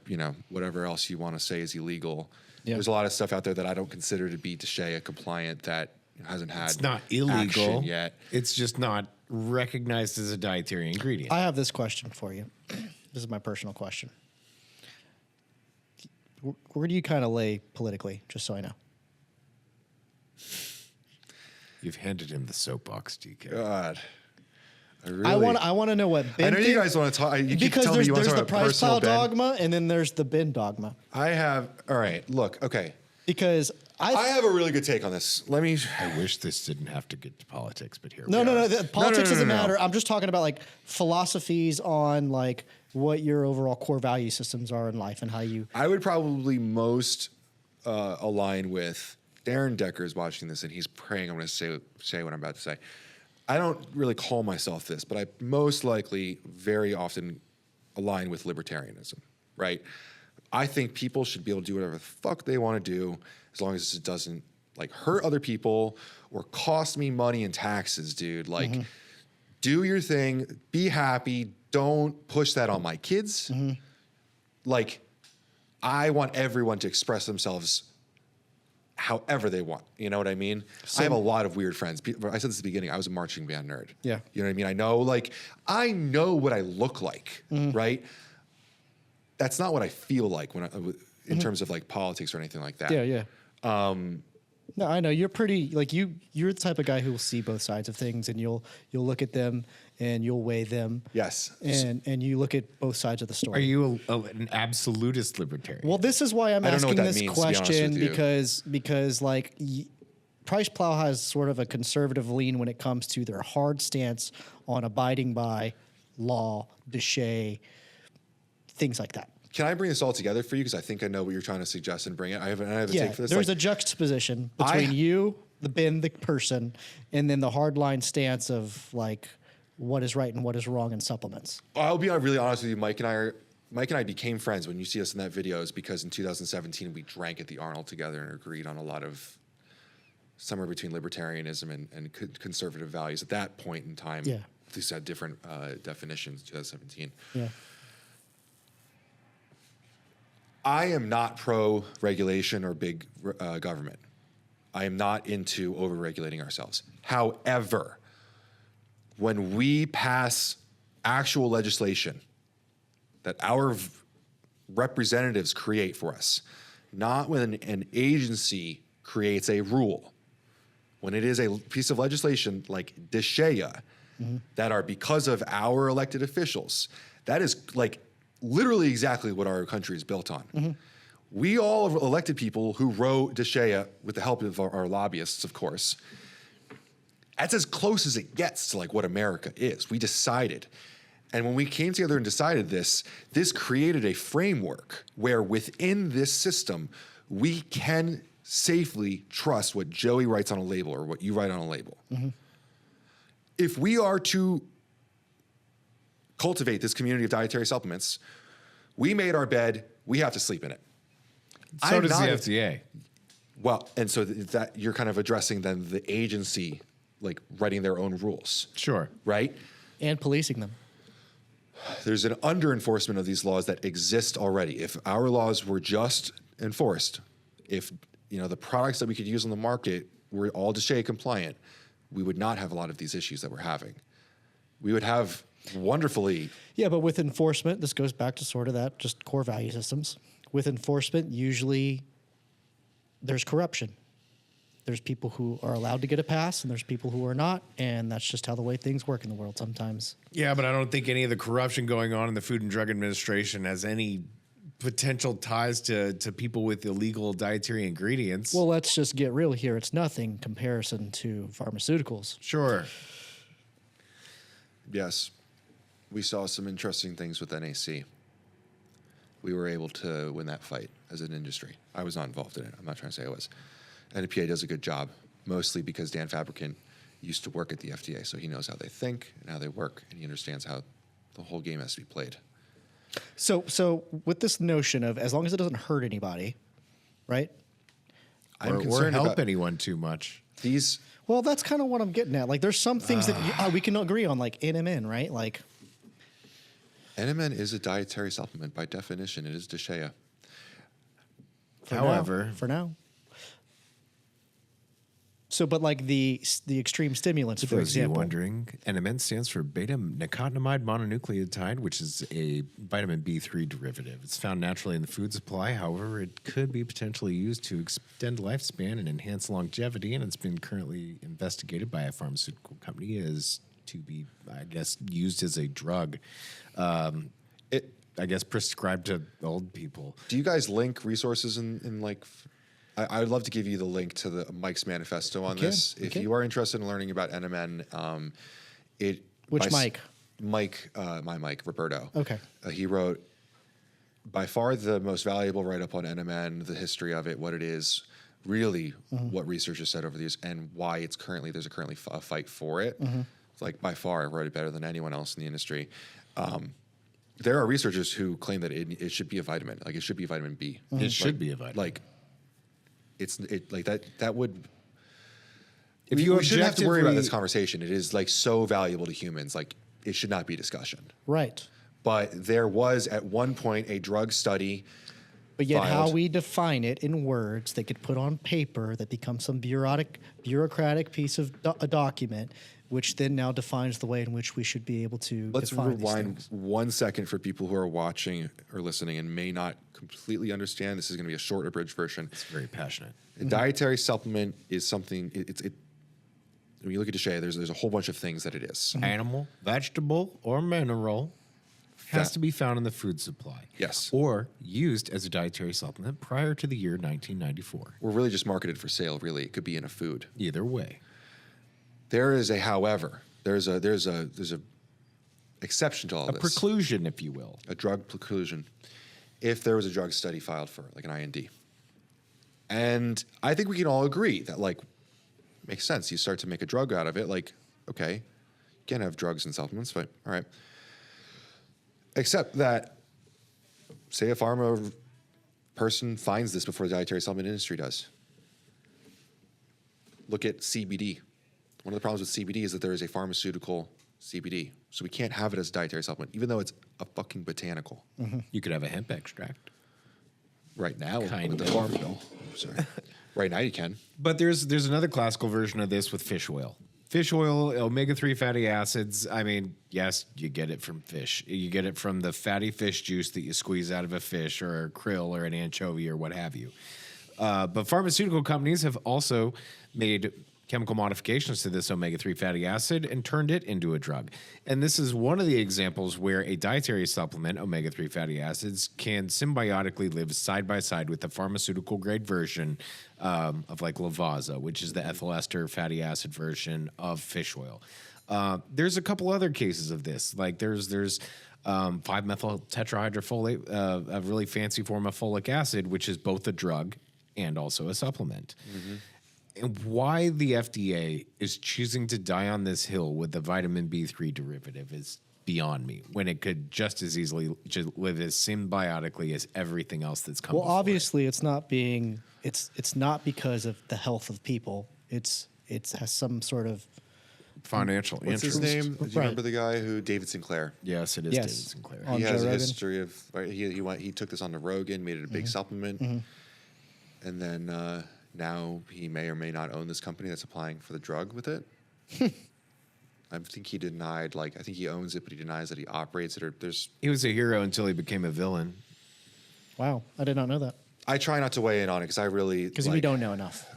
whatever else you want to say is illegal. Yeah. There's a lot of stuff out there that I don't consider to be DSHEA compliant that hasn't had It's not illegal yet. It's just not recognized as a dietary ingredient. I have this question for you. This is my personal question. Where do you kind of lay politically, just so I know? You've handed him the soapbox, DK. God. I want to know what Ben I know you guys want to talk. You keep because telling me you want to there's talk the about personal Priceplow Ben. dogma and then there's the Ben dogma. All right, look, okay. Because I have a really good take on this. I wish this didn't have to get to politics, but here No. Politics doesn't no. matter. I'm just talking about like philosophies on like what your overall core value systems are in life and how you. I would probably most align with Darren Decker is watching this and he's praying I'm going to say what I'm about to say. I don't really call myself this, but I most likely very often align with libertarianism, right? I think people should be able to do whatever the fuck they want to do as long as it doesn't like hurt other people or cost me money and taxes, dude. Like, do your thing, be happy. Don't push that on my kids. Like, I want everyone to express themselves however they want. You know what I mean? I have a lot of weird friends. I said this at the beginning. I was a marching band nerd. Yeah. You know what I mean? I know what I look like, right? That's not what I feel like in terms of like politics or anything like that. Yeah. No, I know you're pretty like you're the type of guy who will see both sides of things and you'll look at them and you'll weigh them. Yes. And you look at both sides of the story. Are you an absolutist libertarian? Well, this is why I'm I don't know asking what that this means, to be honest question with you. because like Priceplow has sort of a conservative lean when it comes to their hard stance on abiding by law, DSHEA, things like that. Can I bring this all together for you? Because I think I know what you're trying to suggest and bring it. I have a take for this. There's a juxtaposition between you, the Ben, the person, and then the hardline stance of like what is right and what is wrong in supplements. I'll be really honest with you. Mike and I became friends when you see us in that video is because in 2017 we drank at the Arnold together and agreed on a lot of somewhere between libertarianism and conservative values. At that point in time, these had different definitions in 2017. Yeah. I am not pro-regulation or big government. I am not into over-regulating ourselves. However, when we pass actual legislation that our representatives create for us, not when an agency creates a rule, when it is a piece of legislation like DSHEA that are because of our elected officials, that is like literally exactly what our country is built on. We all have elected people who wrote DSHEA with the help of our lobbyists, of course. That's as close as it gets to like what America is. We decided. And when we came together and decided this created a framework where within this system, we can safely trust what Joey writes on a label or what you write on a label. If we are to cultivate this community of dietary supplements, we made our bed, we have to sleep in it. So does the FDA. Well, and so that you're kind of addressing then the agency, like writing their own rules. Sure. Right? And policing them. There's an under-enforcement of these laws that exist already. If our laws were just enforced, if the products that we could use on the market were all DSHEA compliant, we would not have a lot of these issues that we're having. We would have wonderfully... Yeah, but with enforcement, this goes back to sort of that just core value systems. With enforcement, usually there's corruption. There's people who are allowed to get a pass, and there's people who are not, and that's just how the way things work in the world sometimes. Yeah, but I don't think any of the corruption going on in the Food and Drug Administration has any potential ties to people with illegal dietary ingredients. Well, let's just get real here. It's nothing in comparison to pharmaceuticals. Sure. Yes. We saw some interesting things with NAC. We were able to win that fight as an industry. I was not involved in it. I'm not trying to say I was. NPA does a good job, mostly because Dan Fabricant used to work at the FDA, so he knows how they think and how they work, and he understands how the whole game has to be played. So with this notion of as long as it doesn't hurt anybody, right? Or help anyone too much. Well, that's kind of what I'm getting at. Like, there's some things that we can agree on, like NMN, right? Like, NMN is a dietary supplement by definition. It is DSHEA. For now. So, but like the extreme stimulants, for those of you example. wondering, NMN stands for beta-nicotinamide mononucleotide, which is a vitamin B3 derivative. It's found naturally in the food supply. However, it could be potentially used to extend lifespan and enhance longevity, and it's been currently investigated by a pharmaceutical company as to be, I guess, used as a drug. I guess prescribed to old people. Do you guys link resources in like... I would love to give you the link to the Mike's manifesto on this. If you are interested in learning about NMN, Which Mike? Mike, my Mike, Roberto. Okay. He wrote by far the most valuable write-up on NMN, the history of it, what it is, really what researchers said over the years, and why there's currently a fight for it. It's like by far, I wrote it better than anyone else in the industry. There are researchers who claim that it should be a vitamin, like it should be vitamin B. It should be a vitamin. Like, like that would. If you we shouldn't have to worry about objectively- this conversation. It is like so valuable to humans. Like it should not be discussion. Right. But there was at one point a drug study. But yet how filed. we define it in words that get put on paper that becomes some bureaucratic piece of a document, which then now defines the way in which we should be able to Let's define these rewind things. 1 second for people who are watching or listening and may not completely understand. This is going to be a short abridged version. It's very passionate. A dietary supplement is something. When you look at DSHEA, there's a whole bunch of things that it is. Animal, vegetable, or mineral has to be found in the food supply. Yes. Or used as a dietary supplement prior to the year 1994. We're really just marketed for sale. Really, it could be in a food. Either way. There is a however. There's a exception to all A this. preclusion, if you will. A drug preclusion. If there was a drug study filed for like an IND. And I think we can all agree that like makes sense. You start to make a drug out of it. Like, okay, you can't have drugs and supplements, but all right. Except that, say a pharma person finds this before the dietary supplement industry does. Look at CBD. One of the problems with CBD is that there is a pharmaceutical CBD. So we can't have it as a dietary supplement, even though it's a fucking botanical. You could have a hemp extract. right now. Kind with of. the farm bill. Sorry. Right now you can. But there's another classical version of this with fish oil. Fish oil, omega-3 fatty acids. I mean, yes, you get it from fish. You get it from the fatty fish juice that you squeeze out of a fish or a krill or an anchovy or what have you. But pharmaceutical companies have also made chemical modifications to this omega-3 fatty acid and turned it into a drug. And this is one of the examples where a dietary supplement, omega-3 fatty acids, can symbiotically live side by side with the pharmaceutical grade version of like Lavazza, which is the ethyl ester fatty acid version of fish oil. There's a couple other cases of this. Like there's 5-methyl tetrahydrofolate, a really fancy form of folic acid, which is both a drug and also a supplement. And why the FDA is choosing to die on this hill with the vitamin B3 derivative is beyond me, when it could just as easily just live as symbiotically as everything else that's come Well, before obviously, it's not because of the health of people. It has some sort of financial What's interest. his name? Do you Right. remember the guy who David Sinclair? Yes, it is Yes. David Sinclair. On He has Joe a Rogan? history of he took this on to Rogan, made it a big supplement, and then now he may or may not own this company that's applying for the drug with it. I think he denied, I think he owns it, but he denies that he operates it. Or He was a hero until he became a villain. Wow, I did not know that. I try not to weigh in on it because I really Because we don't know enough.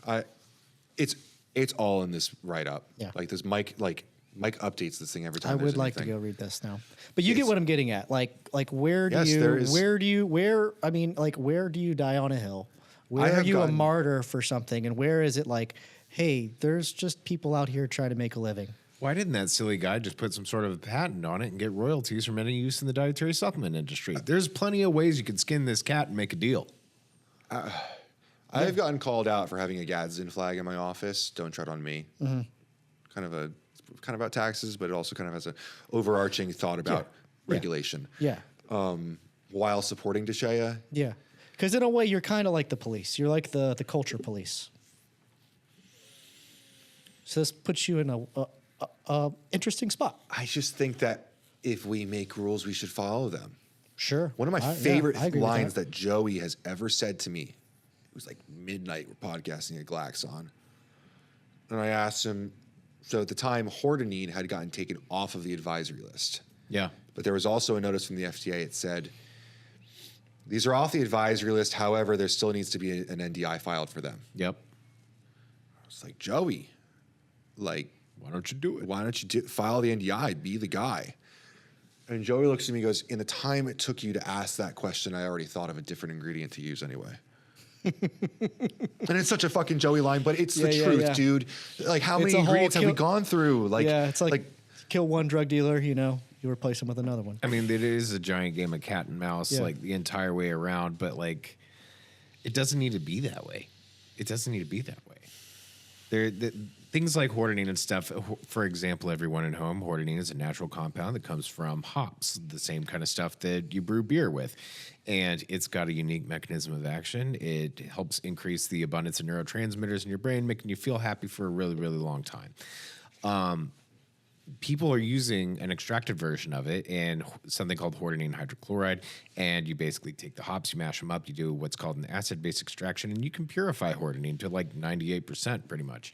It's all in this write up. Yeah. Like this Mike updates this thing every time. I there's would like to anything. go read this now. But you get It's- what I'm getting at. Like where do Yes, there is- where do you die on a hill? Where I are have you a gotten- martyr for something? And where is it like, hey, there's just people out here trying to make a living? Why didn't that silly guy just put some sort of patent on it and get royalties from any use in the dietary supplement industry? There's plenty of ways you could skin this cat and make a deal. I've gotten called out for having a Gadsden flag in my office. Don't tread on me. Kind of about taxes, but it also kind of has an overarching thought about Yeah. regulation. Yeah. While supporting Deshaya, Yeah. Because in a way, you're kind of like the police. You're like the culture police. So this puts you in a interesting spot. I just think that if we make rules, we should follow them. Sure. One of my I favorite agree with lines that Joey has ever said to me, it was like midnight, we're podcasting at Glaxon. And I asked him, so at the time, hordenine had gotten taken off of the advisory list. Yeah. But there was also a notice from the FDA. It said, these are off the advisory list. However, there still needs to be an NDI filed for them. Yep. I was like, Joey, Why don't you do it? why don't you file the NDI? Be the guy. And Joey looks at me and goes, in the time it took you to ask that question, I already thought of a different ingredient to use anyway. And it's such a fucking Joey line, but it's the Yeah, truth, yeah. dude. Like, how It's many a whole ingredients have we kill- gone through? Like, yeah, it's like kill one drug dealer, you replace him with another one. I mean, it is a giant game of cat and mouse, Yeah. the entire way around, but it doesn't need to be that way. It doesn't need to be that way. Things like hordenine and stuff, for example, everyone at home, hordenine is a natural compound that comes from hops, the same kind of stuff that you brew beer with. And it's got a unique mechanism of action. It helps increase the abundance of neurotransmitters in your brain, making you feel happy for a really, really long time. People are using an extracted version of it in something called hordenine hydrochloride, and you basically take the hops, you mash them up, you do what's called an acid-base extraction, and you can purify hordenine to 98% pretty much.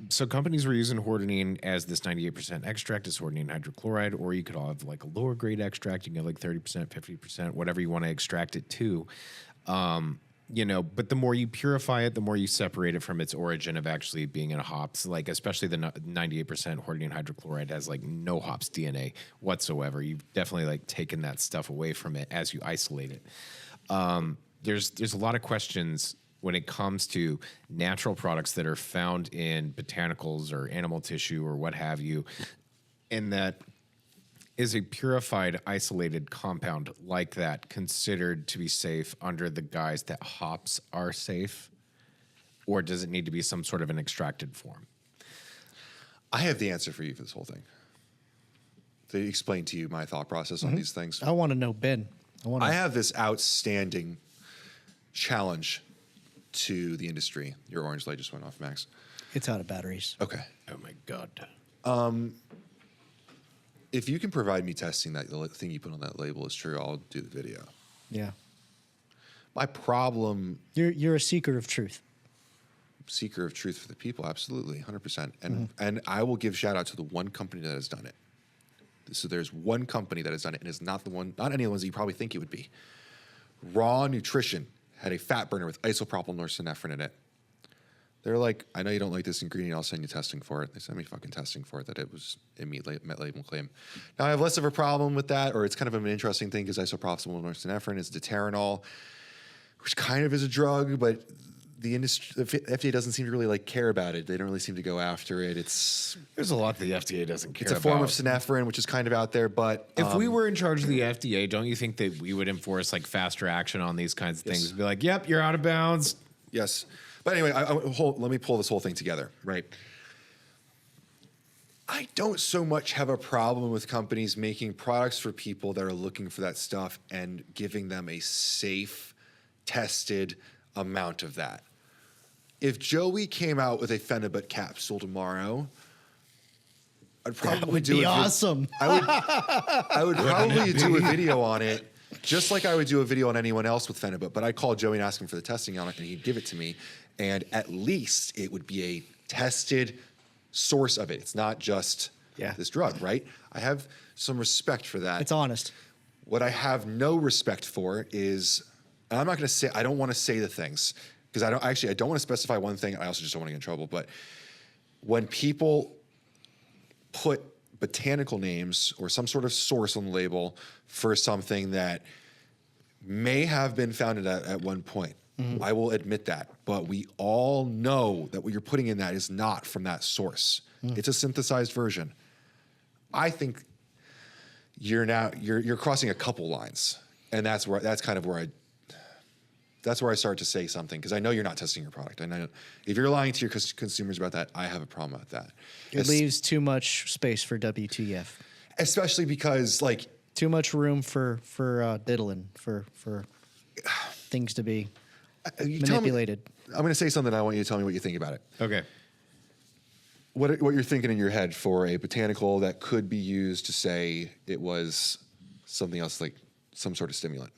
So companies were using hordenine as this 98% extract as hordenine hydrochloride, or you could have a lower grade extract. You can get 30%, 50%, whatever you want to extract it to. But the more you purify it, the more you separate it from its origin of actually being in a hops. Especially the 98% hordenine hydrochloride has no hops DNA whatsoever. You've definitely taken that stuff away from it as you isolate it. There's a lot of questions when it comes to natural products that are found in botanicals or animal tissue or what have you, and that is a purified, isolated compound like that considered to be safe under the guise that hops are safe, or does it need to be some sort of an extracted form? I have the answer for you for this whole thing. To explain to you my thought process on these things. I want to know Ben. I have this outstanding challenge to the industry. Your orange light just went off, Max. It's out of batteries. Okay. Oh my God. If you can provide me testing that the thing you put on that label is true, I'll do the video. Yeah. My problem, You're a seeker of truth. seeker of truth for the people, absolutely, 100%. And I will give shout out to the one company that has done it. So there's one company that has done it, and it's not any of the ones that you probably think it would be. Raw Nutrition had a fat burner with isopropyl norepinephrine in it. They're like, I know you don't like this ingredient, I'll send you testing for it. They sent me fucking testing for it, that it met label claim. Now I have less of a problem with that, or it's kind of an interesting thing because isopropyl norepinephrine is diteranol, which kind of is a drug, but the industry, the FDA doesn't seem to really like care about it. They don't really seem to go after it. There's a lot the FDA doesn't care about. It's a form of synephrine, which is kind of out there, but if we were in charge of the FDA, don't you think that we would enforce like faster action on these kinds of things? Be like, yep, you're out of bounds. Yes. But anyway, let me pull this whole thing together, right? I don't so much have a problem with companies making products for people that are looking for that stuff and giving them a safe, tested amount of that. If Joey came out with a Phenibut capsule tomorrow, I'd probably do awesome. I would probably do a video on it, just like I would do a video on anyone else with Phenibut. But I'd call Joey and ask him for the testing on it, and he'd give it to me. And at least it would be a tested source of it. It's not just this drug, right? I have some respect for that. It's honest. What I have no respect for is, and I'm not going to say, I don't want to say the things because I don't want to specify one thing. I also just don't want to get in trouble. But when people put botanical names or some sort of source on the label for something that may have been founded at one point, I will admit that. But we all know that what you're putting in that is not from that source. It's a synthesized version. I think you're crossing a couple lines, and that's kind of where I start to say something, because I know you're not testing your product. I know if you're lying to your consumers about that, I have a problem with that. It leaves too much space for WTF. Especially because like too much room for diddling, for things to be manipulated. I'm going to say something. I want you to tell me what you think about it. Okay. What you're thinking in your head for a botanical that could be used to say it was something else, like some sort of stimulant,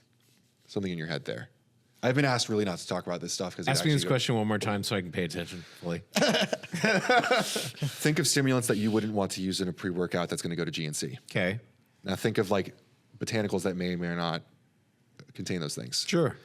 something in your head there. I've been asked really not to talk about this stuff because ask me this question one more time so I can pay attention fully. Think of stimulants that you wouldn't want to use in a pre-workout that's going to go to GNC. Okay. Now think of like botanicals that may or may not contain those things. Sure.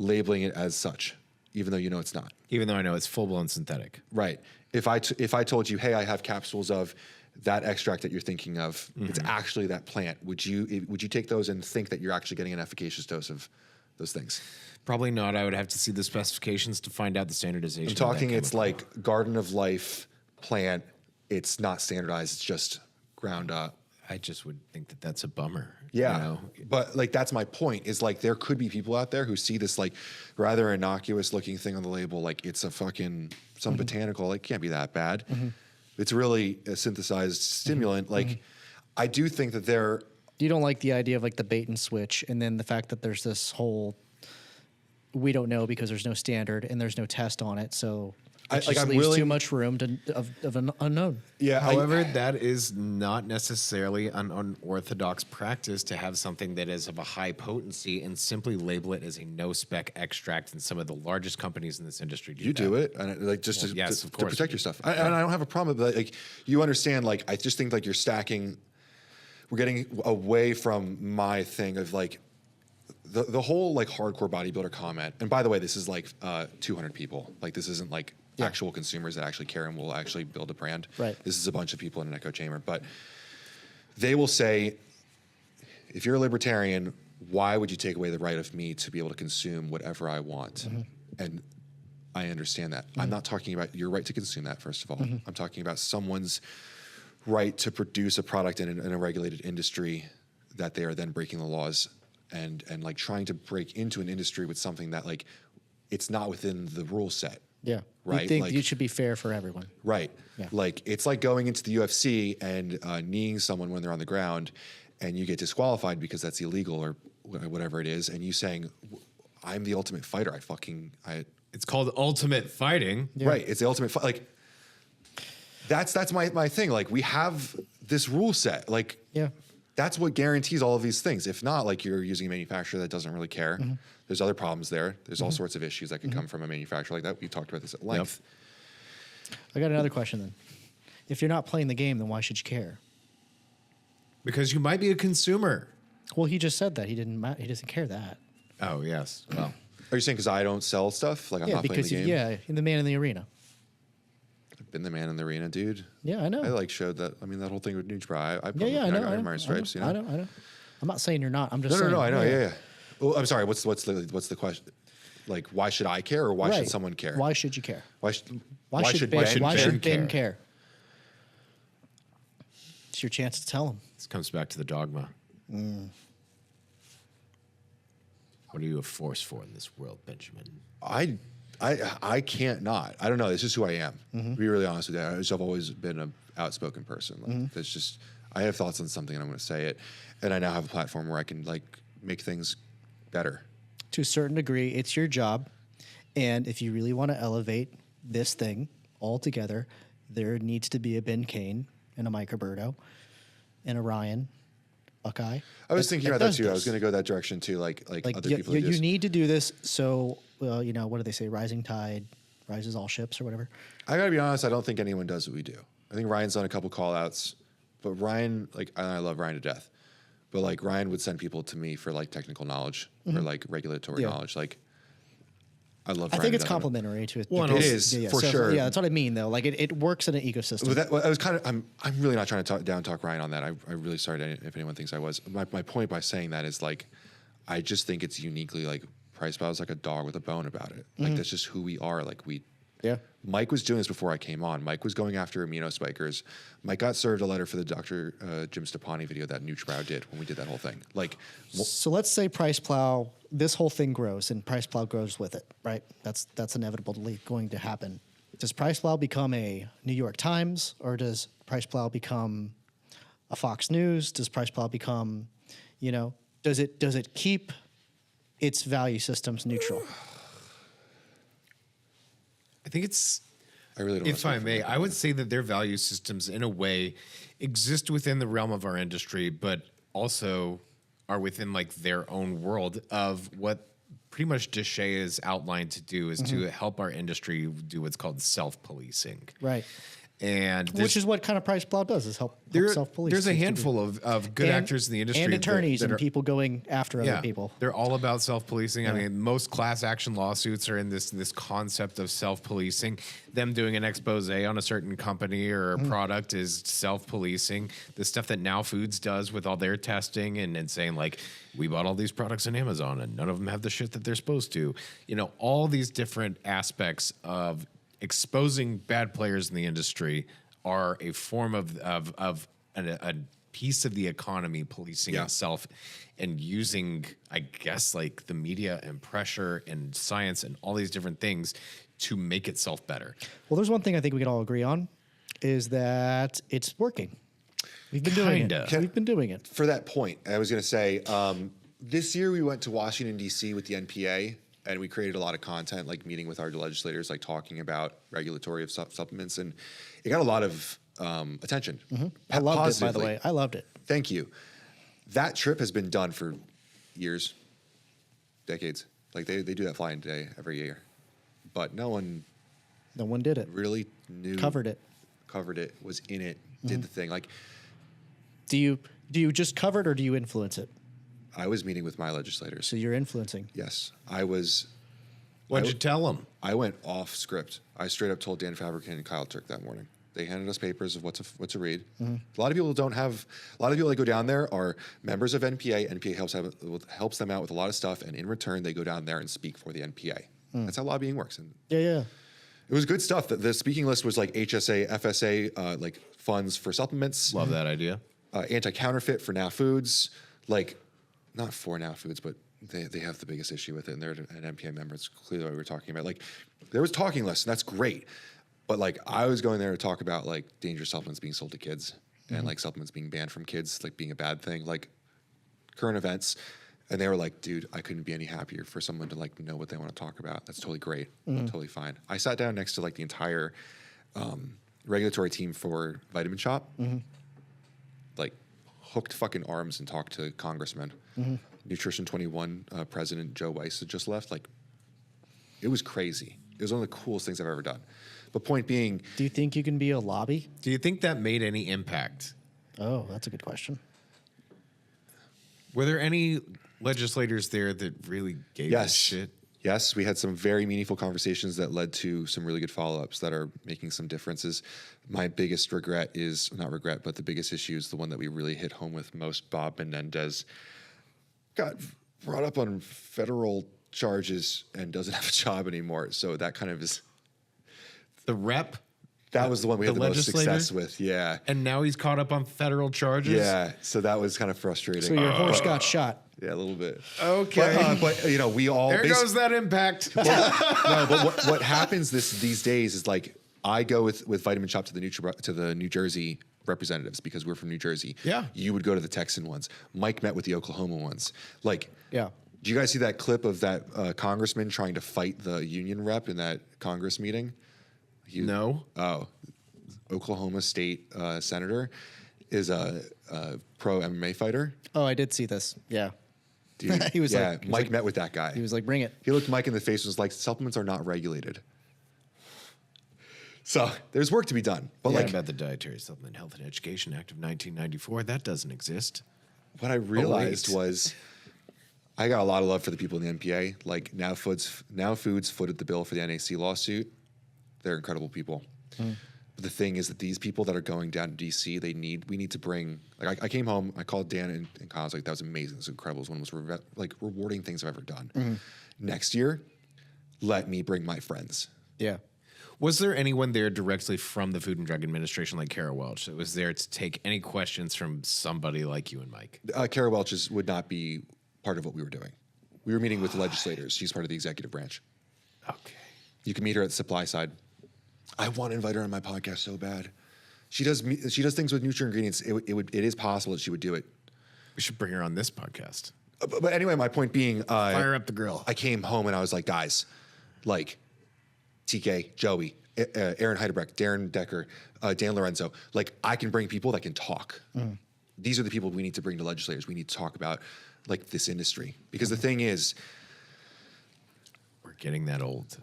Labeling it as such, even though you know it's not. Even though I know it's full-blown synthetic. Right. If I told you, hey, I have capsules of that extract that you're thinking of, it's actually that plant, would you take those and think that you're actually getting an efficacious dose of those things? Probably not. I would have to see the specifications to find out the standardization. I'm talking it's like Garden of Life plant. It's not standardized. It's just ground up. I just would think that that's a bummer. Yeah. You know? But like, that's my point, is like, there could be people out there who see this like rather innocuous looking thing on the label. Like it's a fucking, some botanical, like can't be that bad. It's really a synthesized stimulant. Like I do think that You don't like the idea of like the bait and switch, and then the fact that there's this whole, we don't know because there's no standard and there's no test on it. So it just leaves too much room of an unknown. Yeah. However, that is not necessarily an unorthodox practice to have something that is of a high potency and simply label it as a no-spec extract. And some of the largest companies in this industry do do it, and like just to protect your stuff. And I don't have a problem with that. Like you understand. Like I just think like you're stacking. We're getting away from my thing of like the whole like hardcore bodybuilder comment. And by the way, this is like 200 people. Like this isn't like actual consumers that actually care and will actually build a brand. Right. This is a bunch of people in an echo chamber. But they will say, if you're a libertarian, why would you take away the right of me to be able to consume whatever I want? And I understand that. I'm not talking about your right to consume that, first of all. I'm talking about someone's right to produce a product in a regulated industry that they are then breaking the laws and like trying to break into an industry with something that like it's not within the rule set. Yeah. Right. You think like, you should be fair for everyone. Right. Yeah. Like it's like going into the UFC and kneeing someone when they're on the ground and you get disqualified because that's illegal or whatever it is. And you saying, I'm the ultimate fighter. It's called ultimate fighting. Yeah. Right. It's the ultimate fight. Like that's my thing. Like we have this rule set. Like That's what guarantees all of these things. If not, like you're using a manufacturer that doesn't really care. There's other problems there. There's all sorts of issues that can come from a manufacturer like that. We talked about this at length. I got another question then. If you're not playing the game, then why should you care? Because you might be a consumer. Well, he just said that he doesn't care that. Oh, yes. Well, Are you saying because I don't sell stuff? Like I'm not playing the game? You're the man in the arena. I've been the man in the arena, dude. Yeah, I know. I like showed that. I mean, that whole thing with Nutrabio. I I know. got my stripes. You know. I know. I'm not saying you're not. I'm just saying. No. I know. Yeah. Well, I'm sorry. What's the question? Like, why should I care, or why should someone care? Why should you care? Why should Ben care? It's your chance to tell him. this comes back to the dogma. What are you a force for in this world, Benjamin? I can't not. I don't know. It's just who I am. To be really honest with you, I've always been an outspoken person. Like, that's just, I have thoughts on something and I'm going to say it. And I now have a platform where I can like make things better. To a certain degree, it's your job. And if you really want to elevate this thing altogether, there needs to be a Ben Kane and a Mike Roberto and a Ryan Buckeye. I was thinking about that too. I was going to go that direction too, like other people. You need to do this so, what do they say? Rising tide rises all ships or whatever. I got to be honest. I don't think anyone does what we do. I think Ryan's done a couple call outs, but Ryan, like, I love Ryan to death. But like Ryan would send people to me for like technical knowledge or like regulatory knowledge. Like, I love. I think it's complementary to it. Well, it is for sure. Yeah, that's what I mean though. Like it works in an ecosystem. But that, I was kind of. I'm really not trying to down talk Ryan on that. I really sorry if anyone thinks I was. My point by saying that is like, I just think it's uniquely like Priceplow is like a dog with a bone about it. Like that's just who we are. Like we. Yeah. Mike was doing this before I came on. Mike was going after amino spikers. Mike got served a letter for the Dr. Jim Stepani video that Nutrabio did when we did that whole thing. Like, so let's say Priceplow, this whole thing grows and Priceplow grows with it, right? That's inevitably going to happen. Does Priceplow become a New York Times or does Priceplow become a Fox News? Does Priceplow become, does it keep its value systems neutral? I think it's, I really don't. if I may, I would say that their value systems, in a way, exist within the realm of our industry, but also are within like their own world of what pretty much Deshay is outlined to do is to help our industry do what's called self-policing. Right. And which is what kind of Priceplow does, is help self-police. There's a handful of good actors in the industry. And attorneys that and people going after other people. They're all about self-policing. Yeah. I mean, most class action lawsuits are in this concept of self-policing. Them doing an expose on a certain company or a product is self-policing. The stuff that Now Foods does with all their testing and saying like, we bought all these products on Amazon and none of them have the shit that they're supposed to. All these different aspects of exposing bad players in the industry are a form of a piece of the economy policing itself and using, I guess, like the media and pressure and science and all these different things to make itself better. Well, there's one thing I think we can all agree on is that it's working. We've been doing it. We've been doing it. For that point, I was going to say, this year we went to Washington, D.C. with the NPA. And we created a lot of content, like meeting with our legislators, like talking about regulatory of supplements. And it got a lot of attention. I loved it, by the way. I loved it. Thank you. That trip has been done for years, decades. Like they do that flying day every year. But no one did it. Really knew. Covered it, was in it, did the thing. Like, do you just cover it or do you influence it? I was meeting with my legislators. So you're influencing. Yes, I was. What'd you tell them? I went off script. I straight up told Dan Fabricant and Kyle Turk that morning. They handed us papers of what to read. A lot of people don't have. A lot of people that go down there are members of NPA. NPA helps them out with a lot of stuff, and in return, they go down there and speak for the NPA. That's how lobbying works. And yeah. It was good stuff. The speaking list was like HSA, FSA, like funds for supplements. Love that idea. Anti-counterfeit for Now Foods, like. Not for Now Foods, but they have the biggest issue with it, and they're an NPA member. It's clearly what we were talking about. Like, there was talking lists, and that's great. But like, I was going there to talk about like dangerous supplements being sold to kids, and like supplements being banned from kids, like being a bad thing, like current events. And they were like, "Dude, I couldn't be any happier for someone to like know what they want to talk about. That's totally great, totally fine." I sat down next to like the entire regulatory team for Vitamin Shop, like. hooked fucking arms and talked to congressmen. Nutrition 21 President Joe Weiss had just left. Like, it was crazy. It was one of the coolest things I've ever done. But point being, Do you think you can be a lobby? Do you think that made any impact? Oh, that's a good question. Were there any legislators there that really gave a shit? Yes, we had some very meaningful conversations that led to some really good follow-ups that are making some differences. My biggest regret is, not regret, but the biggest issue is the one that we really hit home with most. Bob Menendez got brought up on federal charges and doesn't have a job anymore. So that kind of is... The rep? That was the one we had the most success with, yeah. And now he's caught up on federal charges? Yeah, so that was kind of frustrating. So your horse got shot. Yeah, a little bit. Okay. But you know, we all... There goes that impact. No, but what happens these days is like I go with Vitamin Shop to the New Jersey representatives because we're from New Jersey. Yeah. You would go to the Texan ones. Mike met with the Oklahoma ones. Like, Yeah. do you guys see that clip of that congressman trying to fight the union rep in that Congress meeting? No. Oh, Oklahoma State senator is a pro MMA fighter. Oh, I did see this. Yeah. Dude, He was yeah, like- he was Mike like- met with that guy. He was like, bring it. He looked Mike in the face and was like, supplements are not regulated. So there's work to be done. But Like like about the Dietary Supplement Health and Education Act of 1994, that doesn't exist. what I realized wait. was I got a lot of love for the people in the NPA. Like Now Foods footed the bill for the NAC lawsuit. They're incredible people. But the thing is that these people that are going down to DC, we need to bring, like I came home, I called Dan and Kyle, I was like, that was amazing. This was incredible. It was one of the most rewarding things I've ever done. Next year, let me bring my friends. Yeah. Was there anyone there directly from the Food and Drug Administration like Kara Welch that was there to take any questions from somebody like you and Mike? Kara Welch would not be part of what we were doing. We were meeting with the legislators. She's part of the executive branch. Okay. You can meet her at the supply side. I want to invite her on my podcast so bad. She does things with Nutri Ingredients. It is possible that she would do it. We should bring her on this podcast. But anyway, my point being, Fire up the grill. I came home and I was like, guys, like TK, Joey, Aaron Heidebrecht, Darren Decker, Dan Lorenzo, like I can bring people that can talk. These are the people we need to bring to legislators. We need to talk about like this industry because the thing is, We're getting that old.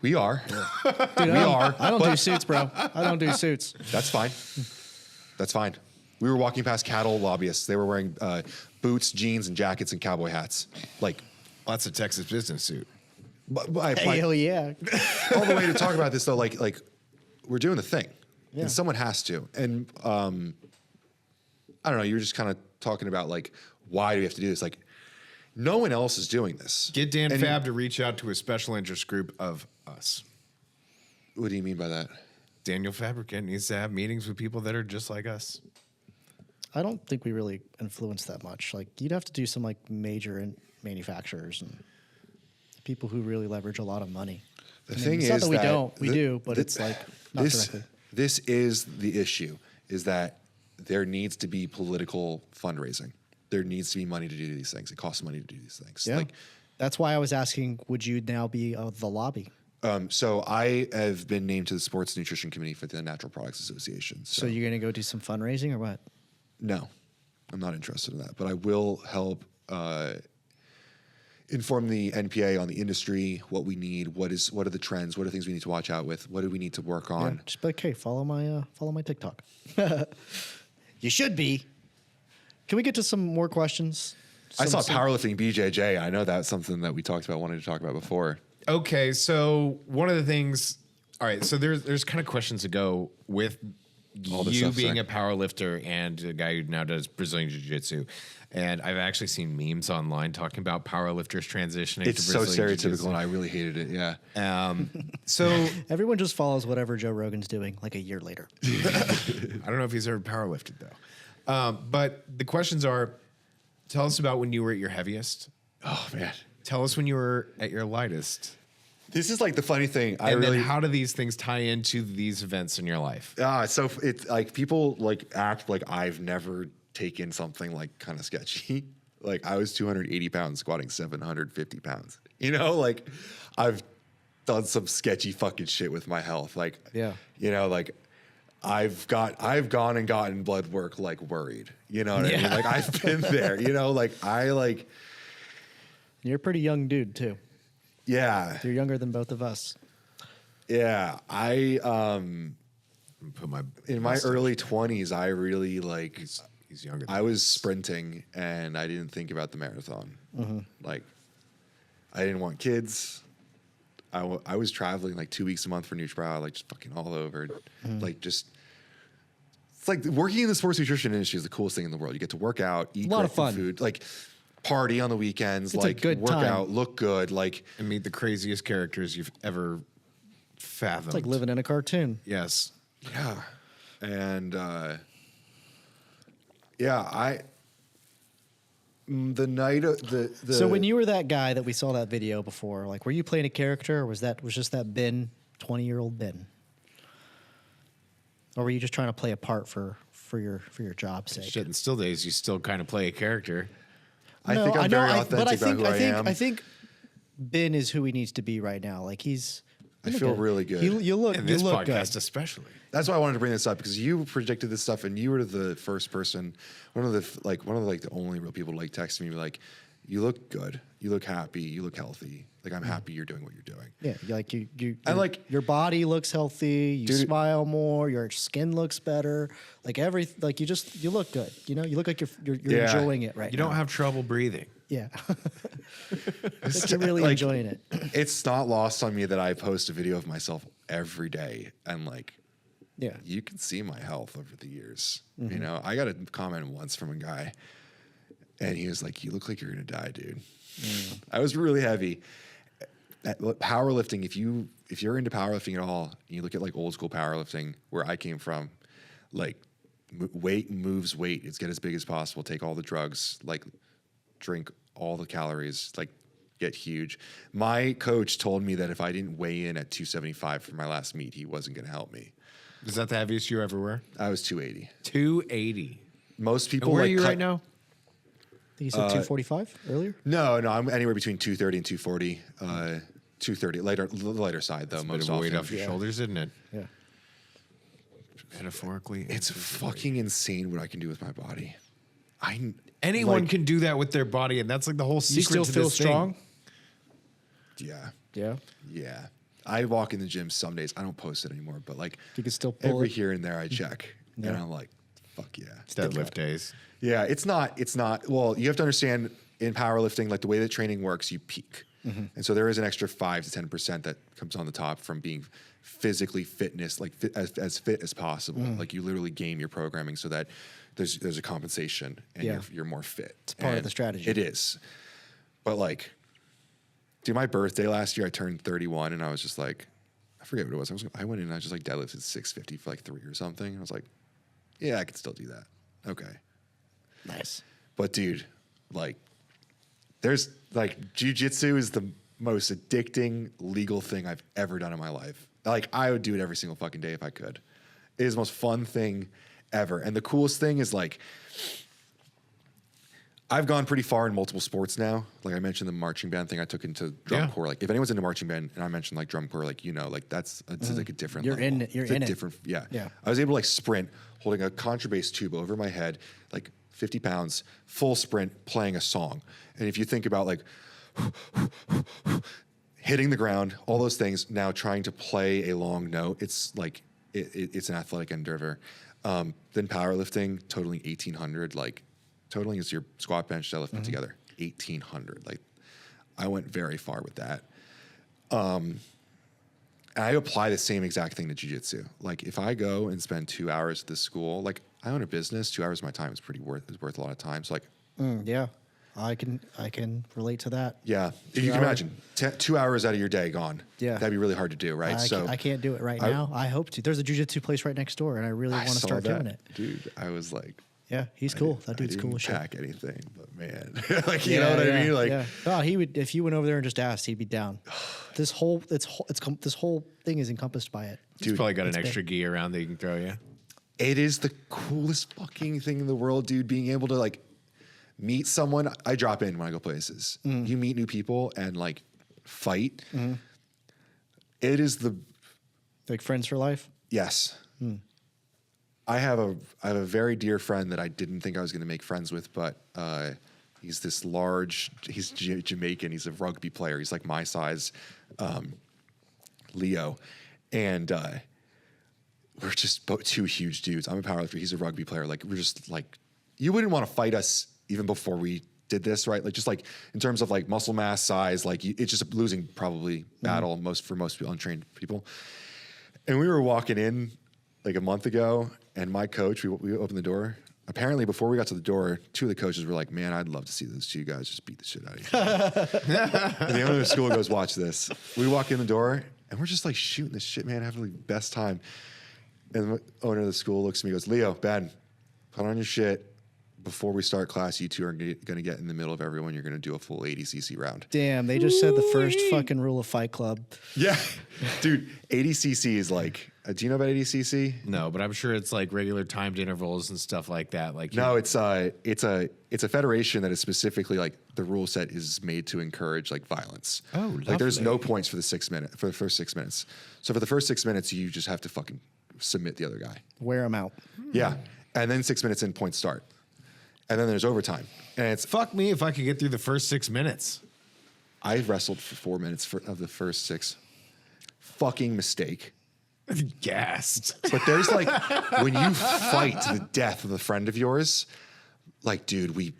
we are. Dude, I don't do suits, bro. I don't do suits. That's fine. That's fine. We were walking past cattle lobbyists. They were wearing boots, jeans, and jackets and cowboy hats. Like, Well, that's a Texas business suit. Hell yeah. all the way to talk about this though, like we're doing the thing, Yeah. and someone has to. And I don't know. You were just kind of talking about like why do we have to do this? Like, no one else is doing this. Get Dan And Fab to reach out to a special interest group of us. What do you mean by that? Daniel Fabricant needs to have meetings with people that are just like us. I don't think we really influence that much. Like you'd have to do some like major manufacturers and people who really leverage a lot of money. The I mean, thing it's is not that we that don't. We do, but it's like not this, directly. This is the issue: is that there needs to be political fundraising. There needs to be money to do these things. It costs money to do these things. Yeah. Like, That's why I was asking, would you now be the lobby? so I have been named to the Sports Nutrition Committee for the Natural Products Association. So you're going to go do some fundraising or what? No, I'm not interested in that. But I will help inform the NPA on the industry, what we need, what are the trends, what are things we need to watch out with, what do we need to work on. Yeah, just be like, hey, follow my TikTok. You should be. Can we get to some more questions? I saw Some- Powerlifting BJJ. I know that's something that we talked about, wanted to talk about before. Okay, so one of the things, all right, so there's kind of questions to go with All the you stuff being saying. a power lifter and a guy who now does Brazilian Jiu-Jitsu. And I've actually seen memes online talking about power lifters transitioning It's to so Brazilian stereotypical, Jiu-Jitsu. and I really hated it. Yeah. So Everyone just follows whatever Joe Rogan's doing like a year later. I don't know if he's ever power lifted though. But the questions are, tell us about when you were at your heaviest. Oh man, Tell us when you were at your lightest. this is like the funny thing. And then how do these things tie into these events in your life? So it's like people like act like I've never taken something like kind of sketchy. Like I was 280 pounds squatting 750 pounds. You know, like I've done some sketchy fucking shit with my health. Like, Yeah. you know, like I've gone and gotten blood work like worried. You know what I mean? Like I've been there. You know, like You're a pretty young dude too. Yeah. You're younger than both of us. Yeah. I Put my in my early 20s, I really like. He's younger. Than I was sprinting and I didn't think about the marathon. Like, I didn't want kids. I was traveling like 2 weeks a month for Nutrabio, like just fucking all over. Like just, it's like working in the sports nutrition industry is the coolest thing in the world. You get to work out, eat A lot great of fun. food, like party on the weekends, It's a like good work time. out, look good. Like, and meet the craziest characters you've ever fathomed. It's like living in a cartoon. Yes. yeah. And, yeah, the night of the So when you were that guy that we saw that video before, like, were you playing a character, or was just that Ben, 20-year-old Ben, or were you just trying to play a part for your job's sake? Shit, in still days, you still kind of play a character. I think I'm very authentic but I about think, who I am. I think Ben is who he needs to be right now. Like I feel really good. You look. In You this look podcast, good. especially. That's why I wanted to bring this up, because you predicted this stuff and you were the first person, one of the only real people to like text me like, you look good, you look happy, you look healthy. Like, I'm happy you're doing what you're doing. Yeah, like you And, like, your body looks healthy. You Dude, smile more. Your skin looks better. Like you look good. You know, you look like you're Yeah. enjoying it right You now. don't have trouble breathing. Yeah, that you're really Like, enjoying it. It's not lost on me that I post a video of myself every day, and like, Yeah, you can see my health over the years. You know, I got a comment once from a guy, and he was like, "You look like you're gonna die, dude." I was really heavy. Powerlifting, if you're into powerlifting at all, and you look at like old school powerlifting where I came from, like weight moves weight. It's get as big as possible. Take all the drugs, like drink all the calories, like get huge. My coach told me that if I didn't weigh in at 275 for my last meet, he wasn't going to help me. Is that the heaviest you ever were? I was 280. 280. Most people And where like are you cut- right now? I think you said 245 earlier. No, I'm anywhere between 230 and 240. 230, the lighter side though. Bit Most of a weight often. off your shoulders, isn't it? Yeah, Metaphorically. It's fucking insane what I can do with my body. Anyone like- can do that with their body, and that's like the whole secret. you still to feel this thing. strong. Yeah. Yeah, Yeah. I walk in the gym some days. I don't post it anymore, but like you can still pull every it. here and there I check. Yeah. And I'm like, fuck yeah. It's deadlift days. Yeah, it's not. Well, you have to understand in powerlifting, like the way that training works, you peak. And so there is an extra 5 to 10% that comes on the top from being physically fitness, like as fit as possible. Like you literally game your programming so that there's a compensation and Yeah. you're more fit. It's part of the strategy. It is. But like, dude, my birthday last year, I turned 31 and I was just like, I forget what it was. I went in and I just like deadlifted 650 for like 3 or something. I was like, yeah, I could still do that. Okay. Nice. But dude, like, there's like jujitsu is the most addicting legal thing I've ever done in my life. Like, I would do it every single fucking day if I could. It is the most fun thing ever. And the coolest thing is like, I've gone pretty far in multiple sports now. Like I mentioned the marching band thing I took into drum corps. Like if anyone's into marching band and I mentioned like drum corps, like, you know, like it's like a different You're level. in it. You're It's a in it. different, yeah. Yeah. I was able to like sprint holding a contrabass tube over my head, like 50 pounds, full sprint, playing a song. And if you think about like hitting the ground, all those things, now trying to play a long note, it's like, it's an athletic endeavor. Then powerlifting, totaling 1,800, like totaling is your squat, bench, deadlift put together, 1,800. Like I went very far with that. And I apply the same exact thing to jiu-jitsu. Like if I go and spend 2 hours at this school, like I own a business, 2 hours of my time is worth a lot of time. So like, Yeah, I can relate to that. yeah, if you can imagine 2 hours out of your day gone. Yeah. That'd be really hard to do, right? I can't do it right now. I hope to. There's a jiu-jitsu place right next door, and I really want to saw start that. doing it. Dude, I was like, Yeah, he's cool. That dude's I cool didn't as shit. pack anything, but man, like you know what I mean? Like, yeah. Oh, he would if you went over there and just asked, he'd be down. This whole thing is encompassed by it. He's probably got an it's extra gi around that he can throw you. it is the coolest fucking thing in the world, dude. Being able to like meet someone. I drop in when I go places. You meet new people and like fight. It is the Like friends for life. yes. I have a very dear friend that I didn't think I was going to make friends with, but he's this large. He's Jamaican. He's a rugby player. He's like my size, Leo, and we're just both two huge dudes. I'm a powerlifter. He's a rugby player. Like we're just like you wouldn't want to fight us even before we did this, right? Like just like in terms of like muscle mass, size, like it's just a losing probably battle for most people, untrained people. And we were walking in like a month ago, and my coach, we opened the door. Apparently, before we got to the door, two of the coaches were like, "Man, I'd love to see those two guys just beat the shit out of each other." And the owner of the school goes, "Watch this." We walk in the door, and we're just like shooting this shit, man, having the best time. And the owner of the school looks at me and goes, "Leo, Ben, put on your shit. Before we start class, you two are going to get in the middle of everyone. You're going to do a full 80cc round." Damn, they just said the first fucking rule of Fight Club. Yeah. Dude, 80cc is like, do you know about 80cc? No, but I'm sure it's like regular timed intervals and stuff like that. Like No, it's a federation that is specifically like the rule set is made to encourage like violence. Oh, like there's lovely. no points for the first 6 minutes. So for the first 6 minutes, you just have to fucking submit the other guy. Wear them out. Yeah. And then 6 minutes in, points start. And then there's overtime. And it's fuck me if I could get through the first 6 minutes. I wrestled for 4 minutes of the first 6. Fucking mistake. Gassed. But there's like when you fight to the death of a friend of yours, like dude, we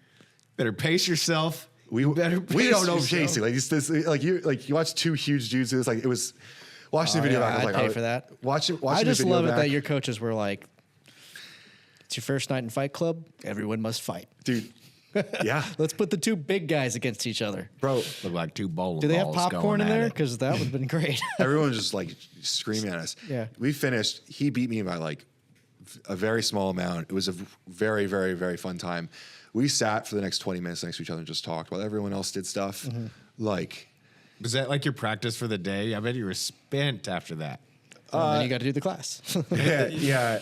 Better pace yourself. we better we don't know pace chasing. yourself. Like you watch two huge dudes. It was like it was watching the video. Yeah, back, I was I'd like, pay for that. Watching I the just video love it back, that your coaches were like, "It's your first night in Fight Club. Everyone must fight. dude. Yeah, Let's put the two big guys against each other." bro. Look like two bowling Do they have balls popcorn in going at there? it. Because that would have been great. Everyone was just like screaming at us. Yeah. We finished. He beat me by like a very small amount. It was a very, very, very fun time. We sat for the next 20 minutes next to each other and just talked while everyone else did stuff. Like, Was that like your practice for the day? I bet you were spent after that. And then you got to do the class. yeah.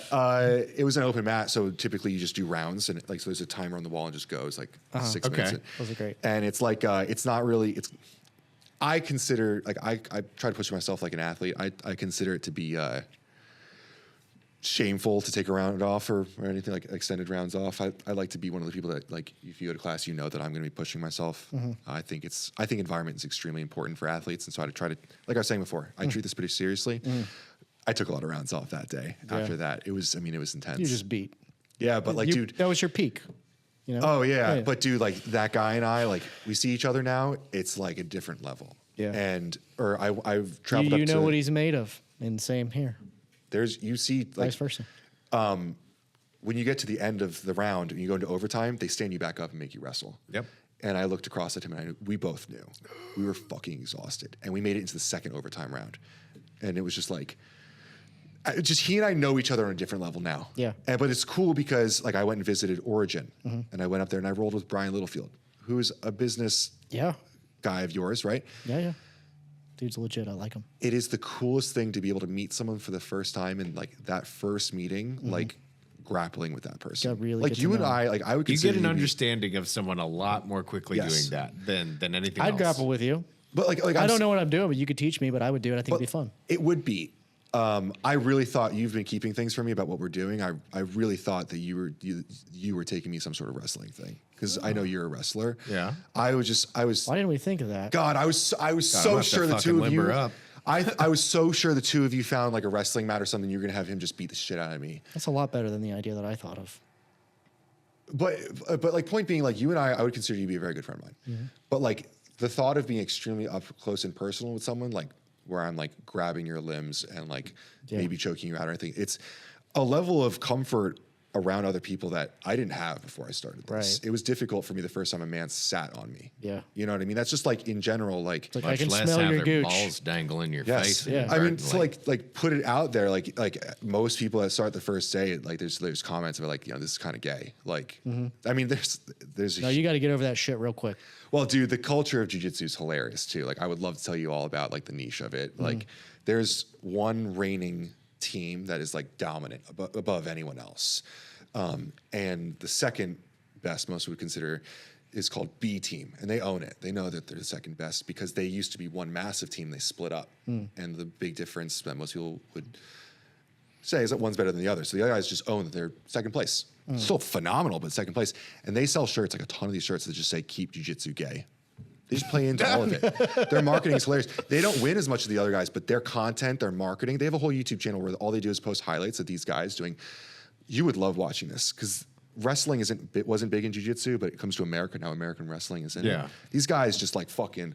It was an open mat, so typically you just do rounds, and like so there's a timer on the wall and just goes like 6 Okay. minutes. Those are great. And it's like it's not really. It's I consider like I try to push myself like an athlete. I consider it to be shameful to take a round off or anything like extended rounds off. I like to be one of the people that like if you go to class, you know that I'm going to be pushing myself. I think environment is extremely important for athletes, and so I try to like I was saying before, I treat this pretty seriously. I took a lot of rounds off that day. After that, it was intense. You just beat. Yeah, but like, dude. That was your peak. You know? Oh yeah, but dude, like that guy and I, like we see each other now. It's like a different level. Yeah. And I've traveled. you up know to, what he's made of, and same here. you see like Vice versa. when you get to the end of the round and you go into overtime, they stand you back up and make you wrestle. Yep. And I looked across at him and we both knew we were fucking exhausted, and we made it into the second overtime round, and it was just like. Just he and I know each other on a different level now. Yeah. But it's cool because like I went and visited Origin, and I went up there and I rolled with Brian Littlefield, who is a business Yeah. guy of yours, right? Yeah. Dude's legit. I like him. It is the coolest thing to be able to meet someone for the first time, and like that first meeting, like grappling with that person. Got really like get to you and know. I, like I would You consider get an you to be- understanding of someone a lot more quickly Yes. doing that than anything I'd else. grapple with you. but like I don't know what I'm doing, but you could teach me. But I would do it. I think it'd be fun. It would be. I really thought you've been keeping things from me about what we're doing. I really thought that you were taking me some sort of wrestling thing because I know you're a wrestler. Yeah. I was. Why didn't we think of that? God, I was so I'm gonna sure have to the fucking two of you. limber up. I was so sure the two of you found like a wrestling mat or something. You're gonna have him just beat the shit out of me. That's a lot better than the idea that I thought of. But like point being, like you and I would consider you to be a very good friend of mine. But like the thought of being extremely up close and personal with someone, like where I'm like grabbing your limbs and like maybe choking you out or anything, it's a level of comfort around other people that I didn't have before I started this. Right. It was difficult for me the first time a man sat on me. Yeah. You know what I mean? That's just like in general, like Like, I Much can less smell have your their gooch. balls dangle in your yes. face. Yeah. I mean, inadvertently. so like put it out there. Like most people that start the first day, like there's comments about like, you know, this is kind of gay. Like, I mean, there's a No, you got to get over that shit real quick. well, dude, the culture of jiu-jitsu is hilarious too. Like I would love to tell you all about like the niche of it. Like there's one reigning team that is like dominant above anyone else. And the second best most would consider is called B team, and they own it. They know that they're the second best because they used to be one massive team. They split up, and the big difference that most people would say is that one's better than the other. So the other guys just own that they're second place. Still phenomenal, but second place. And they sell shirts, like a ton of these shirts that just say "Keep Jiu-Jitsu Gay." They just play into all of it. Their marketing is hilarious. They don't win as much as the other guys, but their content, their marketing, they have a whole YouTube channel where all they do is post highlights of these guys doing. You would love watching this because wrestling wasn't big in jiu-jitsu, but it comes to America now. American wrestling is in it. These guys just like fucking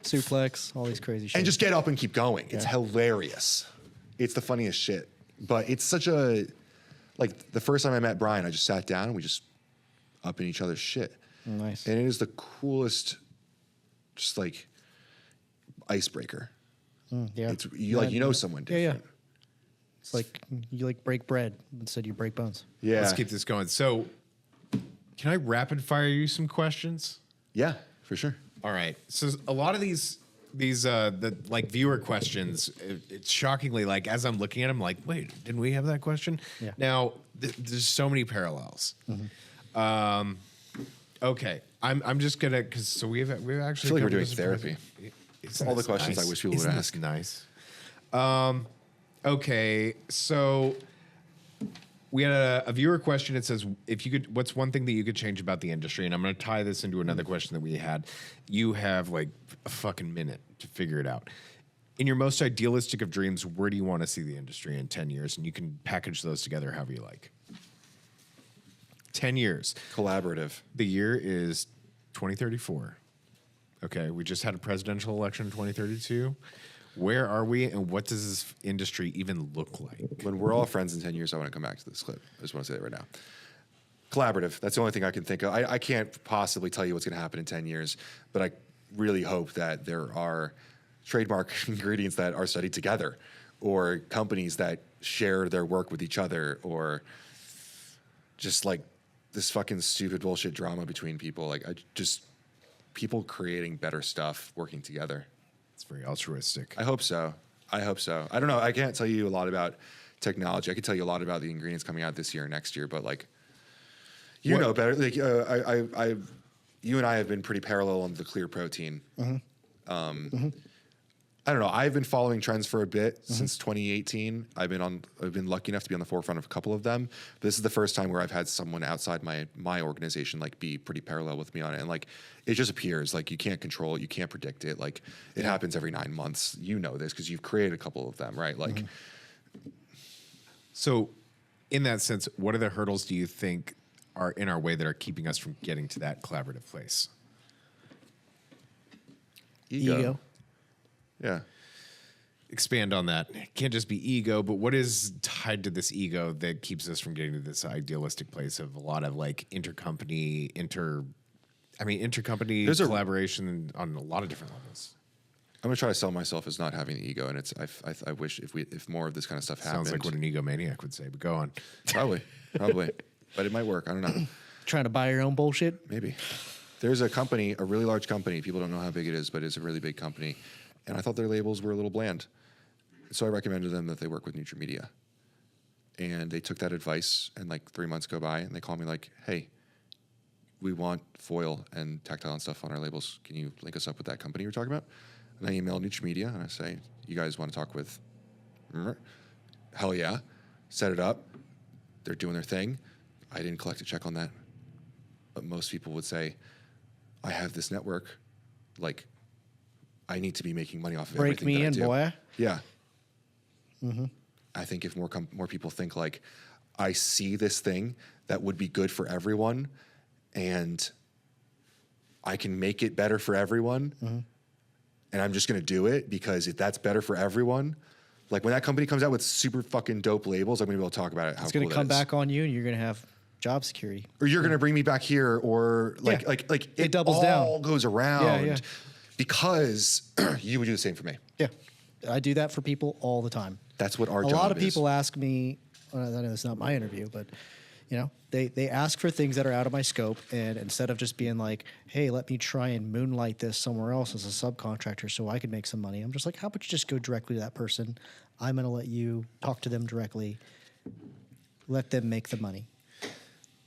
suplex, all these crazy shit. And just get up and keep going. It's hilarious. It's the funniest shit. But it's such a, like the first time I met Brian, I just sat down and we just up in each other's shit. Nice. And it is the coolest, just like icebreaker. Yeah. It's you know someone different. Yeah. It's like you like break bread instead you break bones. Yeah. Let's keep this going. So can I rapid fire you some questions? Yeah, for sure. All right. So a lot of these the like viewer questions, it's shockingly like as I'm looking at them, like, wait, didn't we have that question? Yeah. Now there's so many parallels. Okay, I'm just gonna because we've actually I feel like we're covered doing this in therapy. Isn't All the this questions nice? I wish people Isn't would this ask. Nice. Okay, so we had a viewer question. It says, if you could, what's one thing that you could change about the industry? And I'm going to tie this into another question that we had. You have like a fucking minute to figure it out. In your most idealistic of dreams, where do you want to see the industry in 10 years? And you can package those together however you like. 10 years. Collaborative. The year is 2034. Okay, we just had a presidential election in 2032. Where are we, and what does this industry even look like? When we're all friends in 10 years, I want to come back to this clip. I just want to say that right now. Collaborative. That's the only thing I can think of. I can't possibly tell you what's going to happen in 10 years, but I really hope that there are trademark ingredients that are studied together, or companies that share their work with each other, or just like this fucking stupid bullshit drama between people. Like people creating better stuff, working together. It's very altruistic. I hope so. I don't know. I can't tell you a lot about technology. I can tell you a lot about the ingredients coming out this year and next year, but like, you know better. Like, you and I have been pretty parallel on the clear protein. I don't know. I've been following trends for a bit since 2018. I've been lucky enough to be on the forefront of a couple of them. But this is the first time where I've had someone outside my organization like be pretty parallel with me on it. And like it just appears. Like you can't control it, you can't predict it. Like it happens every 9 months. You know this because you've created a couple of them, right? Like So in that sense, what are the hurdles do you think are in our way that are keeping us from getting to that collaborative place? Ego. Yeah. Expand on that. It can't just be ego, but what is tied to this ego that keeps us from getting to this idealistic place of a lot of like intercompany collaboration on a lot of different levels? I'm gonna try to sell myself as not having the ego, and it's I wish if more of this kind of stuff happened. Sounds like what an egomaniac would say, but go on. Probably, but it might work. I don't know. Trying to buy your own bullshit. Maybe. There's a company, a really large company. People don't know how big it is, but it's a really big company. And I thought their labels were a little bland. So I recommended them that they work with Nutrabio. And they took that advice, and like 3 months go by, and they call me like, hey, we want foil and tactile and stuff on our labels. Can you link us up with that company you were talking about? And I email Nutrabio, and I say, you guys want to talk with? Hell yeah. Set it up. They're doing their thing. I didn't collect a check on that. But most people would say, I have this network, like, I need to be making money off of Break everything me that I in, do. boy. Yeah. I think if more people think like, I see this thing that would be good for everyone, and I can make it better for everyone, and I'm just going to do it because if that's better for everyone, like when that company comes out with super fucking dope labels, I'm going to be able to talk about it. It's going to come back on you, and you're going to have job security. Or you're going to bring me back here, or like, Yeah. like It doubles all down. goes around. Yeah. Because you would do the same for me. Yeah. I do that for people all the time. That's what our A job is. lot of people ask me, I know it's not my interview, but you know, they ask for things that are out of my scope, and instead of just being like, hey, let me try and moonlight this somewhere else as a subcontractor so I can make some money, I'm just like, how about you just go directly to that person? I'm going to let you talk to them directly. Let them make the money.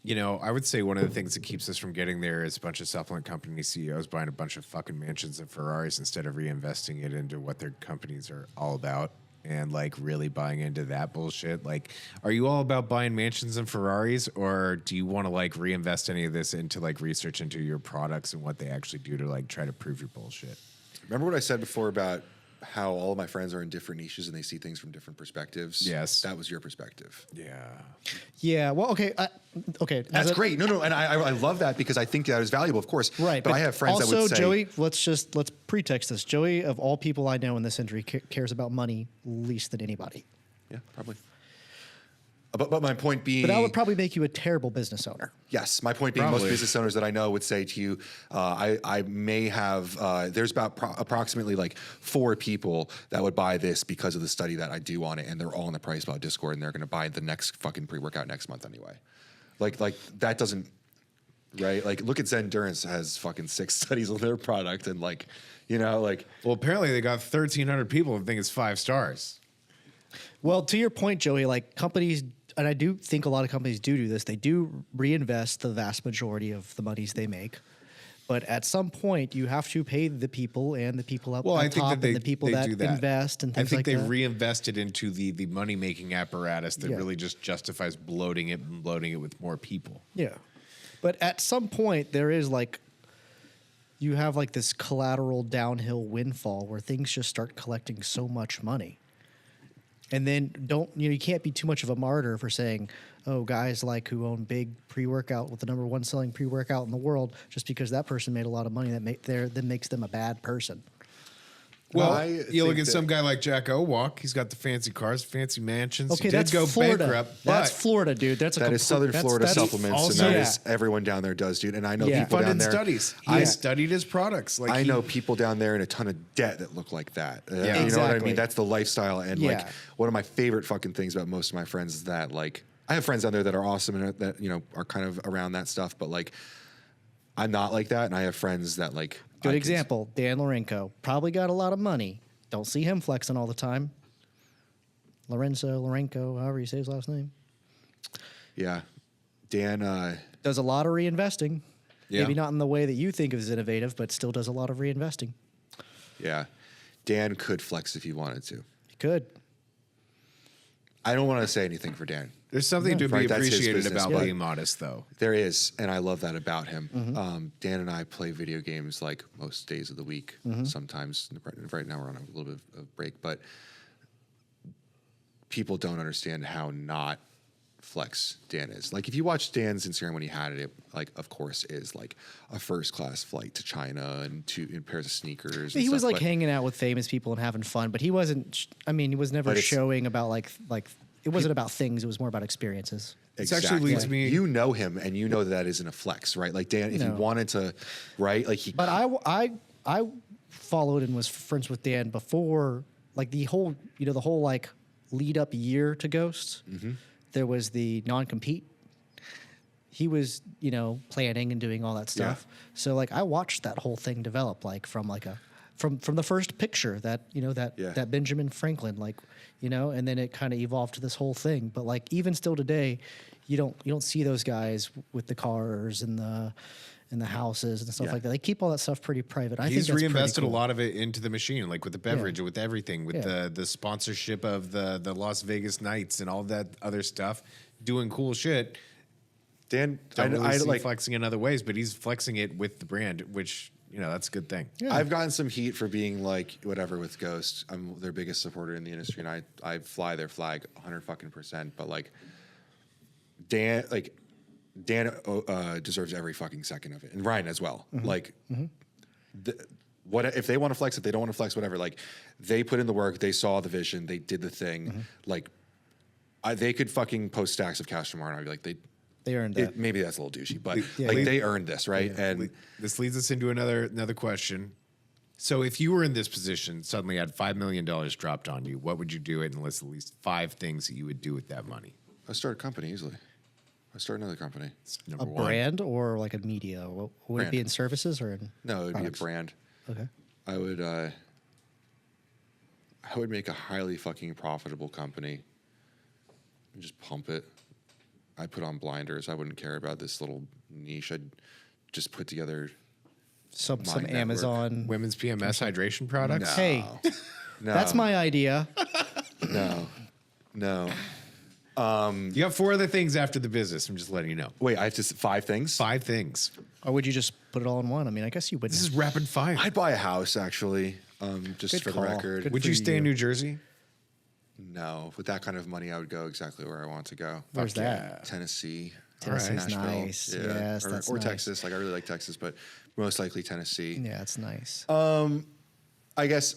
You know, I would say one of the things that keeps us from getting there is a bunch of supplement company CEOs buying a bunch of fucking mansions and Ferraris instead of reinvesting it into what their companies are all about. and like really buying into that bullshit? Like, are you all about buying mansions and Ferraris, or do you want to like reinvest any of this into like research into your products and what they actually do to like try to prove your bullshit? Remember what I said before about how all of my friends are in different niches and they see things from different perspectives? Yes. That was your perspective. Yeah. Yeah. Well, okay. Okay. That's great. No, and I love that because I think that is valuable, of course. Right. But I have friends also, that would say, Joey, let's pretext this. Joey, of all people I know in this industry, cares about money least than anybody. yeah, probably. But my point being, But that would probably make you a terrible business owner. yes, my point being, Probably. most business owners that I know would say to you, I may have, there's about approximately like 4 people that would buy this because of the study that I do on it, and they're all in the Priceplow Discord, and they're going to buy the next fucking pre-workout next month anyway. Like that doesn't, right? Like look at Xendurance has fucking 6 studies on their product, and like, you know, like Well, apparently they got 1,300 people who think it's 5 stars. Well, to your point, Joey, like companies, and I do think a lot of companies do this, they do reinvest the vast majority of the monies they make. But at some point, you have to pay the people and the people up Well, at I think top that they and the people they that do that. invest and I things think like they that. reinvested into the money making apparatus that Yeah. really just justifies bloating it and bloating it with more people. Yeah. But at some point, there is like, you have like this collateral downhill windfall where things just start collecting so much money. And then you can't be too much of a martyr for saying, oh, guys like who own big pre-workout with the number 1 selling pre-workout in the world, just because that person made a lot of money, that makes them a bad person. Well, I you look think at that- some guy like Jack Owalk. He's got the fancy cars, fancy mansions. Okay, he did that's go Florida. bankrupt. That's but Florida, dude. That is Southern Florida supplements, also- and that Yeah. is everyone down there does, dude. And I know Yeah. people down funded there. studies. He I has studied his products. Like I he- know people down there in a ton of debt that look like that. You know what I Exactly. mean? That's the lifestyle. And Yeah. like one of my favorite fucking things about most of my friends is that like I have friends down there that are awesome and that, you know, are kind of around that stuff. But like I'm not like that. And I have friends that like. Good example, Dan Lorenko. Probably got a lot of money. Don't see him flexing all the time. Lorenko, however you say his last name. Yeah. Dan, Does a lot of reinvesting. Yeah. Maybe not in the way that you think is innovative, but still does a lot of reinvesting. yeah. Dan could flex if he wanted to. He could. I don't want to say anything for Dan. There's something to Right, be that's his appreciated business, about but- being modest, though. There is, and I love that about him. Dan and I play video games like most days of the week. Sometimes, right now we're on a little bit of break, but people don't understand how not flex Dan is. Like if you watch Dan's Instagram when he had it, like of course is like a first class flight to China and in pairs of sneakers. and He was stuff, like but- hanging out with famous people and having fun, but he wasn't. I mean, he was never But it's- showing about like it wasn't about things. It was more about experiences. This actually leads me- You know him, and you know that isn't a flex, right? Like Dan, if he No. wanted to, right? Like he. But I followed and was friends with Dan before, like the whole like lead up year to Ghost. There was the non-compete. He was, planning and doing all that stuff. So like I watched that whole thing develop, like from the first picture that that Benjamin Franklin, and then it kind of evolved to this whole thing. But like even still today, you don't see those guys with the cars and the houses and stuff Yeah. like that. They keep all that stuff pretty private. I think He's that's pretty reinvested cool. a lot of it into the machine, like with the beverage, with everything, with Yeah. the sponsorship of the Las Vegas Knights and all that other stuff, doing cool shit. Dan, Don't really see like flexing in other ways, but he's flexing it with the brand, which that's a good thing. Yeah. I've gotten some heat for being like whatever with Ghost. I'm their biggest supporter in the industry, and I fly their flag 100%. But like Dan deserves every fucking second of it, and Ryan as well. Like, what if they want to flex? If they don't want to flex, whatever. Like, they put in the work, they saw the vision, they did the thing. Like, they could fucking post stacks of cash tomorrow, and I'd be like, They earned that. maybe that's a little douchey, but Yeah. like they earned this, right? And This leads us into another question. So if you were in this position, suddenly had $5 million dropped on you, what would you do and list at least 5 things that you would do with that money? I start a company easily. I start another company. That's a number one. brand or like a media? Would it be Brand. in services or in No, it would products? be a brand. Okay. I would make a highly fucking profitable company and just pump it. I'd put on blinders. I wouldn't care about this little niche. I'd just put together. Some network. Amazon. Women's PMS hydration products? Hey, No. that's my idea. No. You got 4 other things after the business. I'm just letting you know. Wait, I have just 5 things? 5 things. Or would you just put it all in one? I mean, I guess you would. This is rapid fire. I'd buy a house, actually, just Good for call. the record. Good Would for you stay in you. New Jersey? No, with that kind of money, I would go exactly where I want to go. Where's that? Tennessee. Tennessee's Nashville. nice. Yes, or, that's or nice. Texas. Like I really like Texas, but most likely Tennessee. Yeah, it's nice. I guess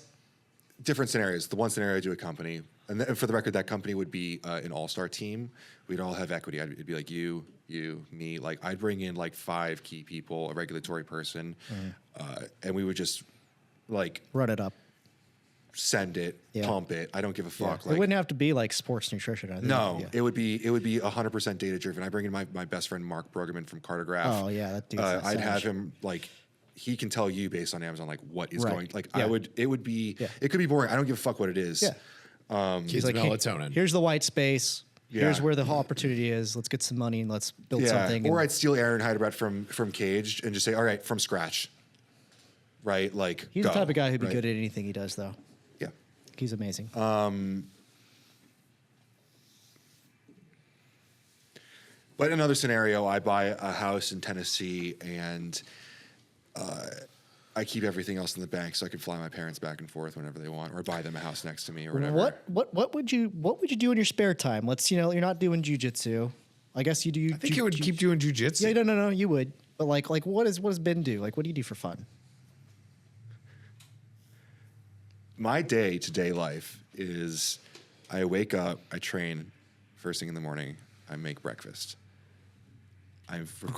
different scenarios. The one scenario, I do a company, and for the record, that company would be an all-star team. We'd all have equity. It'd be like you, me. Like I'd bring in like 5 key people, a regulatory person, and we would just like Run it up. send it, Yeah. pump it. I don't give a fuck. it Like wouldn't have to be like sports nutrition. I think. no, Yeah. it would be 100% data driven. I bring in my best friend Mark Brueggemann from Cartograph. Oh, yeah, that dude's I'd have savage. him like he can tell you based on Amazon like what is Right. going. Like Yeah. it would be Yeah. it could be boring. I don't give a fuck what it is. Yeah. Kids Like, hey, melatonin. here's the white space. Here's Yeah. where the opportunity is. Let's get some money and let's build something. Or and- I'd steal Aaron Heidelberg from Caged and just say, all right, from scratch. Right? Like He's go, the type of guy who'd be right? good at anything he does, though. Yeah. He's amazing. But in another scenario, I buy a house in Tennessee and I keep everything else in the bank so I can fly my parents back and forth whenever they want, or buy them a house next to me or whatever. What would you do in your spare time? Let's you're not doing jujitsu. I guess you do. I think you would keep doing jujitsu. Yeah, no, you would. But like what does Ben do? Like, what do you do for fun? My day-to-day life is I wake up, I train first thing in the morning, I make breakfast.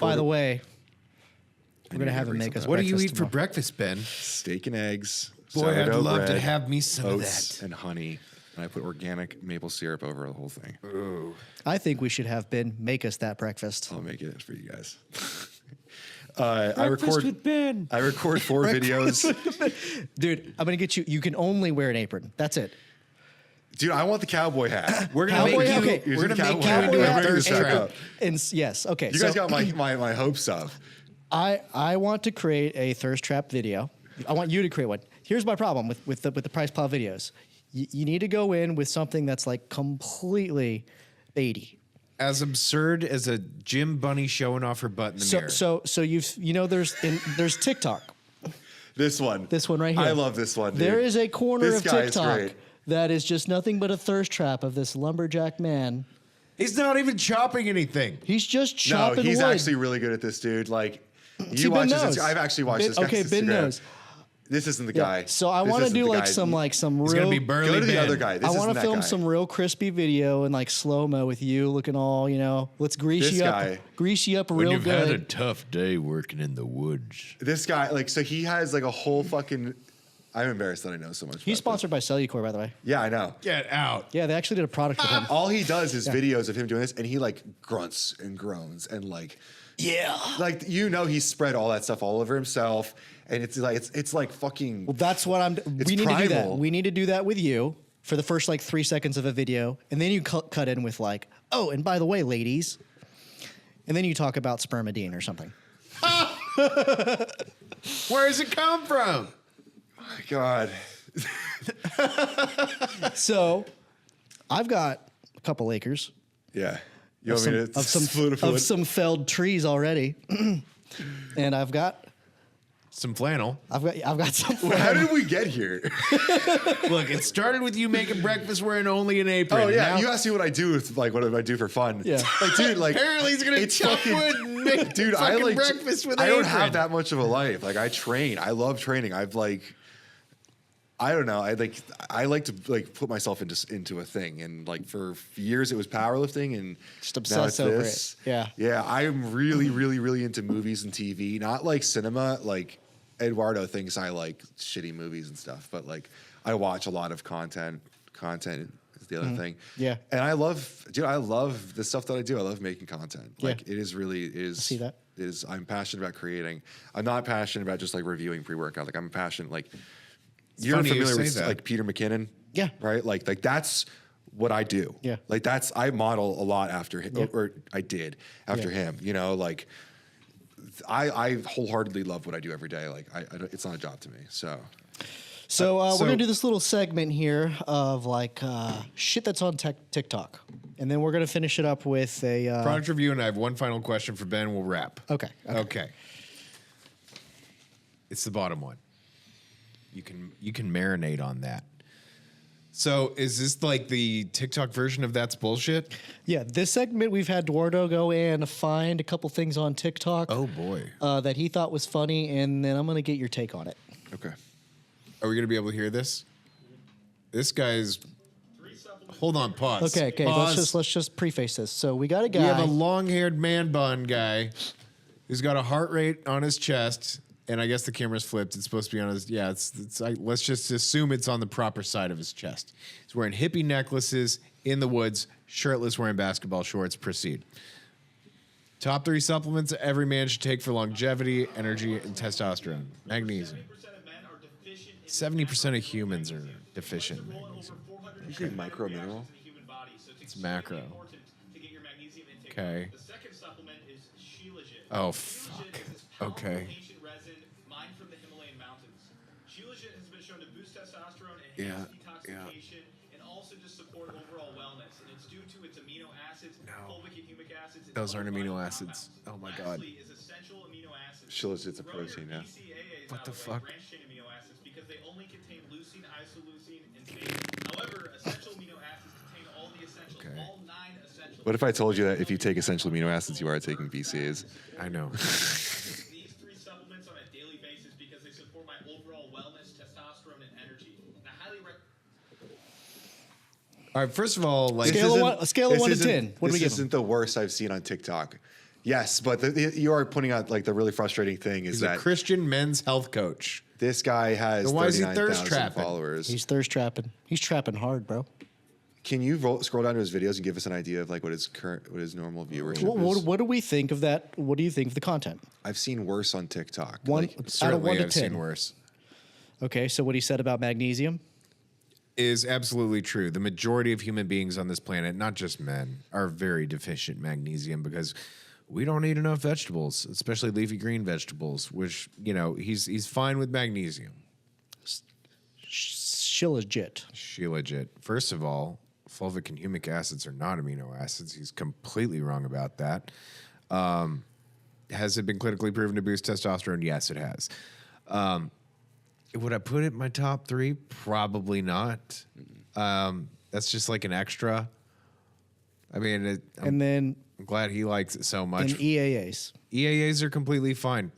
By the way, I we're need gonna to have him bring make us. something What do you breakfast eat for tomorrow. breakfast, Ben? steak and eggs, Boy, I'd sourdough love to bread, have me some of oats that. and honey, and I put organic maple syrup over the whole thing. I think we should have Ben make us that breakfast. I'll make it for you guys. I record with Ben. I record 4 videos. Dude, I'm gonna get you. You can only wear an apron. That's it. Dude, I want the cowboy hat. We're gonna Cowboy make hat? you. Okay, you're we're the gonna make cowboy you hat. into a We're bringing this thirst back trap. up. And yes, okay. You guys got my hopes up. I want to create a thirst trap video. I want you to create one. Here's my problem with the Priceplow videos. You need to go in with something that's like completely baity. As absurd as a gym bunny showing off her butt in the mirror. So there's TikTok. This one right here. I love this one. Dude. There is a corner This of guy is TikTok great. that is just nothing but a thirst trap of this lumberjack man. He's not even chopping anything. He's just No, chopping he's wood. actually really good at this, dude. Like See, you watch Ben knows. this. I've actually watched Ben- this guy's okay, Ben Instagram. knows. This isn't the Yeah. guy. So I This want to isn't do the like guy. some He's real. gonna be burly Go to the Ben. other guy. This I isn't want to that film guy. some real crispy video and like slow mo with you looking all let's grease This you guy. up, grease you up When real you've good. had a tough day working in the woods. This guy, like, so he has like a whole fucking. I'm embarrassed that I know so much. He's about sponsored by Cellucor, by the way. this. Yeah, I know. Get out. Yeah, they actually did a product with him. All he does is videos of him doing this, and he like grunts and groans and like. Yeah. Like he's spread all that stuff all over himself, and it's like fucking. Well, that's what I'm. It's We need to do that. primal. We need to do that with you for the first like 3 seconds of a video, and then you cut in with like, oh, and by the way, ladies, and then you talk about spermidine or something. Where does it come from? My God. So, I've got a couple acres Yeah. You want me to of some felled trees already, and I've got Some flannel. some. How did we get here? Look, it started with you making breakfast wearing only an apron. Oh yeah, Now- you asked me what I do with what do I do for fun? Yeah. like dude, like Apparently he's gonna it's chop fucking- wood and make dude. I fucking like breakfast with I don't apron. have that much of a life. Like I train. I love training. I've like. I don't know. I like to like put myself into a thing, and like for years it was powerlifting, and Just now obsess it's over this. it. Yeah. yeah. I'm really, really, really into movies and TV. Not like cinema. Like Eduardo thinks I like shitty movies and stuff, but like I watch a lot of content. Content is the other thing. Yeah. and I love the stuff that I do. I love making content. Yeah. Like it is really is. see that. I'm passionate about creating. I'm not passionate about just like reviewing pre-workout. Like I'm passionate like. You're funny you familiar say with that. like Peter McKinnon, Yeah. right? Like that's what I do. Yeah. like I model a lot after him, Yeah. or I did after Yeah. him. You know, like I wholeheartedly love what I do every day. Like I don't, it's not a job to me. So So we're going to do this little segment here of like shit that's on TikTok. And then we're going to finish it up with a... product review, and I have one final question for Ben. We'll wrap. Okay. It's the bottom one. You can marinate on that. So is this like the TikTok version of That's Bullshit? Yeah, this segment we've had Eduardo go and find a couple things on TikTok. Oh, boy. That he thought was funny, and then I'm going to get your take on it. Okay. Are we going to be able to hear this? This guy's... Hold on, pause. Okay. Pause. Let's just preface this. So we got a guy. We have a long-haired man bun guy who's got a heart rate on his chest, and I guess the camera's flipped. It's supposed to be on his... Yeah, let's just assume it's on the proper side of his chest. He's wearing hippie necklaces in the woods, shirtless, wearing basketball shorts. Proceed. Top 3 supplements every man should take for longevity, energy, and testosterone. Magnesium. 70% of humans are deficient in magnesium. You say micro mineral? It's macro. Okay. Oh, fuck. Okay. Yeah. And also just support overall wellness. And it's due to its amino acids, fulvic and humic acids. Those aren't amino acids. Oh my god. Shilajit's a protein, yeah. What the fuck? Amino acids because they only contain leucine, isoleucine, and theanine. However, essential amino acids contain all the essentials, all 9 essentials. What if I told you that if you take essential amino acids, you are taking BCAAs? I know. These 3 supplements on a daily basis because they support my overall wellness, testosterone, and energy. And I highly recommend. All right, first of all, like... A scale of 1 to 10. What do we give This isn't the worst I've seen on TikTok. Yes, but you are pointing out like the really frustrating thing is He's that a Christian men's health coach. this guy has Then why is he thirst 39,000 trapping? followers. He's thirst trapping. He's trapping hard, bro. Can you scroll down to his videos and give us an idea of like what his normal viewership is? What do we think of that? What do you think of the content? I've seen worse on TikTok. One Like, out of Certainly 1 to I've 10. seen worse. Okay, so what he said about magnesium? Is absolutely true. The majority of human beings on this planet, not just men, are very deficient in magnesium because we don't eat enough vegetables, especially leafy green vegetables, which, he's fine with magnesium. Shilajit. Shilajit. First of all, fulvic and humic acids are not amino acids. He's completely wrong about that. Has it been clinically proven to boost testosterone? Yes, it has. Would I put it in my top 3? Probably not. That's just like an extra. I mean, I'm glad he likes it so much. And EAAs. EAAs are completely fine.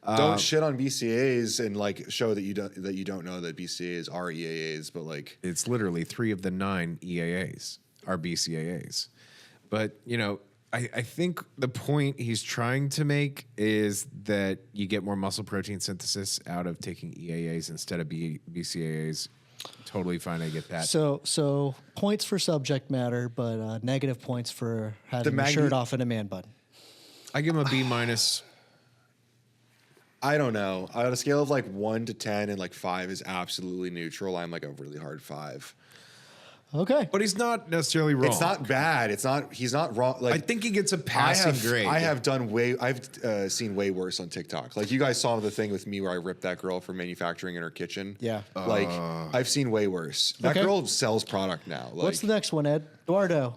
Don't shit on BCAAs and like show that you don't know that BCAAs are EAAs, but like It's literally 3 of the 9 EAAs are BCAAs. But, I think the point he's trying to make is that you get more muscle protein synthesis out of taking EAAs instead of BCAAs. Totally fine, I get that. So points for subject matter, but negative points for having a shirt off in a man bun. I give him a B minus. I don't know. On a scale of like 1 to 10 and like 5 is absolutely neutral, I'm like a really hard 5. Okay. But he's not necessarily wrong. It's not bad. He's not wrong. Like I think he gets a passing grade. I've seen way worse on TikTok. Like you guys saw the thing with me where I ripped that girl for manufacturing in her kitchen. Yeah. Like I've seen way worse. That girl sells product now. Like, What's the next one, Ed? Eduardo.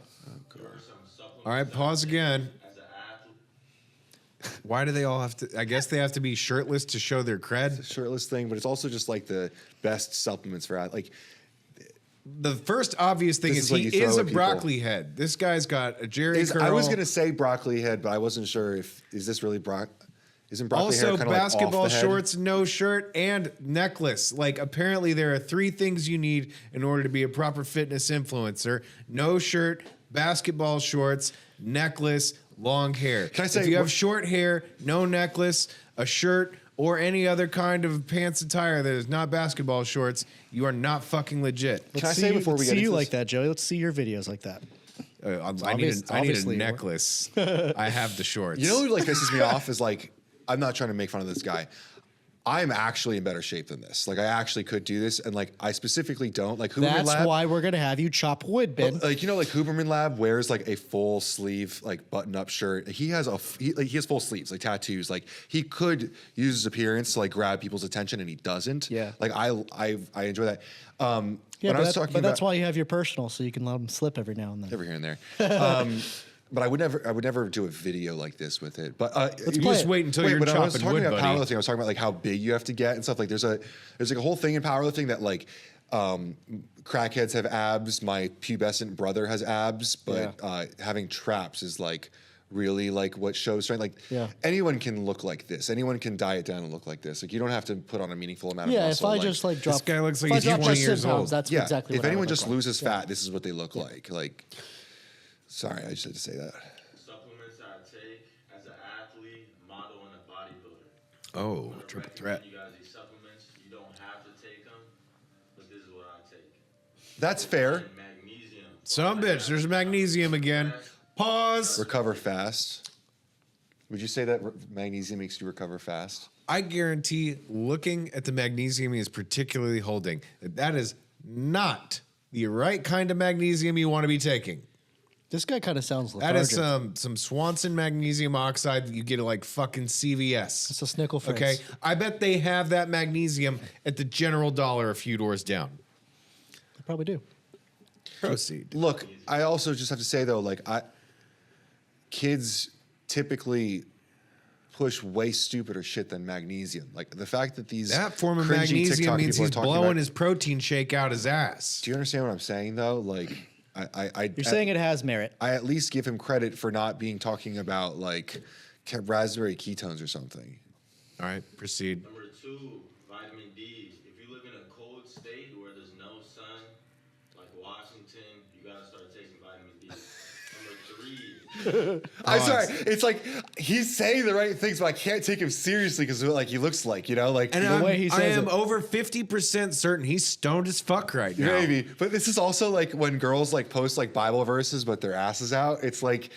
All right, pause again. Why do they all have to? I guess they have to be shirtless to show their cred. shirtless thing, but it's also just like the best supplements for like. The first obvious thing This is is what he you throw is a at people. broccoli head. This guy's got a Jerry curl. I was gonna say broccoli head, but I wasn't sure is this really Isn't broccoli hair Also, kind of like basketball off the head? shorts, no shirt, and necklace. Like, apparently there are 3 things you need in order to be a proper fitness influencer. No shirt, basketball shorts, necklace, long hair. Can I say if you have what- short hair, no necklace, a shirt, or any other kind of pants attire that is not basketball shorts, you are not fucking legit. Can I say before we get see into you this? like that, Joey? Let's see your videos like that. I need a obviously- necklace. I have the shorts. You know what like pisses me off is like I'm not trying to make fun of this guy. I'm actually in better shape than this. Like I actually could do this, and like I specifically don't. Like Huberman That's Lab, why we're gonna have you chop wood, Ben. like like Huberman Lab wears like a full sleeve like button up shirt. He has he has full sleeves, like tattoos. Like he could use his appearance to like grab people's attention, and he doesn't. Yeah. Like I enjoy that. Yeah, when but, I was talking about, that's why you have your personal, so you can let them slip every now and then. every here and there. But I would never do a video like this with it. But You just wait until you're when I was chopping talking wood, about buddy. powerlifting, I was talking about like how big you have to get and stuff. Like there's like a whole thing in powerlifting that like crackheads have abs. My pubescent brother has abs, but having traps is like really like what shows strength. Like anyone can look like this. Anyone can diet down and look like this. Like you don't have to put on a meaningful amount of Yeah, muscle. if I just like drop, This guy looks like if I he's drop 20 just years 10 pounds, old. That's yeah, exactly. if what I anyone would just look like. loses fat, this is what they look like. Like, sorry, I just had to say that. Supplements I take as an athlete, model, and a bodybuilder. Oh, I'm gonna triple recommend threat. You guys these supplements. You don't have to take them, but this is what I take. That's fair. Magnesium. Some bitch, there's magnesium again. Pause. Recover fast. Would you say that magnesium makes you recover fast? I guarantee looking at the magnesium he is particularly holding, that is not the right kind of magnesium you want to be taking. This guy kind of sounds lethargic. That is some Swanson magnesium oxide that you get at like fucking CVS. It's a snickle fritz. Okay, I bet they have that magnesium at the General Dollar a few doors down. They probably do. Proceed. Look, I also just have to say though, like kids typically push way stupider shit than magnesium. Like the fact that these That form of cringy magnesium TikTok means people are he's talking blowing about- his protein shake out his ass. Do you understand what I'm saying though? Like You're saying it has merit. I at least give him credit for not being talking about like raspberry ketones or something. All right, proceed. Number 2, vitamin D. If you live in a cold state where there's no sun, like Washington, you gotta start taking vitamin D. Number 3. I'm sorry. It's like he's saying the right things, but I can't take him seriously because like he looks like, you know, like And way he I says am it. over 50% certain he's stoned as fuck right now. maybe. But this is also like when girls like post like Bible verses but their asses out. It's like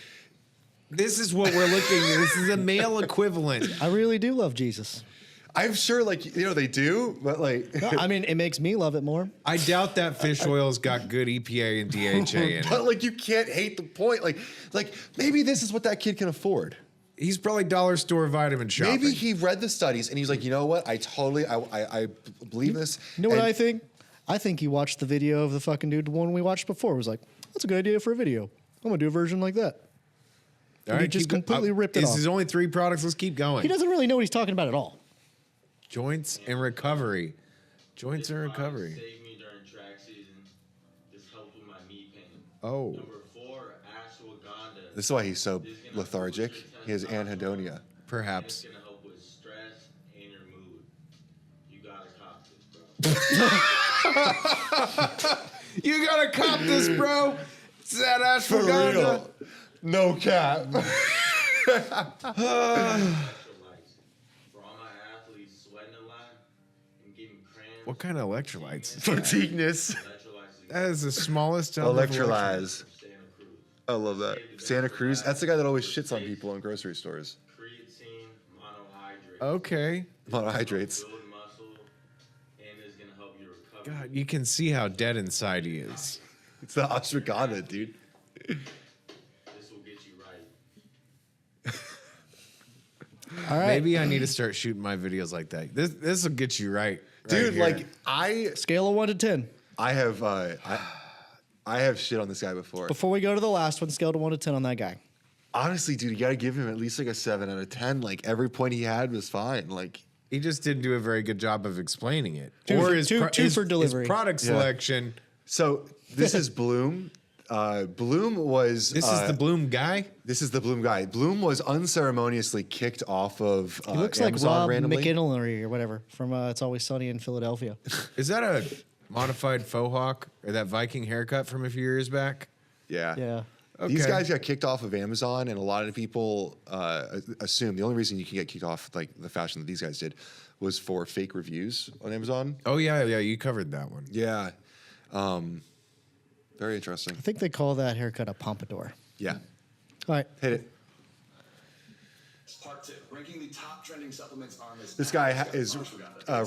This is what we're looking at. This is a male equivalent. I really do love Jesus. I'm sure like they do, but like No, I mean, it makes me love it more. I doubt that fish oil's got good EPA and DHA in it. but like you can't hate the point. Like maybe this is what that kid can afford. He's probably dollar store vitamin shopping. Maybe he read the studies and he's like, you know what? I believe this. You know what And I think? I think he watched the video of the fucking dude, the one we watched before. Was like, that's a good idea for a video. I'm gonna do a version like that. All he right, just keep go- completely ripped it This off. is only 3 products. Let's keep going. He doesn't really know what he's talking about at all. Joints and recovery. Joints and recovery. Saved me during track season. This helped with my knee pain. Oh. Number 4, ashwagandha. This is why he's so lethargic. He has anhedonia. Perhaps. It's gonna help with stress and your mood. You gotta cop this, bro. You gotta cop this, bro. It's that ashwagandha. No cap. Electrolytes. For all my athletes sweating a lot and getting cramps. What kind of electrolytes? Fatigueness. Electrolytes That is the smallest element of Electrolyze. from Santa Cruz. I love that. Santa Cruz. That's the guy that always shits on people in grocery stores. Creatine, monohydrate. Okay. Monohydrates. Build muscle and is gonna help you recover. God, you can see how dead inside he is. It's the ashwagandha, dude. This will get you right. All right, Maybe I need to start shooting my videos like that. This will get you right. Dude, here. like I scale of 1 to 10. have I have shit on this guy before. Before we go to the last one, scale to 1 to 10 on that guy. Honestly, dude, you gotta give him at least like a 7 out of 10. Like every point he had was fine. Like he just didn't do a very good job of explaining it. Two or for- his, two- pro- two his, for delivery. his product Yeah. selection. so this is Bloom. Bloom was This is the Bloom guy. This is the Bloom guy. Bloom was unceremoniously kicked off of He looks Amazon like Rob randomly. McInnerly or whatever from It's Always Sunny in Philadelphia. Is that a modified faux hawk or that Viking haircut from a few years back? Yeah. Yeah. These Okay. guys got kicked off of Amazon, and a lot of people assume the only reason you can get kicked off like the fashion that these guys did was for fake reviews on Amazon. Oh yeah, you covered that one. Yeah. Very interesting. I think they call that haircut a pompadour. Yeah. All right. Hit it. Part 2. ranking the top trending supplements on this. This guy is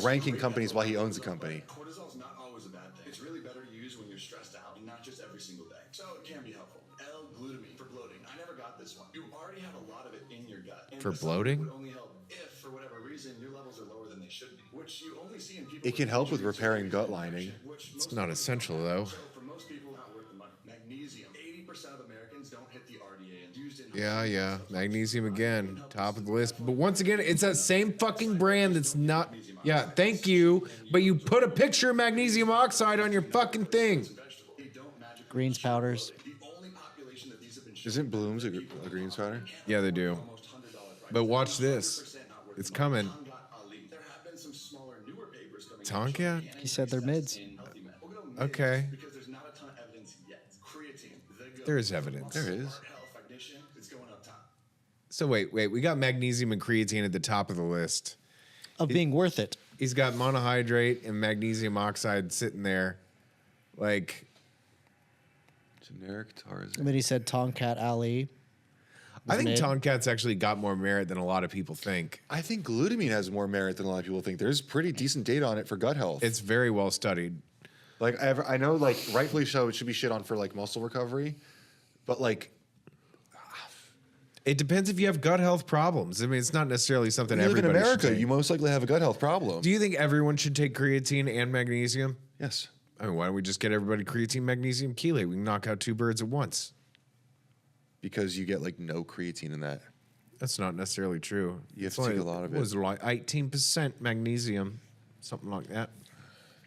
ranking companies while he owns a company. Cortisol's not always a bad thing. It's really better used when you're stressed out and not just every single day. So it can be helpful. L-glutamine for bloating. I never got this one. You already have a lot of it in your gut. And For this bloating? would only help if, for whatever reason, your levels are lower than they should be, which you only see in people. It can help with repairing gut lining. It's not essential though. So for most people, not worth the money. Magnesium. 80% of Americans don't hit the RDA and used in. Yeah. Magnesium again, top of the list. But once again, it's that same fucking brand that's not. Yeah, thank you. But you put a picture of magnesium oxide on your fucking thing. Greens powders. Isn't Bloom's a greens powder? Yeah, they do. But watch this. It's coming. Tonkat? He said they're mids. Okay. Because there's not a ton of evidence yet. Creatine. There is evidence. There is. It's going up top. So wait. We got magnesium and creatine at the top of the list. Of being worth it. He's got monohydrate and magnesium oxide sitting there. Like, Generic Tarzan. And then he said Tonkat Ali. I think mid. Tonkat's actually got more merit than a lot of people think. I think glutamine has more merit than a lot of people think. There's pretty decent data on it for gut health. It's very well studied. Like I know, like rightfully so, it should be shit on for like muscle recovery, but like It depends if you have gut health problems. I mean, it's not necessarily something you live in everybody should America, take. you most likely have a gut health problem. Do you think everyone should take creatine and magnesium? Yes. I mean, why don't we just get everybody creatine, magnesium, chelate? We can knock out two birds at once. Because you get like no creatine in that. That's not necessarily true. You have It's to take a lot of it. What was it, like 18% magnesium, something like that.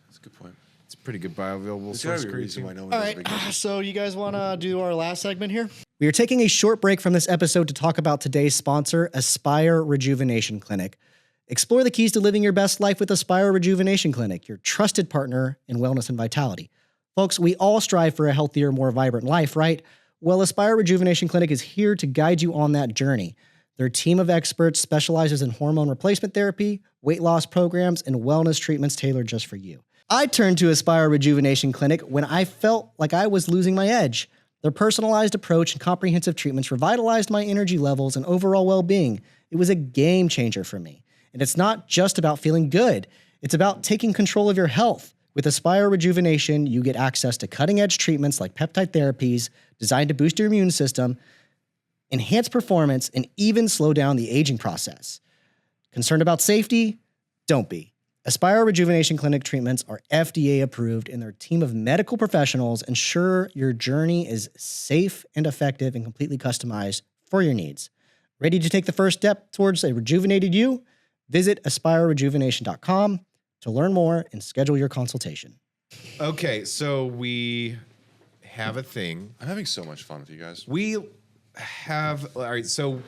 That's a good point. It's a pretty good bioavailable There's source gotta of be a reason creatine. why no one All does right, vegan. so you guys want to do our last segment here? We are taking a short break from this episode to talk about today's sponsor, Aspire Rejuvenation Clinic. Explore the keys to living your best life with Aspire Rejuvenation Clinic, your trusted partner in wellness and vitality. Folks, we all strive for a healthier, more vibrant life, right? Well, Aspire Rejuvenation Clinic is here to guide you on that journey. Their team of experts specializes in hormone replacement therapy, weight loss programs, and wellness treatments tailored just for you. I turned to Aspire Rejuvenation Clinic when I felt like I was losing my edge. Their personalized approach and comprehensive treatments revitalized my energy levels and overall well-being. It was a game changer for me. And it's not just about feeling good. It's about taking control of your health. With Aspire Rejuvenation, you get access to cutting-edge treatments like peptide therapies designed to boost your immune system, enhance performance, and even slow down the aging process. Concerned about safety? Don't be. Aspire Rejuvenation Clinic treatments are FDA approved, and their team of medical professionals ensure your journey is safe and effective and completely customized for your needs. Ready to take the first step towards a rejuvenated you? Visit aspirerejuvenation.com to learn more and schedule your consultation. Okay, so we have a thing. I'm having so much fun with you guys. We have, all right, so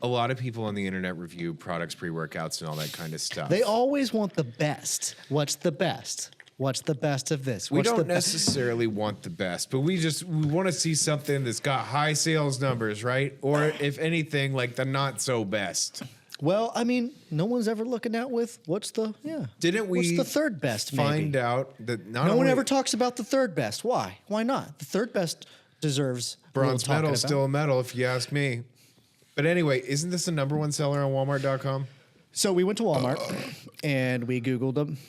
a lot of people on the internet review products, pre-workouts, and all that kind of stuff. They always want the best. What's the best? What's the best of this? We What's the don't best? necessarily want the best, but we want to see something that's got high sales numbers, right? Or if anything, like the not so best. Well, I mean, no one's ever looking at with what's the Didn't we What's the third best? find maybe? out that not No only one ever talks about the third best. Why? Why not? The third best deserves a little bronze talking medal about. still a medal, if you ask me. But anyway, isn't this the number one seller on Walmart.com? So we went to Walmart and we Googled them,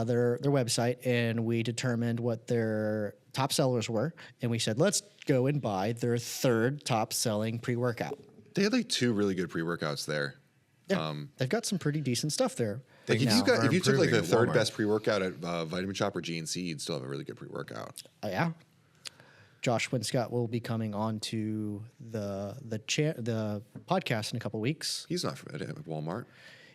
their website, and we determined what their top sellers were, and we said, let's go and buy their third top selling pre-workout. They had like 2 really good pre-workouts there. Yeah, they've got some pretty decent stuff there. Like Now if you took like improving the at third Walmart. best pre-workout at Vitamin Shop or GNC, you'd still have a really good pre-workout. Yeah. Josh Winscott will be coming on to the podcast in a couple weeks. He's not at Walmart.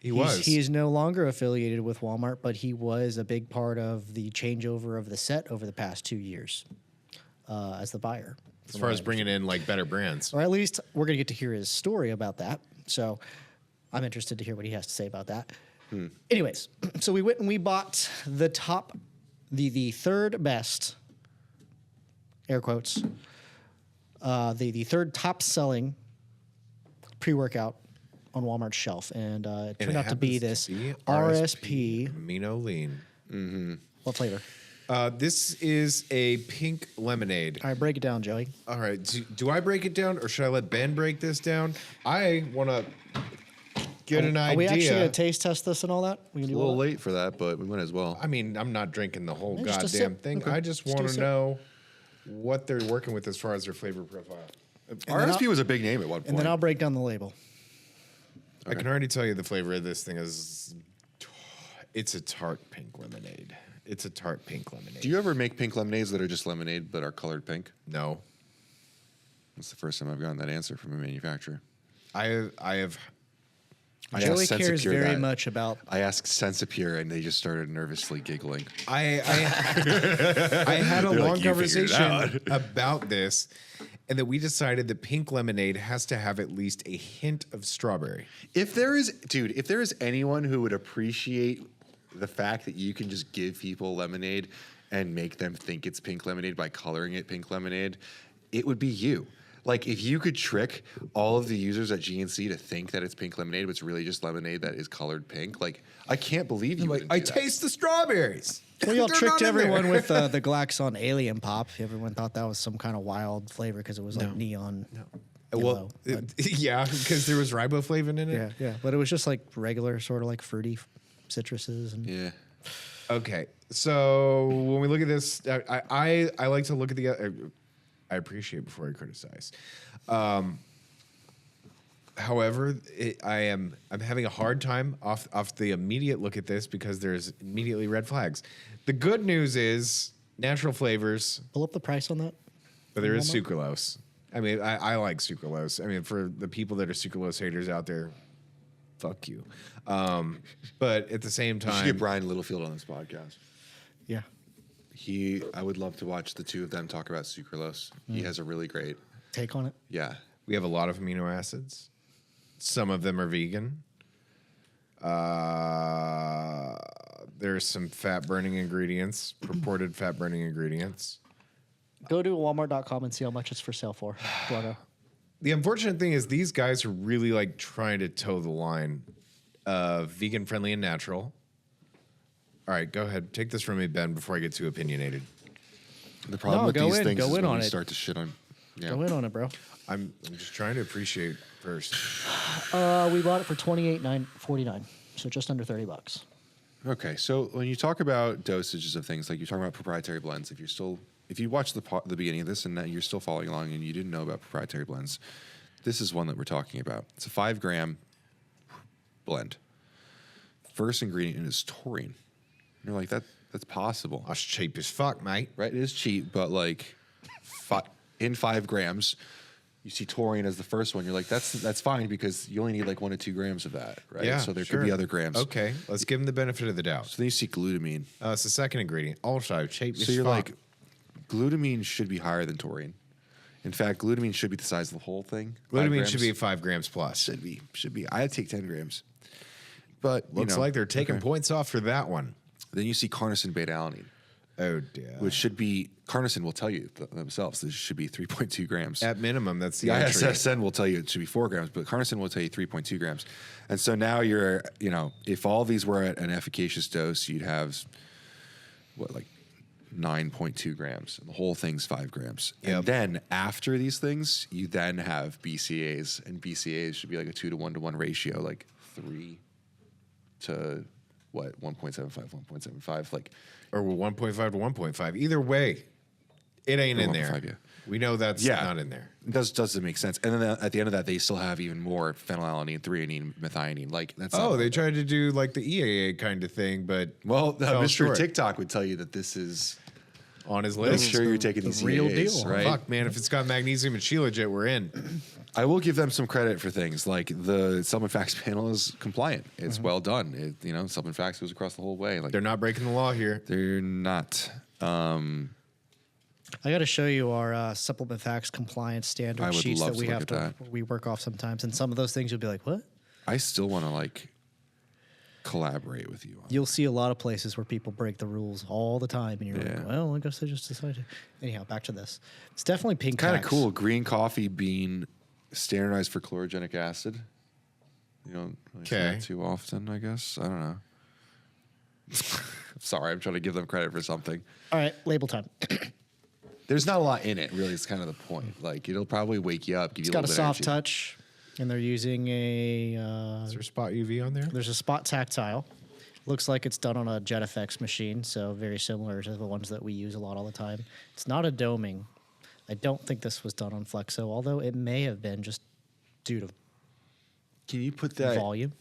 He is no longer affiliated with Walmart, but he was a big part of the changeover of the set over the past 2 years as the buyer. As far as bringing in like better brands. Or at least we're going to get to hear his story about that. So I'm interested to hear what he has to say about that. Anyways, so we went and we bought the third best, air quotes, the third top selling pre-workout on Walmart's shelf. And it turned out to be this RSP. Amino lean. What flavor? This is a pink lemonade. All right, break it down, Joey. All right. Do I break it down or should I let Ben break this down? I want to get an idea. Are we actually going to taste test this and all that? We can It's a do little all that? late for that, but we might as well. I mean, I'm not drinking the whole Yeah, just a goddamn sip. thing. Okay. I just Just do a want to sip. know what they're working with as far as their flavor profile. RSP was a big name at one point. And then I'll break down the label. I can already tell you the flavor of this thing is. It's a tart pink lemonade. It's a tart pink lemonade. Do you ever make pink lemonades that are just lemonade but are colored pink? No. That's the first time I've gotten that answer from a manufacturer. I have. I asked Joey cares Sensapure very that. much about. I asked Sensapure and they just started nervously giggling. I had a They're long like, "You figured it conversation about this, and that we decided that pink lemonade has to have at least a hint of strawberry. If there is anyone who would appreciate the fact that you can just give people lemonade and make them think it's pink lemonade by coloring it pink lemonade, it would be you. Like if you could trick all of the users at GNC to think that it's pink lemonade, but it's really just lemonade that is colored pink. Like I can't believe you. I taste the strawberries. Well, y'all They're tricked not in there. everyone with the Glaxon Alien Pop. Everyone thought that was some kind of wild flavor because it was like neon. Well, yellow, yeah, because there was riboflavin in it. Yeah. But it was just like regular, sort of like fruity citruses. And Yeah. Okay, so when we look at this, I like to look at the. I appreciate before I criticize. However, I'm having a hard time off the immediate look at this because there's immediately red flags. The good news is natural flavors, pull up the price on that. but there is sucralose. I mean, I like sucralose. I mean, for the people that are sucralose haters out there, fuck you. But at the same You should time, get Brian Littlefield on this podcast. Yeah. I would love to watch the two of them talk about sucralose. He has a really great, Take on it. yeah. we have a lot of amino acids. Some of them are vegan. There's some fat burning ingredients, purported fat burning ingredients. Go to walmart.com and see how much it's for sale for. Blogger. The unfortunate thing is these guys are really like trying to toe the line of vegan friendly and natural. All right, go ahead. Take this from me, Ben, before I get too opinionated. The problem No, with go these in, things go is in when on you it. start to shit on. Yeah. Go in on it, bro. I'm just trying to appreciate first. We bought it for $28.49, so just under $30. Okay, so when you talk about dosages of things, like you're talking about proprietary blends, if you watch the beginning of this and you're still following along and you didn't know about proprietary blends, this is one that we're talking about. It's a 5-gram blend. First ingredient is taurine. You're like, that's possible, That's cheap as fuck, mate. right? It is cheap, but like in 5 grams, you see taurine as the first one. You're like, that's fine because you only need like 1 to 2 grams of that, right? Yeah, So there sure. could be other grams. Okay, let's give them the benefit of the doubt. So then you see glutamine. It's the second ingredient. Also cheap as So you're fuck. like, glutamine should be higher than taurine. In fact, glutamine should be the size of the whole thing. 5 glutamine grams. should be 5 grams plus. Should be. I'd take 10 grams. But Looks like they're taking points off for that one. Then you see carnosine beta-alanine, Oh dear. which should be, carnosine will tell you themselves this should be 3.2 grams. At minimum, that's the The entry. ISSN will tell you it should be 4 grams, but carnosine will tell you 3.2 grams. And so now you're, if all these were at an efficacious dose, you'd have, like 9.2 grams. And the whole thing's 5 grams. Yep. And then after these things, you then have BCAAs, and BCAAs should be like a 2 to 1 to 1 ratio, like 3 to 1.75, 1.75, like Or 1.5 to 1.5. Either way, it ain't in there. 1.5, yeah. We know that's not in there. It doesn't make sense. And then at the end of that, they still have even more phenylalanine, threonine, methionine. Like that's not They tried to do like the EAA kind of thing, but well, fell Mr. short. TikTok would tell you that this is. on his Make list. sure you're taking the these real CAAs, deal. right? Fuck, man, if it's got magnesium and shilajit, we're in. I will give them some credit for things like the Supplement Facts panel is compliant. It's well done. Supplement Facts goes across the whole way. Like They're not breaking the law here. they're not. I got to show you our Supplement Facts compliance standard I would sheets love that we to have look to at we work off sometimes, and some of those things you'll be like, "What?" I still want to like collaborate with you on. You'll see a lot of places where people break the rules all the time, and you're Yeah. like, "Well, I guess I just decided." Anyhow, back to this. It's definitely pink. Kind of tax. cool. Green coffee bean standardized for chlorogenic acid. You don't really see that Okay. too often, I guess. I don't know. Sorry, I'm trying to give them credit for something. All right, label time. There's not a lot in it, really. It's kind of the point. Like it'll probably wake you up, give It's you a got a little bit of soft energy. touch. And they're using Is there spot UV on there? there's a spot tactile. Looks like it's done on a JetFX machine, so very similar to the ones that we use a lot all the time. It's not a doming. I don't think this was done on Flexo, although it may have been just due to Can you put that volume.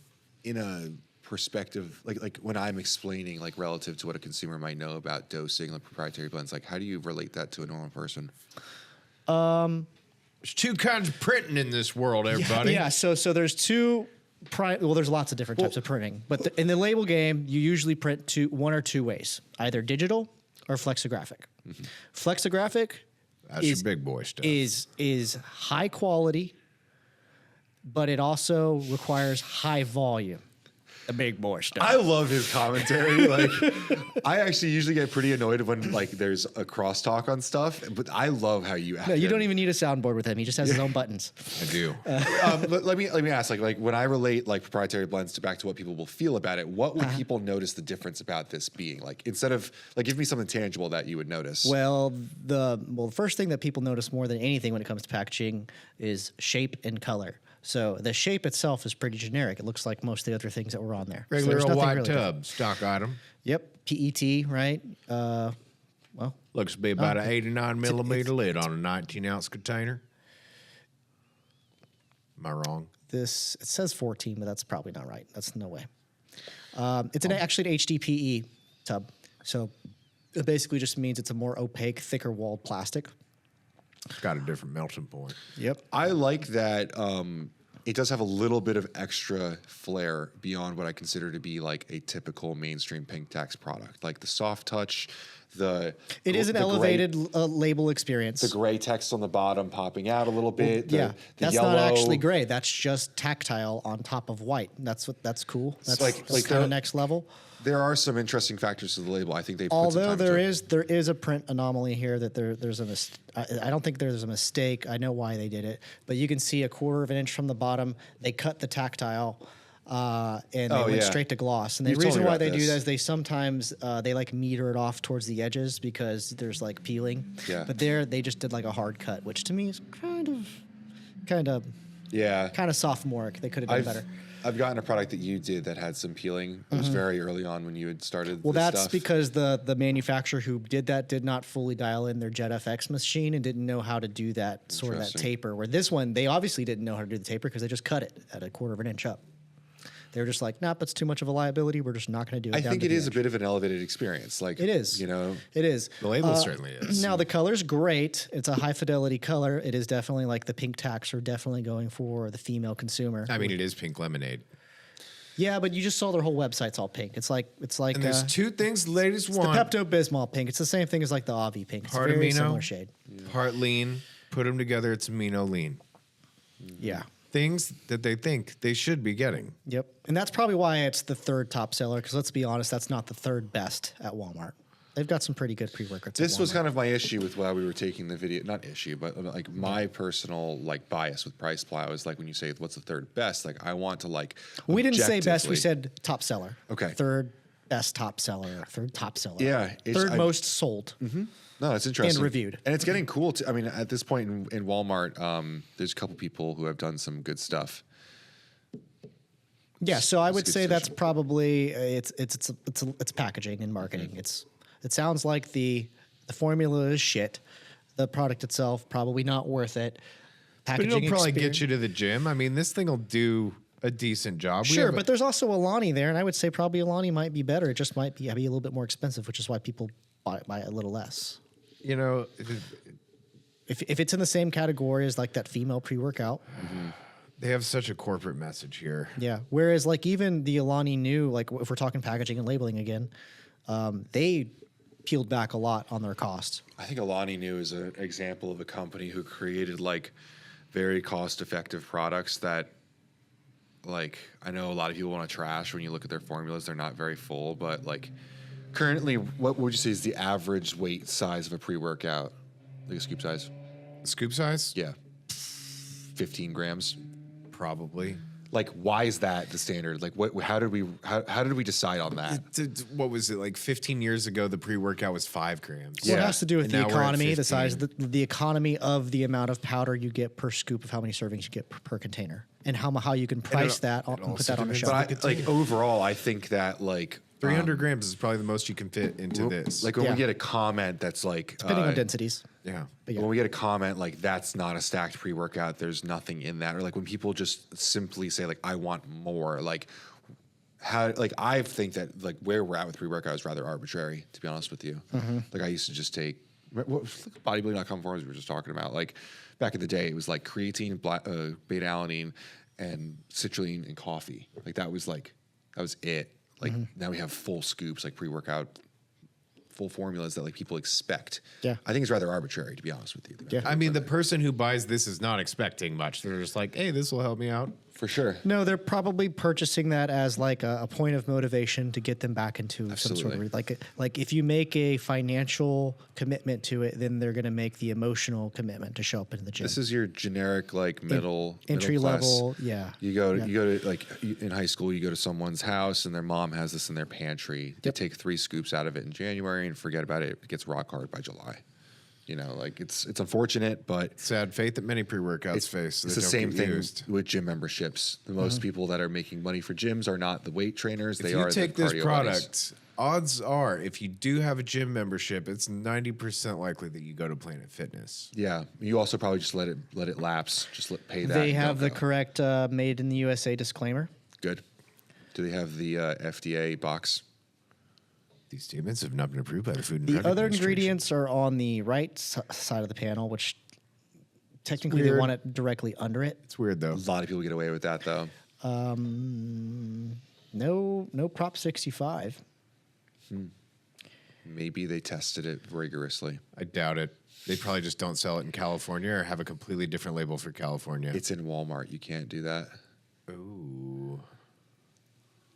in a perspective, like when I'm explaining, like relative to what a consumer might know about dosing, like proprietary blends, like how do you relate that to a normal person? There's two kinds of printing in this world, everybody. Yeah, so there's two. Well, there's lots of different types of printing, but in the label game, you usually print one or two ways: either digital or flexographic. Flexographic That's your big boy stuff. is high quality, but it also requires high volume. The big boy stuff. I love his commentary. Like, I actually usually get pretty annoyed when like there's a crosstalk on stuff, but I love how you act. No, you don't even need a soundboard with him. He just has his own buttons. I do. But let me ask, like when I relate like proprietary blends to back to what people will feel about it, what would people notice the difference about this being? Like, instead of like, give me something tangible that you would notice. Well, the first thing that people notice more than anything when it comes to packaging is shape and color. So the shape itself is pretty generic. It looks like most of the other things that were on there. So Regular there's old nothing white really tub, different. stock item. Yep, PET, right? Well, Looks to be about an 89 millimeter lid on a 19-ounce container. Am I wrong? it says 14, but that's probably not right. That's no way. It's actually an HDPE tub. So it basically just means it's a more opaque, thicker walled plastic. It's got a different melting point. Yep. I like that it does have a little bit of extra flair beyond what I consider to be like a typical mainstream pink tax product. Like the soft touch, It is an elevated label experience. the gray text on the bottom popping out a little bit. The that's yellow. not actually gray. That's just tactile on top of white. That's cool. That's like kind of next level. There are some interesting factors to the label. I think they. Although there is a print anomaly here that there's a I don't think there's a mistake. I know why they did it, but you can see a quarter of an inch from the bottom. They cut the tactile. And they went straight to gloss. And the You've told reason me why about they do this. that is they sometimes they like meter it off towards the edges because there's like peeling. Yeah. But there they just did like a hard cut, which to me is kind of sophomoric. They could have done better. I've gotten a product that you did that had some peeling. It was very early on when you had started. Well, this that's stuff. because the manufacturer who did that did not fully dial in their JetFX machine and didn't know how to do that sort of that Interesting. taper. Where this one, they obviously didn't know how to do the taper because they just cut it at a quarter of an inch up. They were just like, nope, it's too much of a liability. We're just not going to do it. I down think to it the is a edge. bit of an elevated experience. Like It is. You know. It is. The label certainly is. Now the color's great. It's a high fidelity color. It is definitely like the pink tax are definitely going for the female consumer. I mean, it is pink lemonade. Yeah, but you just saw their whole website's all pink. It's like And there's two things ladies it's want. the Pepto Bismol pink. It's the same thing as like the Avi pink. It's Part a very amino, similar shade. part lean. Put them together, it's amino lean. Yeah. Things that they think they should be getting. Yep. And that's probably why it's the third top seller, because let's be honest, that's not the third best at Walmart. They've got some pretty good pre-workouts. This was kind of my issue with why we were taking the video. Not issue, but like my personal like bias with Priceplow is like when you say what's the third best. Like I want to like. We didn't say best. We objectively- said top seller. Okay. Third best top seller. Third top seller. Yeah, Third most sold. No, it's interesting. And reviewed. And it's getting cool. I mean, at this point in Walmart, there's a couple people who have done some good stuff. Yeah, so I would good say that's decision. probably it's packaging and marketing. It sounds like the formula is shit. The product itself probably not worth it. But Packaging it'll probably experience- get you to the gym. I mean, this thing will do a decent job. Sure, but there's also Alani there, and I would say probably Alani might be better. It just might be a little bit more expensive, which is why people buy a little less. you know, If it's in the same category as like that female pre-workout, they have such a corporate message here. yeah. Whereas like even the Alani New, like if we're talking packaging and labeling again, they peeled back a lot on their cost. I think Alani New is an example of a company who created like very cost-effective products that, like, I know a lot of people want to trash when you look at their formulas. They're not very full, but like currently, what would you say is the average weight size of a pre-workout? Like a scoop size? Scoop size? Yeah, 15 grams. Probably. Like, why is that the standard? Like, how did we decide on that? What was it, like 15 years ago, the pre-workout was 5 grams. Well, it Yeah. has to do with And the now we're at economy, the size, 15. the economy of the amount of powder you get per scoop of how many servings you get per container. and how you can price that and put also that on the depends shelf. But like overall, I think that like 300 grams is probably the most you can fit into this. like when Yeah. we get a comment that's like Depending on densities. yeah. But yeah. when we get a comment like that's not a stacked pre-workout, there's nothing in that, or like when people just simply say like I want more, like how like I think that like where we're at with pre-workout is rather arbitrary, to be honest with you. Like I used to just take bodybuilding.com forums we were just talking about. Like back in the day, it was like creatine, beta alanine, and citrulline and coffee. Like that was it. Like now we have full scoops, like pre-workout, full formulas that like people expect. Yeah. I think it's rather arbitrary, to be honest with you. Yeah. I mean, the person who buys this is not expecting much. They're just like, hey, this will help me out. For sure. No, they're probably purchasing that as like a point of motivation to get them back into some sort Absolutely. of like if you make a financial commitment to it, then they're going to make the emotional commitment to show up into the gym. This is your generic like middle entry class. level, yeah. You go to like in high school, you go to someone's house and their mom has this in their pantry. They take 3 scoops out of it in January and forget about it. It gets rock hard by July. You know, like it's unfortunate, but Sad fate that many pre-workouts face. it's the same thing with gym memberships. The most people that are making money for gyms are not the weight trainers. If They you are take the this cardio product, buddies. odds are, if you do have a gym membership, it's 90% likely that you go to Planet Fitness. Yeah, you also probably just let it lapse. Just pay that. They and have don't the go. correct made in the USA disclaimer. Good. Do they have the FDA box? These statements have not been approved by the Food and The Drug other Administration. ingredients are on the right side of the panel, which technically they weird. want it directly under it. It's weird though. A lot of people get away with that, though. No Prop 65. Maybe they tested it rigorously. I doubt it. They probably just don't sell it in California or have a completely different label for California. It's in Walmart. You can't do that. Ooh.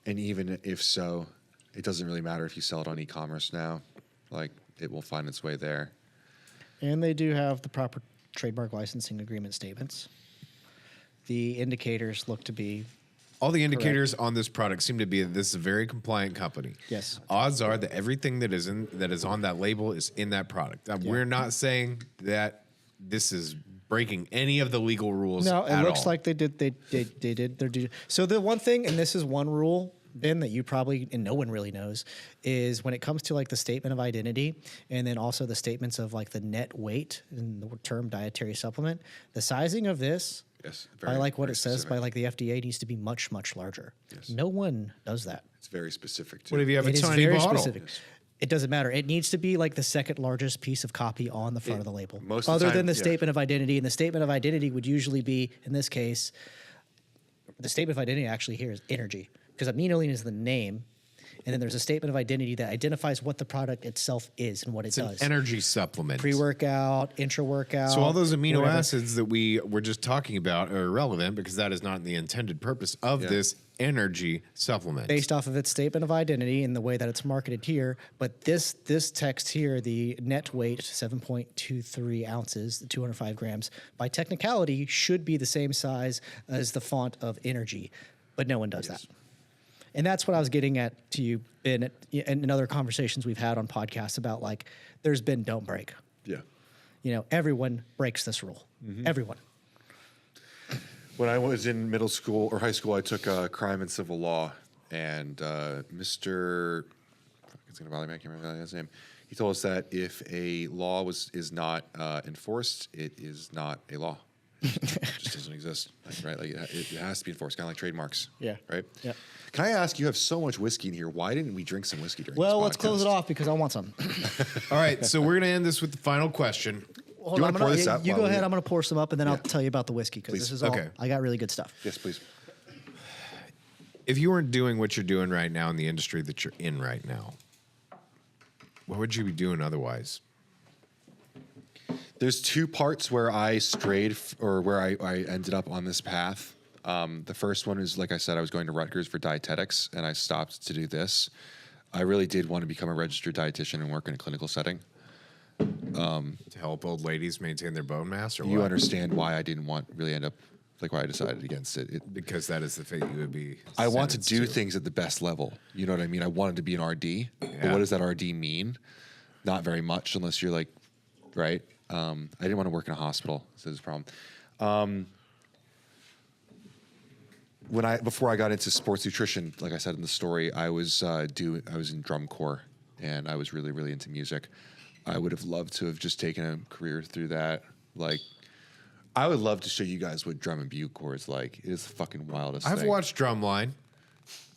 And even if so, it doesn't really matter if you sell it on e-commerce now. Like, it will find its way there. And they do have the proper trademark licensing agreement statements. The indicators look to be All the indicators on this product seem to be that this is a very compliant company. Yes. Odds are that everything that is on that label is in that product. We're not saying that this is breaking any of the legal rules. no. It at looks all. like they did their due. So the one thing, and this is one rule, Ben, that you probably and no one really knows, is when it comes to like the statement of identity, and then also the statements of like the net weight in the term dietary supplement, the sizing of this. Yes. By like what very it says, specific. by like the FDA, needs to be much, much larger. Yes. No one does that. It's very specific, too. What if you have a It is tiny very bottle? specific. It doesn't matter. It needs to be like the second largest piece of copy on the front of the label. most of the Other time, than the yeah. statement of identity. And the statement of identity would usually be, in this case, the statement of identity actually here is energy. Because aminoline is the name. And then there's a statement of identity that identifies what the product itself is and what it It's does. an energy supplement. Pre-workout, intra-workout. So all those amino whatever. acids that we were just talking about are irrelevant because that is not the intended purpose of this energy supplement. Based off of its statement of identity and the way that it's marketed here. But this text here, the net weight, 7.23 ounces, 205 grams, by technicality should be the same size as the font of energy. But no one does that. And that's what I was getting at to you, Ben, and in other conversations we've had on podcasts about like, there's been don't break. Yeah. You know, everyone breaks this rule. Everyone. When I was in middle school or high school, I took crime and civil law, and Mr. It's gonna bother me. I can't remember his name. He told us that if a law is not enforced, it is not a law. It just doesn't exist, right? Like it has to be enforced, kind of like trademarks. Yeah. Right. Yeah. Can I ask? You have so much whiskey in here. Why didn't we drink some whiskey during? Well, this let's close it podcast? off because I want some. All right, so we're going to end this with the final question. Hold you on, wanna pour this out You while go we- ahead. I'm going to pour some up, and then I'll tell you about the whiskey because Please. this is all. Okay. I got really good stuff. Yes, please. If you weren't doing what you're doing right now in the industry that you're in right now, what would you be doing otherwise? There's 2 parts where I strayed or where I ended up on this path. The first one is, like I said, I was going to Rutgers for dietetics, and I stopped to do this. I really did want to become a registered dietitian and work in a clinical setting. To help old ladies maintain their bone mass, or You what? understand why I didn't really end up, like why I decided against it. Because that is the fate you would be. I want to sentenced do things at the best level. You know what I mean? I wanted to be an RD. But Yeah. what does that RD mean? Not very much unless you're like, right? I didn't want to work in a hospital. So this is a problem. before I got into sports nutrition, like I said in the story, I was in drum corps, and I was really, really into music. I would have loved to have just taken a career through that. Like, I would love to show you guys what drum and bugle corps is like. It is the fucking wildest I've thing. watched Drumline.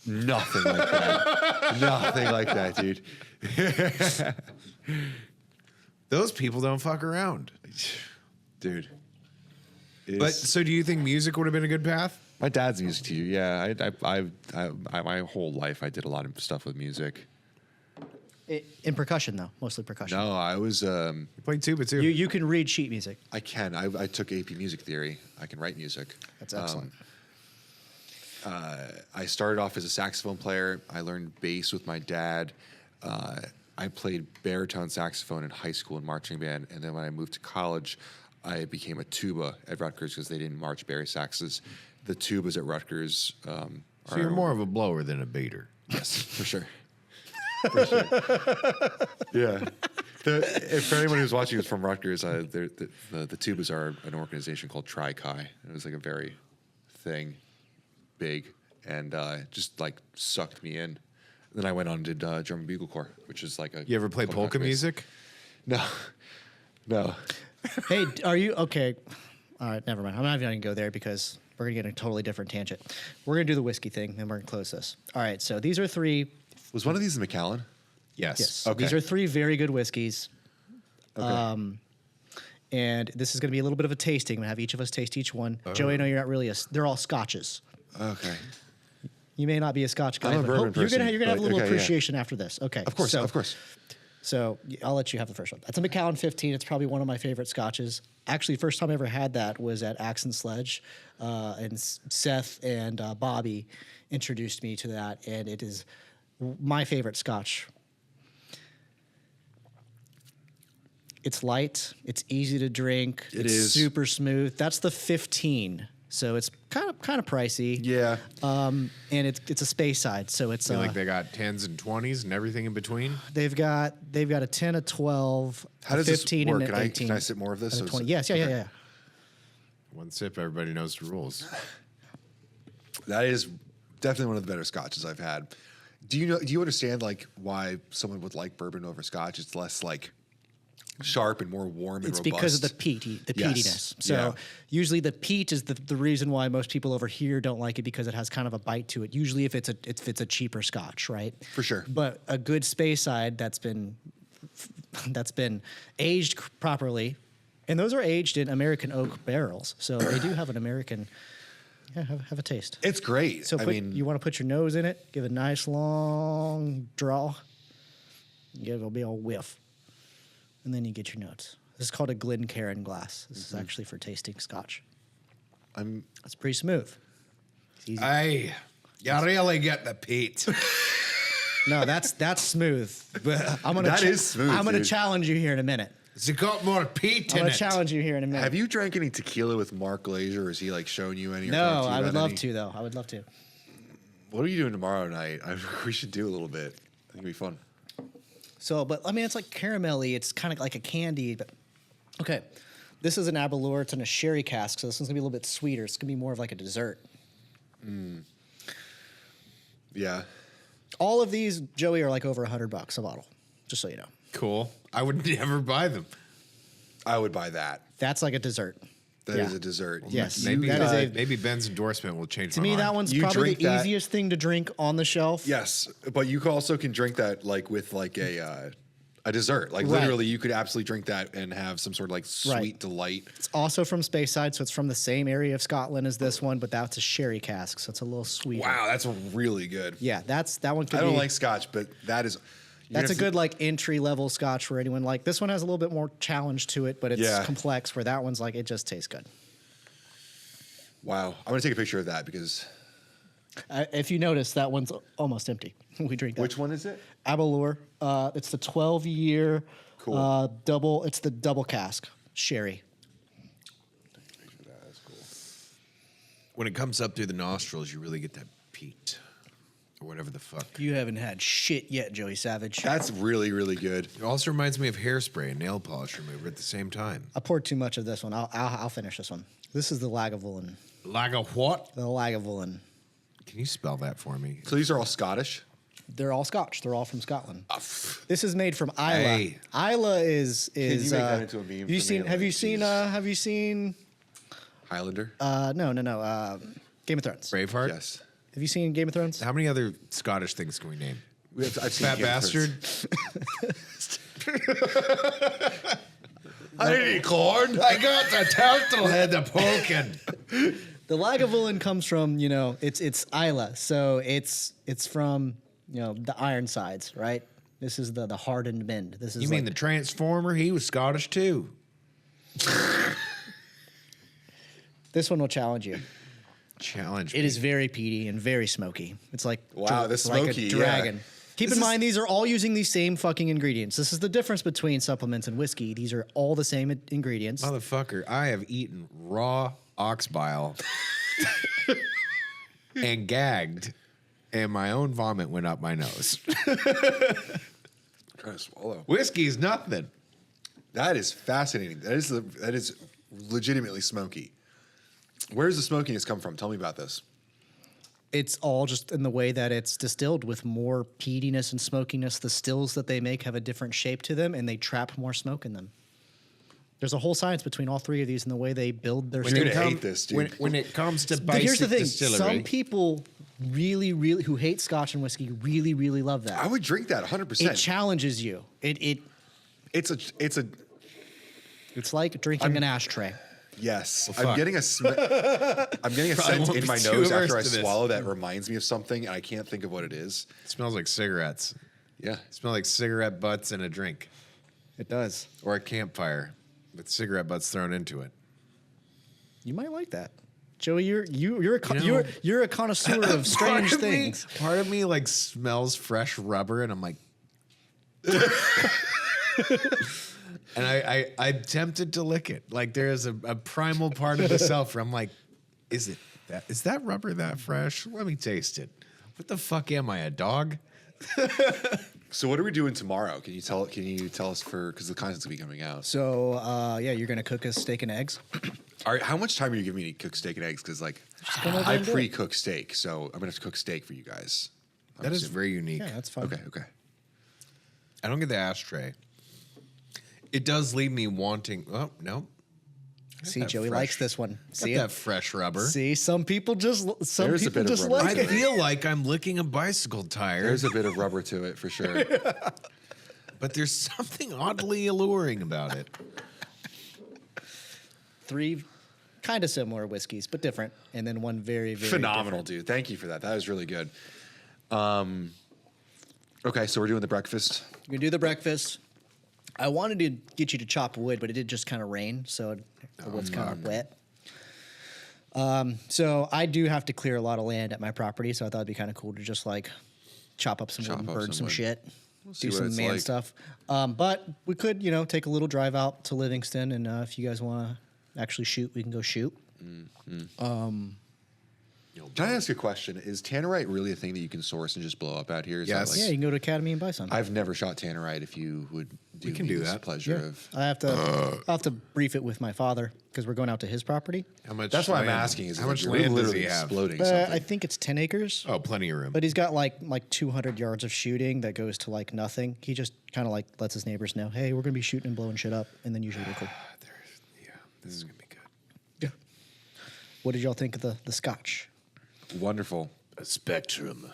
Nothing like that. Nothing like that, dude. Those people don't fuck around. Dude. But so, do you think music would have been a good path? My dad's music to you, yeah. I my whole life I did a lot of stuff with music. In percussion, though, mostly percussion. No, I was. You played tuba too. You can read sheet music. I can. I took AP music theory. I can write music. That's excellent. I started off as a saxophone player. I learned bass with my dad. I played baritone saxophone in high school and marching band, and then when I moved to college, I became a tuba at Rutgers because they didn't march bari saxes. The tubas at Rutgers. So you're more of a blower than a baiter. Yes, for sure. For sure. Yeah. For anyone who's watching who's from Rutgers, the tubas are an organization called Tri-Chi. It was like a very big, and just like sucked me in. Then I went on and did drum and bugle corps, which is like a. You ever play polka music? No. Hey, are you okay? All right, never mind. I'm not even going to go there because we're going to get a totally different tangent. We're going to do the whiskey thing, then we're going to close this. All right, so these are three. Was one of these in Macallan? Yes. Okay. These are three very good whiskeys. Okay. And this is going to be a little bit of a tasting. I'm going to have each of us taste each one. Joey, I know you're not really they're all scotches. Okay. You may not be a scotch guy, I'm a but bourbon you're person, going to have a little okay, yeah. appreciation after this. Okay. Of course. Of course. So I'll let you have the first one. That's a Macallan 15. It's probably one of my favorite scotches. Actually, first time I ever had that was at Axe and Sledge, and Seth and Bobby introduced me to that, and it is my favorite scotch. It's light. It's easy to drink. It's super smooth. That's the 15. So it's kind of pricey. Yeah. And it's a space side, so it's Like they got 10s and 20s and everything in between. they've got a 10, a 12, How does a 15, this work? and an 18. Can I sip more of this? and a So 20. it's- Yes, yeah. One sip, everybody knows the rules. That is definitely one of the better scotches I've had. Do you understand like why someone would like bourbon over scotch? It's less like sharp and more warm and It's robust. because of the peatiness. So usually the peat is the reason why most people over here don't like it, because it has kind of a bite to it. Usually if it's a cheaper scotch, right? For sure. But a good space side that's been aged properly, and those are aged in American oak barrels, so they do have an American. Yeah, have a taste. It's great. So you want to put your nose in it, give a nice long draw, give it a big old whiff, and then you get your notes. This is called a Glencairn glass. This is actually for tasting scotch. It's pretty smooth. It's easy. Hey, you really get the peat. No, that's smooth. But That is smooth, I'm going to dude. challenge you here in a minute. It's got more peat I'm in going it. to challenge you here in a minute. Have you drank any tequila with Mark Glazier, or is he like showing you any? or No, talked to you I would about love any? to though. I would love to. What are you doing tomorrow night? We should do a little bit. I think it'd be fun. So, but I mean, it's like caramelly. It's kind of like a candy. But okay, this is an Aberlour. It's in a sherry cask, so this one's gonna be a little bit sweeter. It's gonna be more of like a dessert. Yeah. All of these, Joey, are like over $100 a bottle. Just so you know, Cool. I would never buy them. I would buy that. that's like a dessert. That is Yeah. a dessert. Yes. Maybe That is a- maybe Ben's endorsement will change. To me, that one's You probably drink the that- easiest thing to drink on the shelf. Yes, but you also can drink that like with like a dessert. Like Right. literally, you could absolutely drink that and have some sort of like sweet Right. delight. It's also from Speyside, so it's from the same area of Scotland as this one, but that's a sherry cask, so it's a little sweeter. Wow, that's really good. Yeah, that one could I don't be, like Scotch, but that is. that's a good like entry level Scotch for anyone. Like this one has a little bit more challenge to it, but it's Yeah. complex. Where that one's like it just tastes good. Wow, I'm gonna take a picture of that because If you notice, that one's almost empty. We drink that. which one is it? Aberlour. It's the 12-year Cool. double. It's the double cask sherry. That's cool. When it comes up through the nostrils, you really get that peat or whatever the fuck. You haven't had shit yet, Joey Savage. That's really really good. It also reminds me of hairspray and nail polish remover at the same time. I poured too much of this one. I'll finish this one. This is the Lagavulin. Like a what? The Lagavulin. Can you spell that for me? So these are all Scottish. They're all Scotch. They're all from Scotland. Ah, This is made from Isla. Hey. Isla is. you make that into a meme for me? Have you Like, seen? Have you seen? Highlander. No. Game of Thrones. Braveheart? Yes. Have you seen Game of Thrones? How many other Scottish things can we name? I've seen Fat Game of bastard. Thrones. I didn't eat corn. I got the turtle head of poking. The Lagavulin comes from, it's Isla, so it's from, the Ironsides, right? This is the hardened men. This is You mean the Transformer? He was Scottish too. This one will challenge you. Challenge. It is very peaty and very smoky. It's like Wow, the it's like smoky, a dragon. yeah. Keep in mind, these are all using these same fucking ingredients. This is the difference between supplements and whiskey. These are all the same ingredients. Motherfucker, I have eaten raw ox bile and gagged, and my own vomit went up my nose. Trying to swallow. Whiskey's nothing. That is fascinating. That is legitimately smoky. Where does the smokiness come from? Tell me about this. It's all just in the way that it's distilled with more peatiness and smokiness. The stills that they make have a different shape to them, and they trap more smoke in them. There's a whole science between all three of these and the way they build their You're gonna still. hate this, dude. When it comes to But basic here's the thing: distillery, some people really, really who hate Scotch and whiskey really, really love that. I would drink that 100%. It challenges you. It's a It's like drinking an ashtray. yes. Well, I'm getting a scent won't in be my too nose averse after I to this. swallow that reminds me of something, and I can't think of what it is. it smells like cigarettes. Yeah. It smells like cigarette butts and a drink, It does. or a campfire with cigarette butts thrown into it. You might like that, Joey. You're a know- you're a connoisseur of strange things. Part of me like smells fresh rubber, and I'm like, and I'm tempted to lick it. Like there is a primal part of the self where I'm like, is that rubber that fresh? Let me taste it. What the fuck am I, a dog? So what are we doing tomorrow? Can you tell us because the content's gonna be coming out. So you're gonna cook us steak and eggs. All right, how much time are you giving me to cook steak and eggs? Because come over I and do it. pre-cook steak, so I'm gonna have to cook steak for you guys. That is very unique. Yeah, that's fine. Okay. I don't get the ashtray. It does leave me wanting. Oh no! See, that Joey fresh- likes this one. See Got it? that fresh rubber. See, some people just There's a bit of rubber. like I it. feel like I'm licking a bicycle tire, There's a bit of rubber to it for sure. but there's something oddly alluring about it. 3 kind of similar whiskeys, but different, and then one very, very Phenomenal, different. dude. Thank you for that. That was really good. Okay, so we're doing the breakfast. We're gonna do the breakfast. I wanted to get you to chop wood, but it did just kind of rain, so the wood's kind of wet. So I do have to clear a lot of land at my property, so I thought it'd be kind of cool to just like chop up some wood and burn some wood. shit, see do what some it's man like. stuff. But we could, take a little drive out to Livingston, and if you guys want to actually shoot, we can go shoot. Can I ask a question? Is tannerite really a thing that you can source and just blow up out here? Is that Yes. Yeah, you can go to Academy and buy some. I've never shot tannerite. If you would do We can me do this that. pleasure Yeah. of. I have to. I'll have to brief it with my father because we're going out to his property. How much? That's why I'm land- asking. Is how like much you're land does literally he have? exploding I something? think it's 10 acres. Oh, plenty of room. But he's got like 200 yards of shooting that goes to like nothing. He just kind of like lets his neighbors know, hey, we're gonna be shooting and blowing shit up, and then usually we're cool. Yeah, this is gonna be good. Yeah. What did y'all think of the Scotch? Wonderful. A spectrum.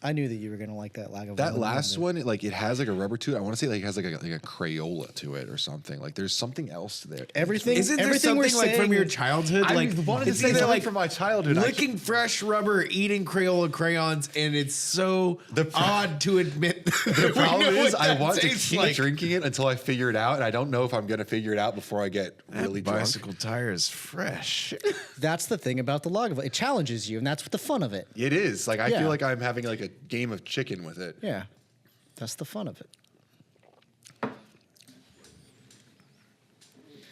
I knew that you were gonna like that Lagavulin. That last one, it has like a rubber to it. I want to say like it has like a Crayola to it or something. Like there's something else to there. Everything. Isn't there everything we're something like from saying- your childhood? I Like wanted to it's say either something from my childhood. I licking fresh rubber, eating Crayola crayons, and it's so odd to admit. The problem is I want to tastes keep like. drinking it until I figure it out, and I don't know if I'm going to figure it out before I get really That drunk. bicycle tire is fresh. That's the thing about the Lagavulin. It challenges you, and that's what the fun of it. It is. Like I Yeah. feel like I'm having like a game of chicken with it. Yeah, that's the fun of it.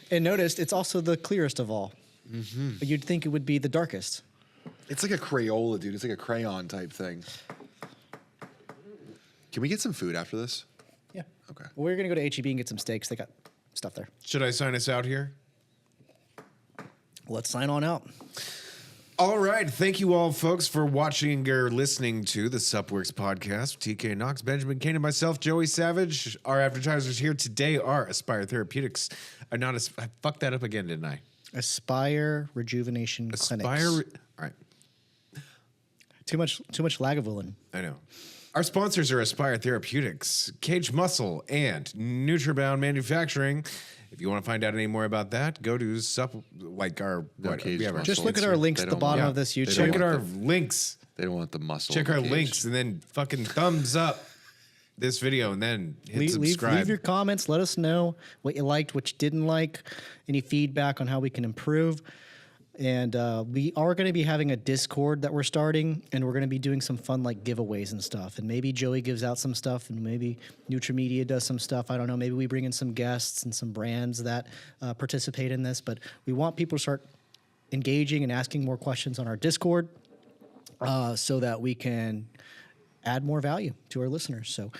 And notice it's also the clearest of all. Mm-hmm. But you'd think it would be the darkest. It's like a Crayola, dude. It's like a crayon type thing. Can we get some food after this? Yeah. Okay. Well, we're gonna go to HEB and get some steaks. They got stuff there. Should I sign us out here? Let's sign on out. All right. Thank you all, folks, for watching or listening to the Supp Works podcast. TK Knox, Benjamin Kane, and myself, Joey Savage. Our advertisers here today are Aspire Therapeutics. I fucked that up again, didn't I? Aspire Rejuvenation Clinics. All right. Too much Lagavulin. I know. Our sponsors are Aspire Therapeutics, Cage Muscle, and Nutrabio Manufacturing. If you want to find out any more about that, go to Supp, like our, No, what, Cage we have our Muscle. Just look at our links They at the don't bottom want- of this they YouTube. don't check at our want links. They don't want the muscle. Check in our the cage. links and then fucking thumbs up this video and then hit subscribe. Leave your comments. Let us know what you liked, what you didn't like, any feedback on how we can improve. And we are going to be having a Discord that we're starting, and we're going to be doing some fun like giveaways and stuff. And maybe Joey gives out some stuff, and maybe Nutramedia does some stuff. I don't know. Maybe we bring in some guests and some brands that participate in this. But we want people to start engaging and asking more questions on our Discord so that we can add more value to our listeners. So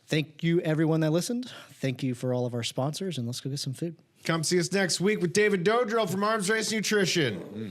thank you, everyone that listened. Thank you for all of our sponsors, and let's go get some food. Come see us next week with David Dodrill from Arms Race Nutrition.